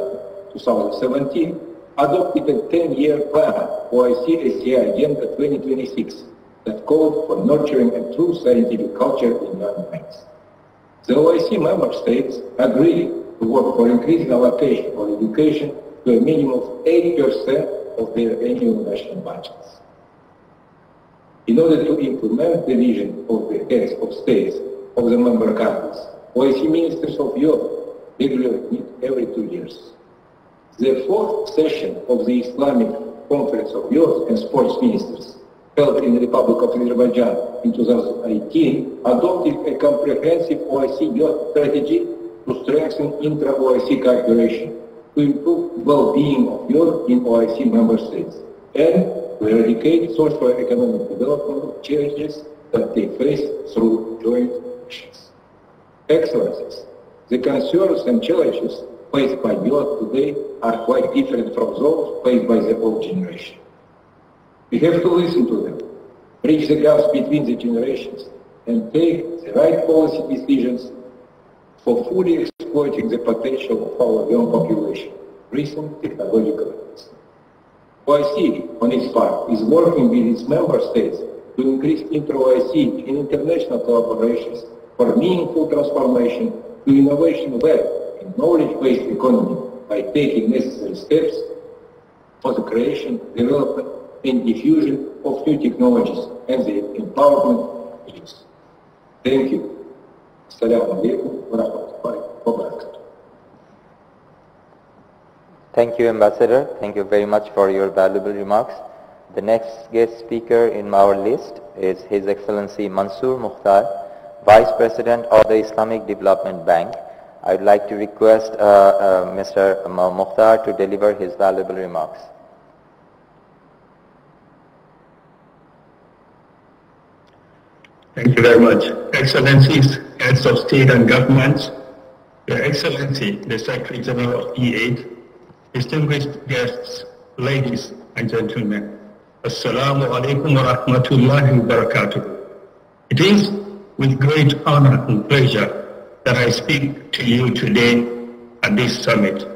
in 2017, adopted a 10-year plan, OIC SCI Agenda 2026, that called for nurturing a true scientific culture in young minds. The OIC member states agreed to work for increasing allocation for education to a minimum of 8% of their annual national budgets. In order to implement the vision of the heads of states of the member countries, OIC ministers of Europe regularly meet every 2 years. The fourth session of the Islamic Conference of Youth and Sports Ministers, held in the Republic of Azerbaijan in 2018, adopted a comprehensive OIC youth strategy to strengthen intra-OIC cooperation, to improve well-being of youth in OIC member states, and to eradicate socio-economic development challenges that they face through joint actions. Excellencies, the concerns and challenges faced by youth today are quite different from those faced by the old generation. We have to listen to them, bridge the gaps between the generations, and take the right policy decisions for fully exploiting the potential of our young population, recent technological advances. OIC, on its part, is working with its member states to increase intra-OIC and international collaborations for meaningful transformation to innovation-led and knowledge-based economy by taking necessary steps for the creation, development, and diffusion of new technologies and the empowerment of youth. Thank you. Assalamu alaikum wa rahmatullahi wa barakatuh. Thank you, Ambassador. Thank you very much for your valuable remarks. The next guest speaker in our list is His Excellency Mansoor Mukhtar, Vice President of the Islamic Development Bank. I would like to request Mr. Mukhtar to deliver his valuable remarks. Thank you very much. Excellencies, heads of state and governments, Your Excellency, the Secretary General of D-8, distinguished guests, ladies and gentlemen, Assalamu alaikum wa rahmatullahi wa barakatuh. It is with great honor and pleasure that I speak to you today at this summit.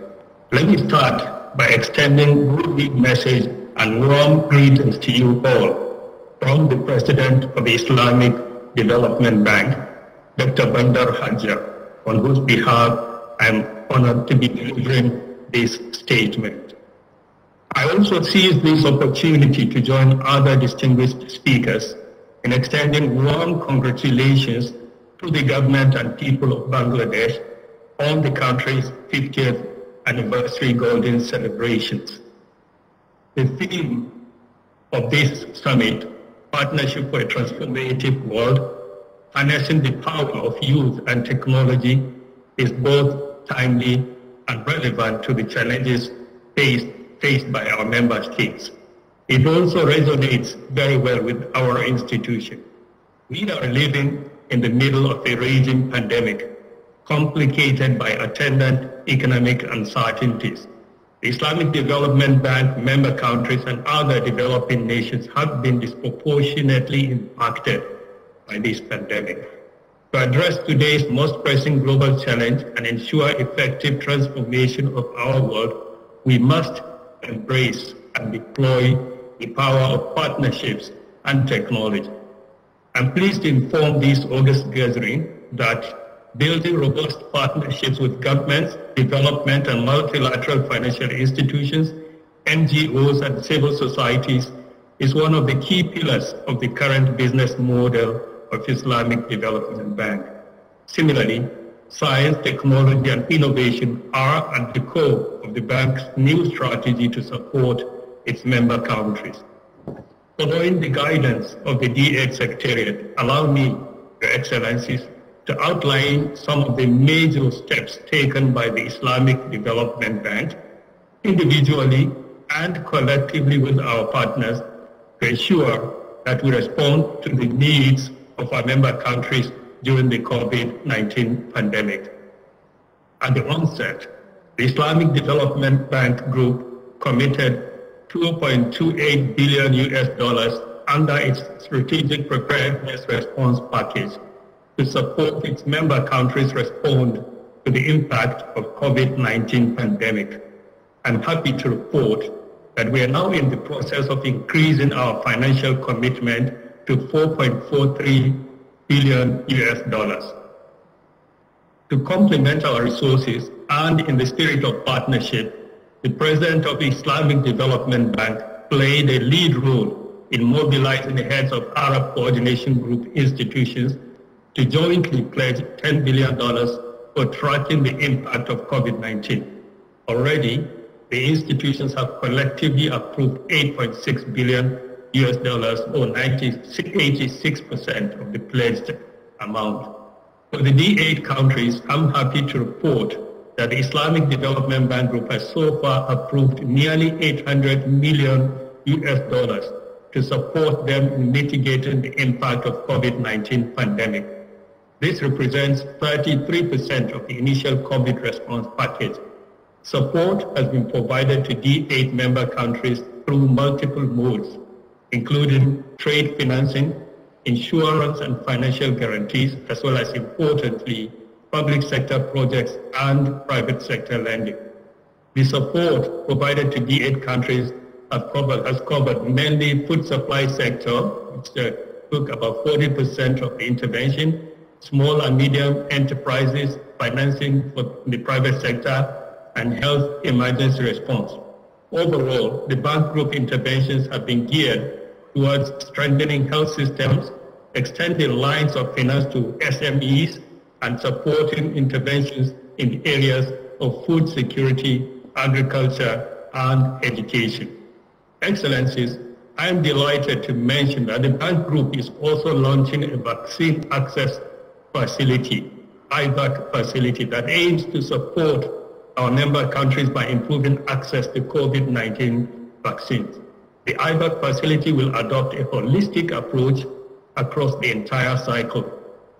Let me start by extending good message and warm greetings to you all from the President of the Islamic Development Bank, Dr. Bandar Hajja, on whose behalf I am honored to be delivering this statement. I also seize this opportunity to join other distinguished speakers in extending warm congratulations to the government and people of Bangladesh on the country's 50th anniversary golden celebrations. The theme of this summit, Partnership for a Transformative World, harnessing the power of youth and technology, is both timely and relevant to the challenges faced by our member states. It also resonates very well with our institution. We are living in the middle of a raging pandemic, complicated by attendant economic uncertainties. The Islamic Development Bank member countries and other developing nations have been disproportionately impacted by this pandemic. To address today's most pressing global challenge and ensure effective transformation of our world, we must embrace and deploy the power of partnerships and technology. I'm pleased to inform this August gathering that building robust partnerships with governments, development and multilateral financial institutions, NGOs and civil societies is one of the key pillars of the current business model of Islamic Development Bank. Similarly, science, technology and innovation are at the core of the bank's new strategy to support its member countries. Following the guidance of the D-8 Secretariat, allow me, Your Excellencies, to outline some of the major steps taken by the Islamic Development Bank, individually and collectively with our partners, to ensure that we respond to the needs of our member countries during the COVID-19 pandemic. At the onset, the Islamic Development Bank Group committed $2.28 billion under its Strategic Preparedness Response Package to support its member countries respond to the impact of COVID-19 pandemic. I'm happy to report that we are now in the process of increasing our financial commitment to $4.43 billion. To complement our resources and in the spirit of partnership, the President of the Islamic Development Bank played a lead role in mobilizing the heads of Arab Coordination Group institutions to jointly pledge $10 billion for tracking the impact of COVID-19. Already, the institutions have collectively approved $8.6 billion or 86% of the pledged amount. For the D8 countries, I'm happy to report that the Islamic Development Bank Group has so far approved nearly $800 million to support them in mitigating the impact of COVID-19 pandemic. This represents 33% of the initial COVID response package. Support has been provided to D8 member countries through multiple modes, including trade financing, insurance and financial guarantees, as well as, importantly, public sector projects and private sector lending. The support provided to D8 countries has covered mainly food supply sector, which took about 40% of the intervention, small and medium enterprises, financing for the private sector, and health emergency response. Overall, the bank group interventions have been geared towards strengthening health systems, extending lines of finance to SMEs, and supporting interventions in the areas of food security, agriculture, and education. Excellencies, I am delighted to mention that the bank group is also launching a vaccine access facility, IVAC facility, that aims to support our member countries by improving access to COVID-19 vaccines. The IVAC facility will adopt a holistic approach across the entire cycle,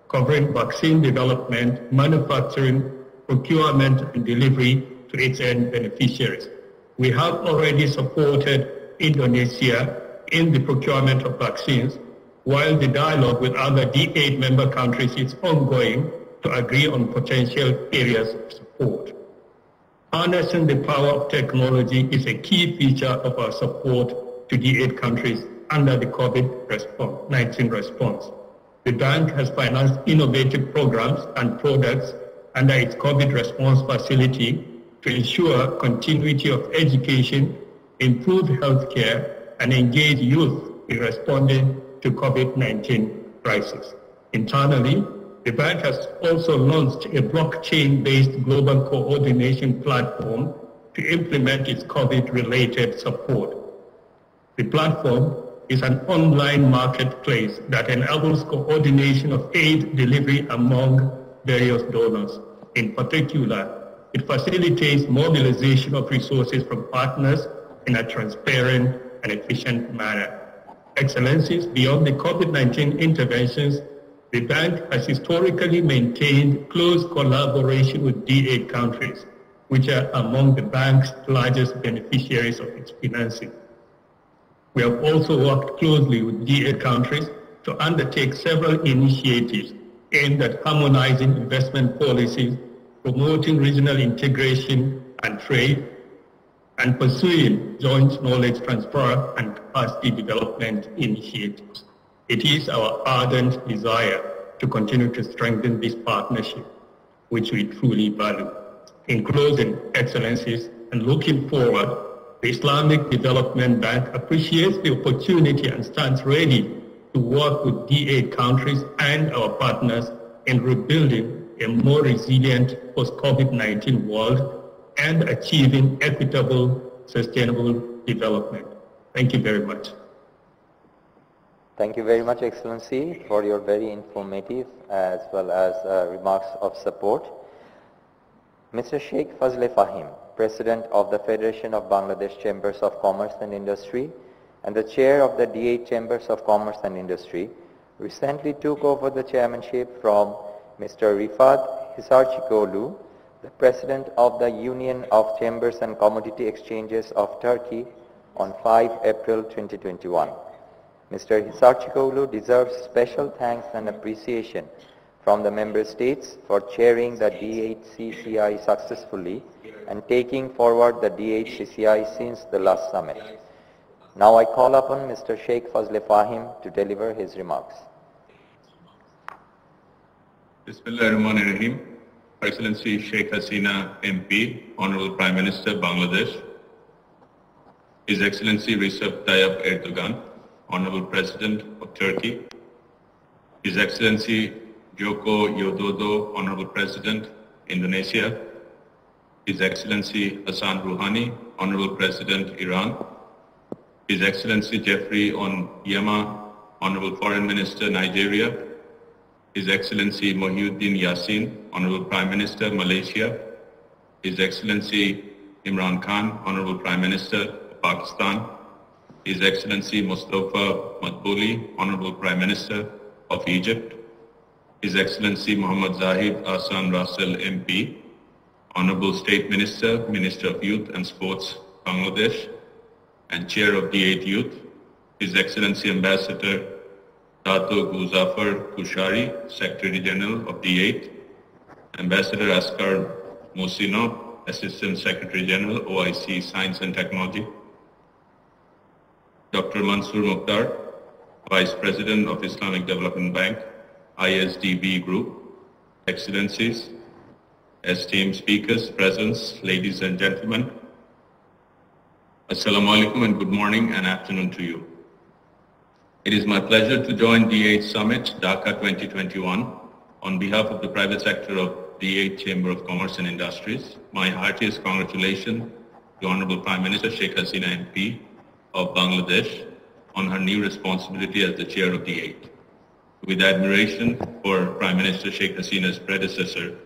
covering vaccine development, manufacturing, procurement, and delivery to its end beneficiaries. We have already supported Indonesia in the procurement of vaccines, while the dialogue with other D8 member countries is ongoing to agree on potential areas of support. Harnessing the power of technology is a key feature of our support to D8 countries under the COVID-19 response. The bank has financed innovative programs and products under its COVID response facility to ensure continuity of education, improve healthcare, and engage youth in responding to COVID-19 crisis. Internally, the bank has also launched a blockchain-based global coordination platform to implement its COVID-related support. The platform is an online marketplace that enables coordination of aid delivery among various donors. In particular, it facilitates mobilization of resources from partners in a transparent and efficient manner. Excellencies, beyond the COVID-19 interventions, the bank has historically maintained close collaboration with D8 countries, which are among the bank's largest beneficiaries of its financing. We have also worked closely with D8 countries to undertake several initiatives aimed at harmonizing investment policies, promoting regional integration and trade, and pursuing joint knowledge transfer and capacity development initiatives. It is our ardent desire to continue to strengthen this partnership, which we truly value. In closing, Excellencies, and looking forward, the Islamic Development Bank appreciates the opportunity and stands ready to work with D8 countries and our partners in rebuilding a more resilient post-COVID-19 world and achieving equitable, sustainable development. Thank you very much. Thank you very much, Excellency, for your very informative as well as remarks of support. Mr. Sheikh Hasina, President of the Federation of Bangladesh Chambers of Commerce and Industry and the Chair of the D8 Chambers of Commerce and Industry, recently took over the chairmanship from Mr. Rifat Hisarchikoglu, the President of the Union of Chambers and Commodity Exchanges of Turkey, on 5 April 2021. Mr. Hisarchikoglu deserves special thanks and appreciation from the member states for chairing the D8 CCI successfully and taking forward the D8 CCI since the last summit. Now I call upon Mr. Sheikh Hasina to deliver his remarks. Bismillahirrahmanirrahim. Excellency Sheikh Hasina MP, Honorable Prime Minister Bangladesh, His Excellency Recep Tayyip Erdogan, Honorable President of Turkey, His Excellency Joko Widodo, Honorable President, Indonesia, His Excellency Hassan Rouhani, Honorable President Iran, His Excellency Jeffrey Onyema, Honorable Foreign Minister Nigeria, His Excellency Mohiuddin Yassin, Honorable Prime Minister Malaysia, His Excellency Imran Khan, Honorable Prime Minister of Pakistan, His Excellency Mustafa Madbouli, Honorable Prime Minister of Egypt, His Excellency Muhammad Zahid Ahsan Russell MP, Honorable State Minister, Minister of Youth and Sports, Bangladesh, and Chair of D-8 Youth, His Excellency Ambassador Dato Guzafar Kushari, Secretary General of D-8, Ambassador Askar Mosino, Assistant Secretary General, OIC Science and Technology, Dr. Mansoor Mukhtar, Vice President of Islamic Development Bank, ISDB Group, Excellencies, esteemed speakers, presents, ladies and gentlemen, Assalamu alaikum and good morning and afternoon to you. It is my pleasure to join D-8 Summit, Dhaka 2021, on behalf of the private sector of D-8 Chamber of Commerce and Industries. My heartiest congratulations to Honorable Prime Minister Sheikh Hasina MP of Bangladesh on her new responsibility as the chair of D-8. With admiration for Prime Minister Sheikh Hasina's predecessor,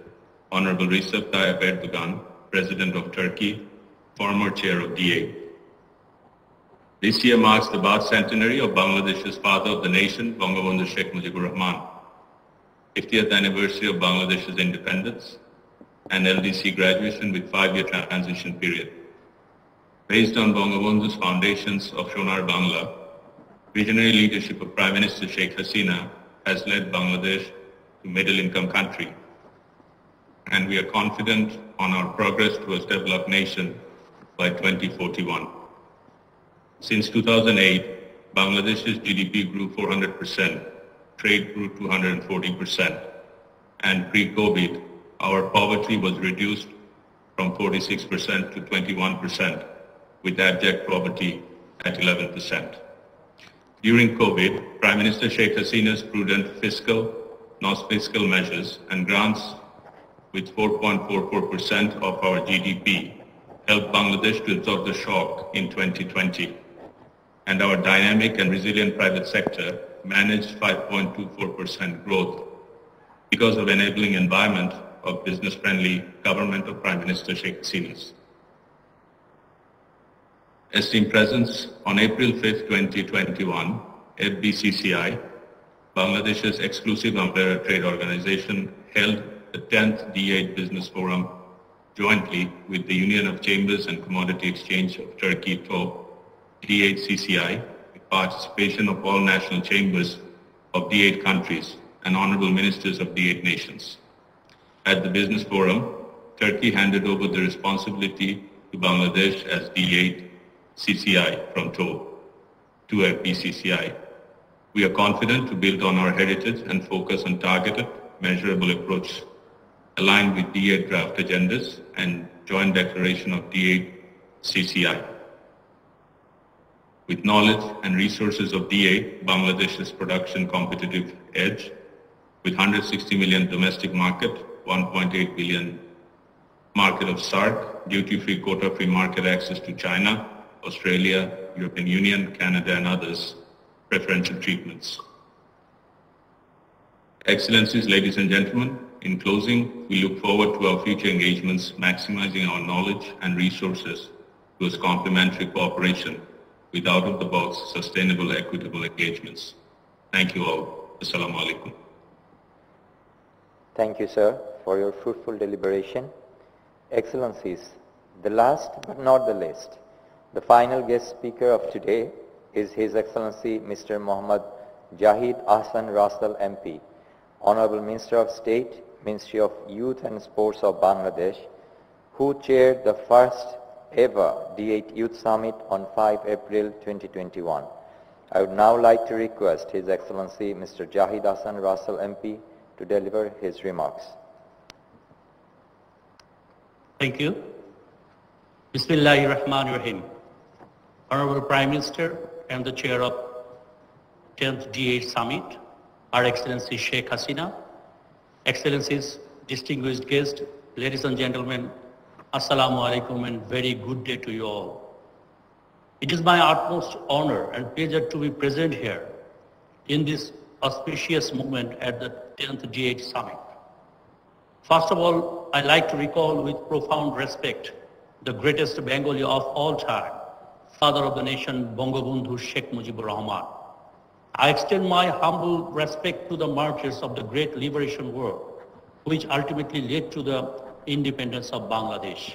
Honorable Recep Tayyip Erdogan, President of Turkey, former chair of D-8. This year marks the birth centenary of Bangladesh's father of the nation, Bangabandhu Sheikh Mujibur Rahman, 50th anniversary of Bangladesh's independence, and LDC graduation with 5-year transition period. Based on Bangabandhu's foundations of Shonar Bangla, visionary leadership of Prime Minister Sheikh Hasina has led Bangladesh to middle-income country, and we are confident on our progress towards developed nation by 2041. Since 2008, Bangladesh's GDP grew 400%, trade grew 240%, and pre-COVID, our poverty was reduced from 46% to 21%, with abject poverty at 11%. During COVID, Prime Minister Sheikh Hasina's prudent fiscal, non-fiscal measures and grants with 4.44% of our GDP helped Bangladesh to absorb the shock in 2020. And our dynamic and resilient private sector managed 5.24% growth because of enabling environment of business-friendly government of Prime Minister Sheikh Hasina's. Esteemed presence, on April 5th, 2021, FBCCI, Bangladesh's exclusive umbrella trade organization, held the 10th D-8 Business Forum jointly with the Union of Chambers and Commodity Exchange of Turkey, TOB, D-8 CCI, with participation of all national chambers of D-8 countries and honorable ministers of D-8 nations. At the business forum, Turkey handed over the responsibility to Bangladesh as D-8 CCI from TOB to FBCCI. We are confident to build on our heritage and focus on targeted, measurable approach aligned with D-8 draft agendas and joint declaration of D-8 CCI. With knowledge and resources of D-8, Bangladesh's production competitive edge, with 160 million domestic market, 1.8 billion market of SAARC, duty-free, quota-free market access to China, Australia, European Union, Canada, and others, preferential treatments. Excellencies, ladies and gentlemen, in closing, we look forward to our future engagements, maximizing our knowledge and resources towards complementary cooperation with out-of-the-box, sustainable, equitable engagements. Thank you all. Assalamu alaikum. Thank you, sir, for your fruitful deliberation. Excellencies, the last but not the least, the final guest speaker of today is His Excellency Mr. Muhammad Zahid Ahsan Russell MP, Honorable Minister of State, Ministry of Youth and Sports of Bangladesh, who chaired the first ever D-8 Youth Summit on 5 April 2021. I would now like to request His Excellency Mr. Zahid Ahsan Russell MP to deliver his remarks. Thank you. Bismillahirrahmanirrahim. Honorable Prime Minister and the Chair of 10th D-8 Summit, Her Excellency Sheikh Hasina, Excellencies, distinguished guests, ladies and gentlemen, Assalamu alaikum and very good day to you all. It is my utmost honor and pleasure to be present here in this auspicious moment at the 10th D-8 Summit. First of all, I'd like to recall with profound respect the greatest Bengali of all time, father of the nation, Bangabandhu Sheikh Mujibur Rahman. I extend my humble respect to the martyrs of the great liberation war, which ultimately led to the independence of Bangladesh.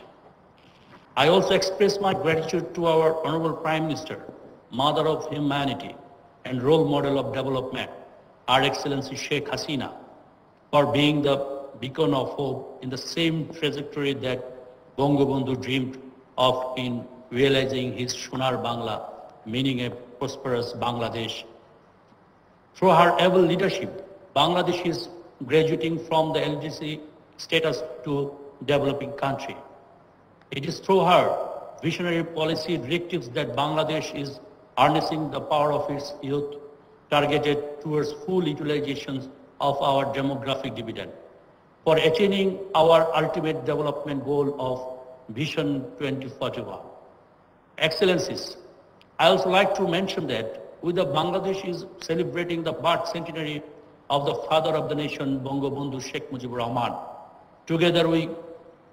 I also express my gratitude to our Honorable Prime Minister, Mother of Humanity and role model of development, Our Excellency Sheikh Hasina, for being the beacon of hope in the same trajectory that Bangabandhu dreamed of in realizing his Sonar Bangla, meaning a prosperous Bangladesh. Through her able leadership, Bangladesh is graduating from the LDC status to developing country. It is through her visionary policy directives that Bangladesh is harnessing the power of its youth targeted towards full utilization of our demographic dividend for attaining our ultimate development goal of Vision 2041. Excellencies, I also like to mention that with the Bangladesh is celebrating the birth centenary of the father of the nation, Bangabandhu Sheikh Mujibur Rahman, together with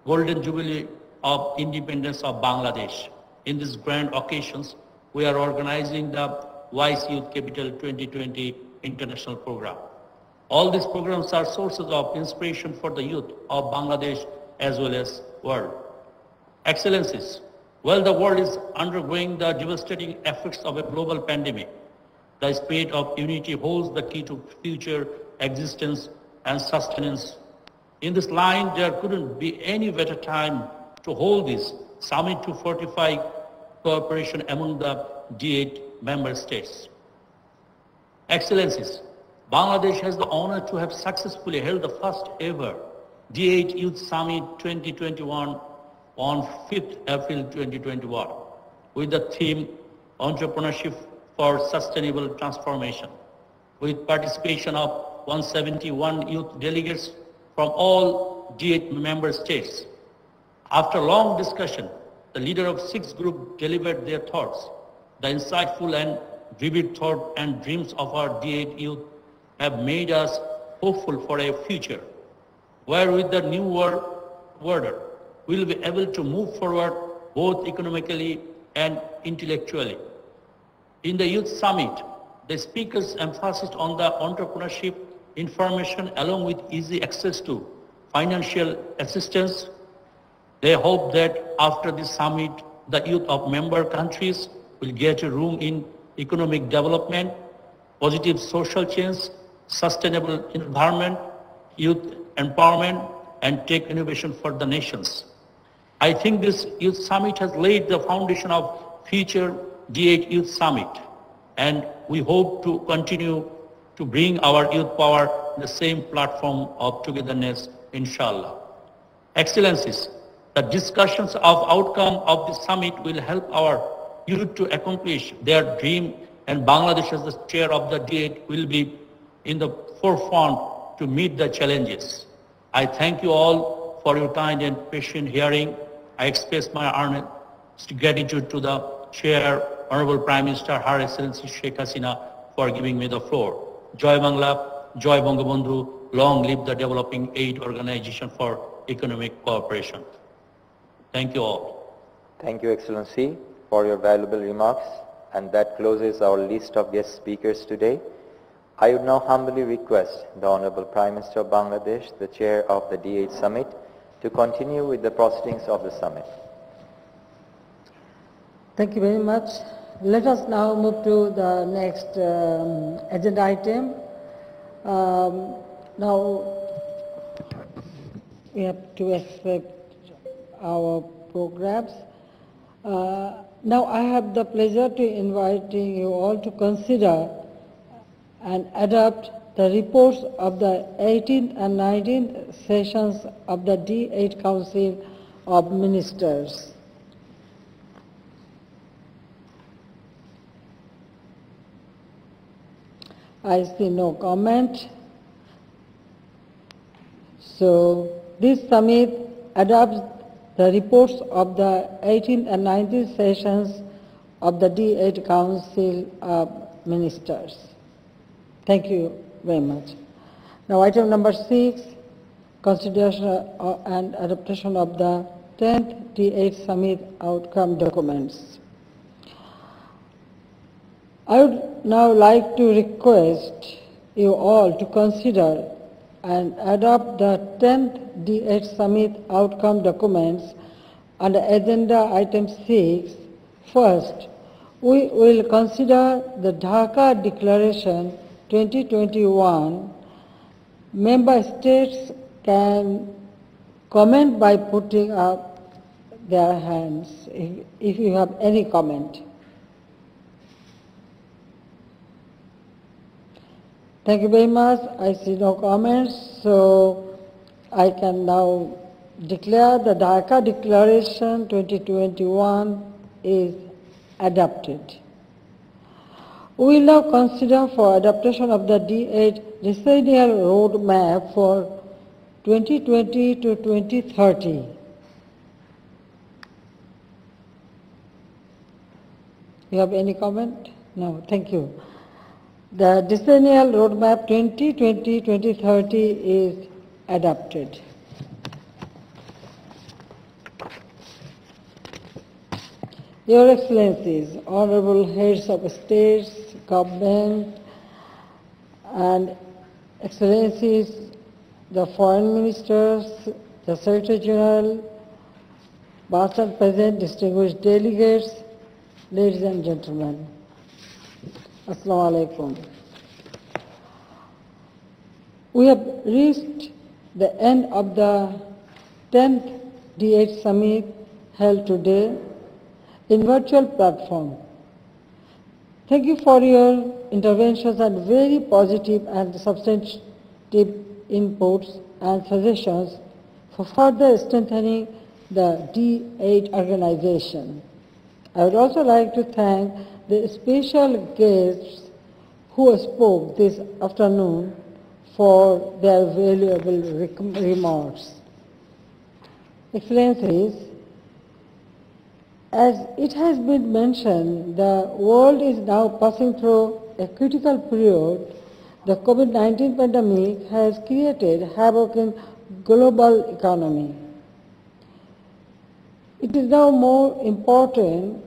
Golden Jubilee of Independence of Bangladesh. In these grand occasions, we are organizing the Wise Youth Capital 2020 International Program. All these programs are sources of inspiration for the youth of Bangladesh as well as world. Excellencies, while the world is undergoing the devastating effects of a global pandemic, the spirit of unity holds the key to future existence and sustenance. In this line, there couldn't be any better time to hold this summit to fortify cooperation among the D8 member states. Excellencies, Bangladesh has the honor to have successfully held the first ever D8 Youth Summit 2021 on 5th April 2021 with the theme Entrepreneurship for Sustainable Transformation, with participation of 171 youth delegates from all D8 member states. After long discussion, the leader of 6 groups delivered their thoughts. The insightful and vivid thought and dreams of our D8 youth have made us hopeful for a future where with the new world order, we will be able to move forward both economically and intellectually. In the Youth Summit, the speakers emphasized on the entrepreneurship, information along with easy access to financial assistance. They hope that after this summit, the youth of member countries will get a room in economic development, positive social change, sustainable environment, youth empowerment, and tech innovation for the nations. I think this Youth Summit has laid the foundation of future D8 Youth Summit, and we hope to continue to bring our youth power to the same platform of togetherness, inshallah. Excellencies, the discussions of outcome of the summit will help our youth to accomplish their dream, and Bangladesh as the chair of the D8 will be in the forefront to meet the challenges. I thank you all for your kind and patient hearing. I express my earnest gratitude to the chair, Honorable Prime Minister, Her Excellency Sheikh Hasina, for giving me the floor. Joy Bangla, Joy Bangabandhu, long live the Developing Aid Organization for Economic Cooperation. Thank you all. Thank you, Excellency, for your valuable remarks, and that closes our list of guest speakers today. I would now humbly request the Honorable Prime Minister of Bangladesh, the chair of the D8 Summit, to continue with the proceedings of the summit. Thank you very much. Let us now move to the next agenda item. Now we have to expect our programs. Now I have the pleasure to inviting you all to consider and adopt the reports of the 18th and 19th sessions of the D8 Council of Ministers. I see no comment. So this summit adopts the reports of the 18th and 19th sessions of the D-8 Council of Ministers. Thank you very much. Now item number 6, consideration and adaptation of the 10th D-8 Summit outcome documents. I would now like to request you all to consider and adopt the 10th D-8 Summit outcome documents under agenda item 6. First, we will consider the Dhaka Declaration 2021. Member states can comment by putting up their hands if you have any comment. Thank you very much. I see no comments, so I can now declare the Dhaka Declaration 2021 is adopted. We will now consider for adaptation of the D-8 decennial roadmap for 2020 to 2030. You have any comment? No, thank you. The decennial roadmap 2020-2030 is adopted. Your Excellencies, Honorable Heads of States, Government, and Excellencies, the Foreign Ministers, the Secretary General, past and present distinguished delegates, ladies and gentlemen. Assalamu alaikum. We have reached the end of the 10th D-8 Summit held today in virtual platform. Thank you for your interventions and very positive and substantive inputs and suggestions for further strengthening the D-8 organization. I would also like to thank the special guests who spoke this afternoon for their valuable remarks. Excellencies, as it has been mentioned, the world is now passing through a critical period. The COVID-19 pandemic has created havoc in global economy. It is now more important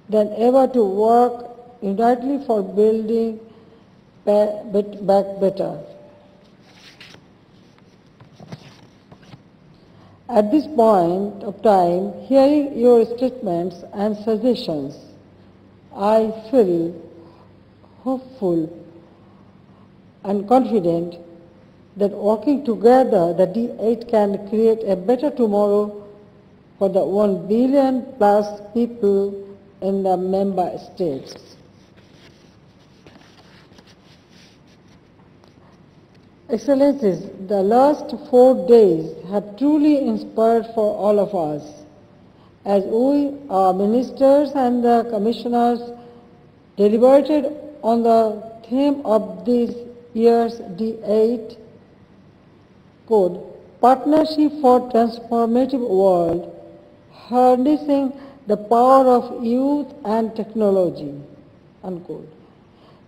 than ever to work unitedly for building back better. At this point of time, hearing your statements and suggestions, I feel hopeful and confident that working together, the D-8 can create a better tomorrow for the 1 billion plus people in the member states. Excellencies, the last 4 days have truly inspired for all of us. As we, our ministers and the commissioners, deliberated on the theme of this year's D-8 code, Partnership for Transformative World, harnessing the power of youth and technology, unquote.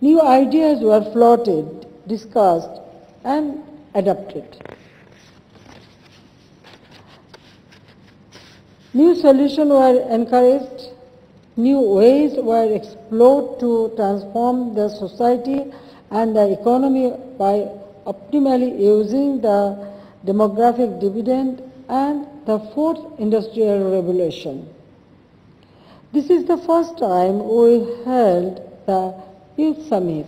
New ideas were floated, discussed, and adopted. New solutions were encouraged, new ways were explored to transform the society and the economy by optimally using the demographic dividend and the fourth industrial revolution. This is the first time we held the Youth Summit.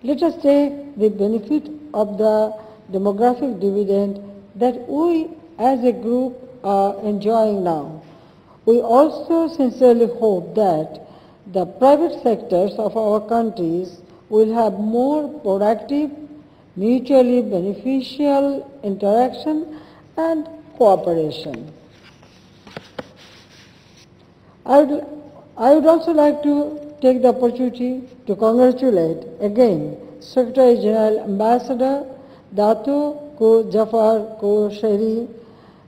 Let us take the benefit of the demographic dividend that we as a group are enjoying now. We also sincerely hope that the private sectors of our countries will have more productive, mutually beneficial interaction and cooperation. I would also like to take the opportunity to congratulate again Secretary General Ambassador Dato Ko Jafar Ko Sheri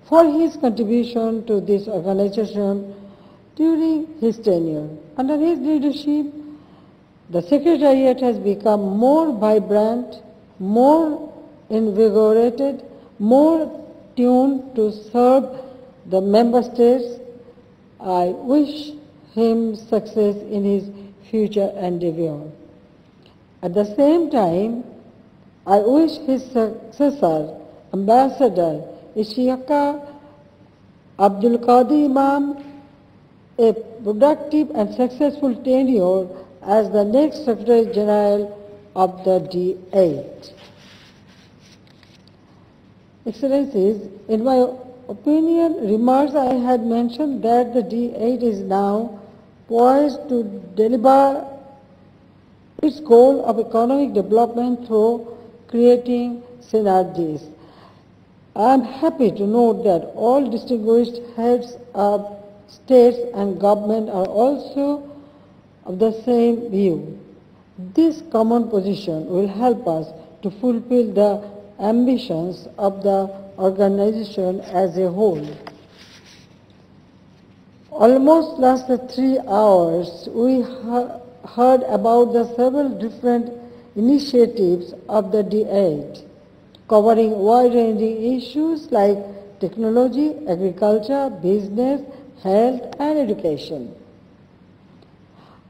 for his contribution to this organization during his tenure. Under his leadership, the Secretariat has become more vibrant, more invigorated, more tuned to serve the member states. I wish him success in his future endeavor. At the same time, I wish his successor, Ambassador Ishaka Abdul Qadir Imam, a productive and successful tenure as the next Secretary General of the D-8. Excellencies, in my remarks I had mentioned that the D-8 is now poised to deliver its goal of economic development through creating synergies. I am happy to note that all distinguished heads of states and government are also of the same view. This common position will help us to fulfill the ambitions of the organization as a whole. Almost last 3 hours, we heard about the several different initiatives of the D-8, covering wide-ranging issues like technology, agriculture, business, health, and education.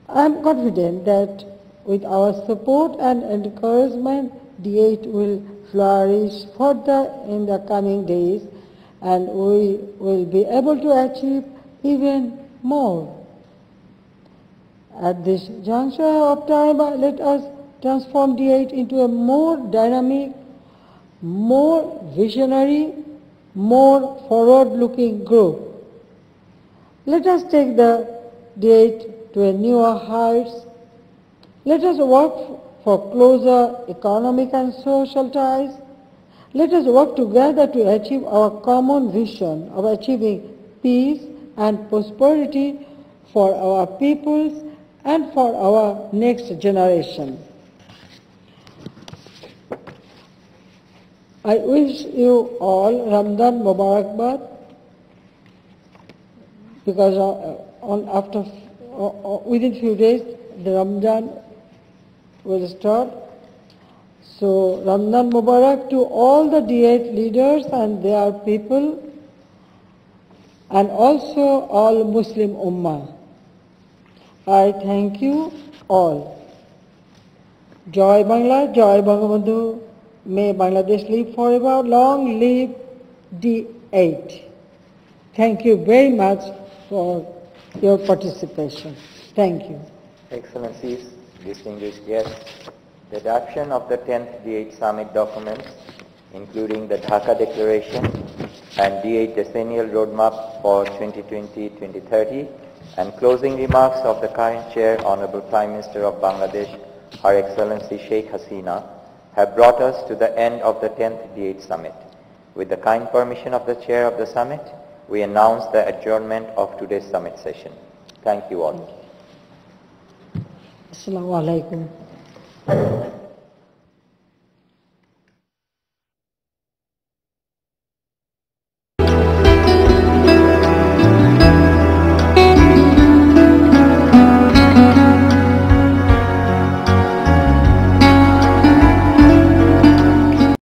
I am confident that with our support and encouragement, D-8 will flourish further in the coming days, and we will be able to achieve even more. At this juncture of time, let us transform D-8 into a more dynamic, more visionary, more forward-looking group. Let us take the D-8 to a newer heights. Let us work for closer economic and social ties. Let us work together to achieve our common vision of achieving peace and prosperity for our peoples and for our next generation. I wish you all Ramadan Mubarakbad, because within few days the Ramadan will start. So Ramadan Mubarak to all the D-8 leaders and their people, and also all Muslim Ummah. I thank you all. Joy Bangla, Joy Bangabandhu. May Bangladesh live forever. Long live D-8. Thank you very much for your participation. Thank you. Excellencies, distinguished guests, the adoption of the 10th D-8 Summit documents, including the Dhaka Declaration and D-8 Decennial Roadmap for 2020-2030, and closing remarks of the current Chair, Honorable Prime Minister of Bangladesh, Her Excellency Sheikh Hasina, have brought us to the end of the 10th D-8 Summit. With the kind permission of the Chair of the Summit, we announce the adjournment of today's Summit session. Thank you all. Assalamu alaikum.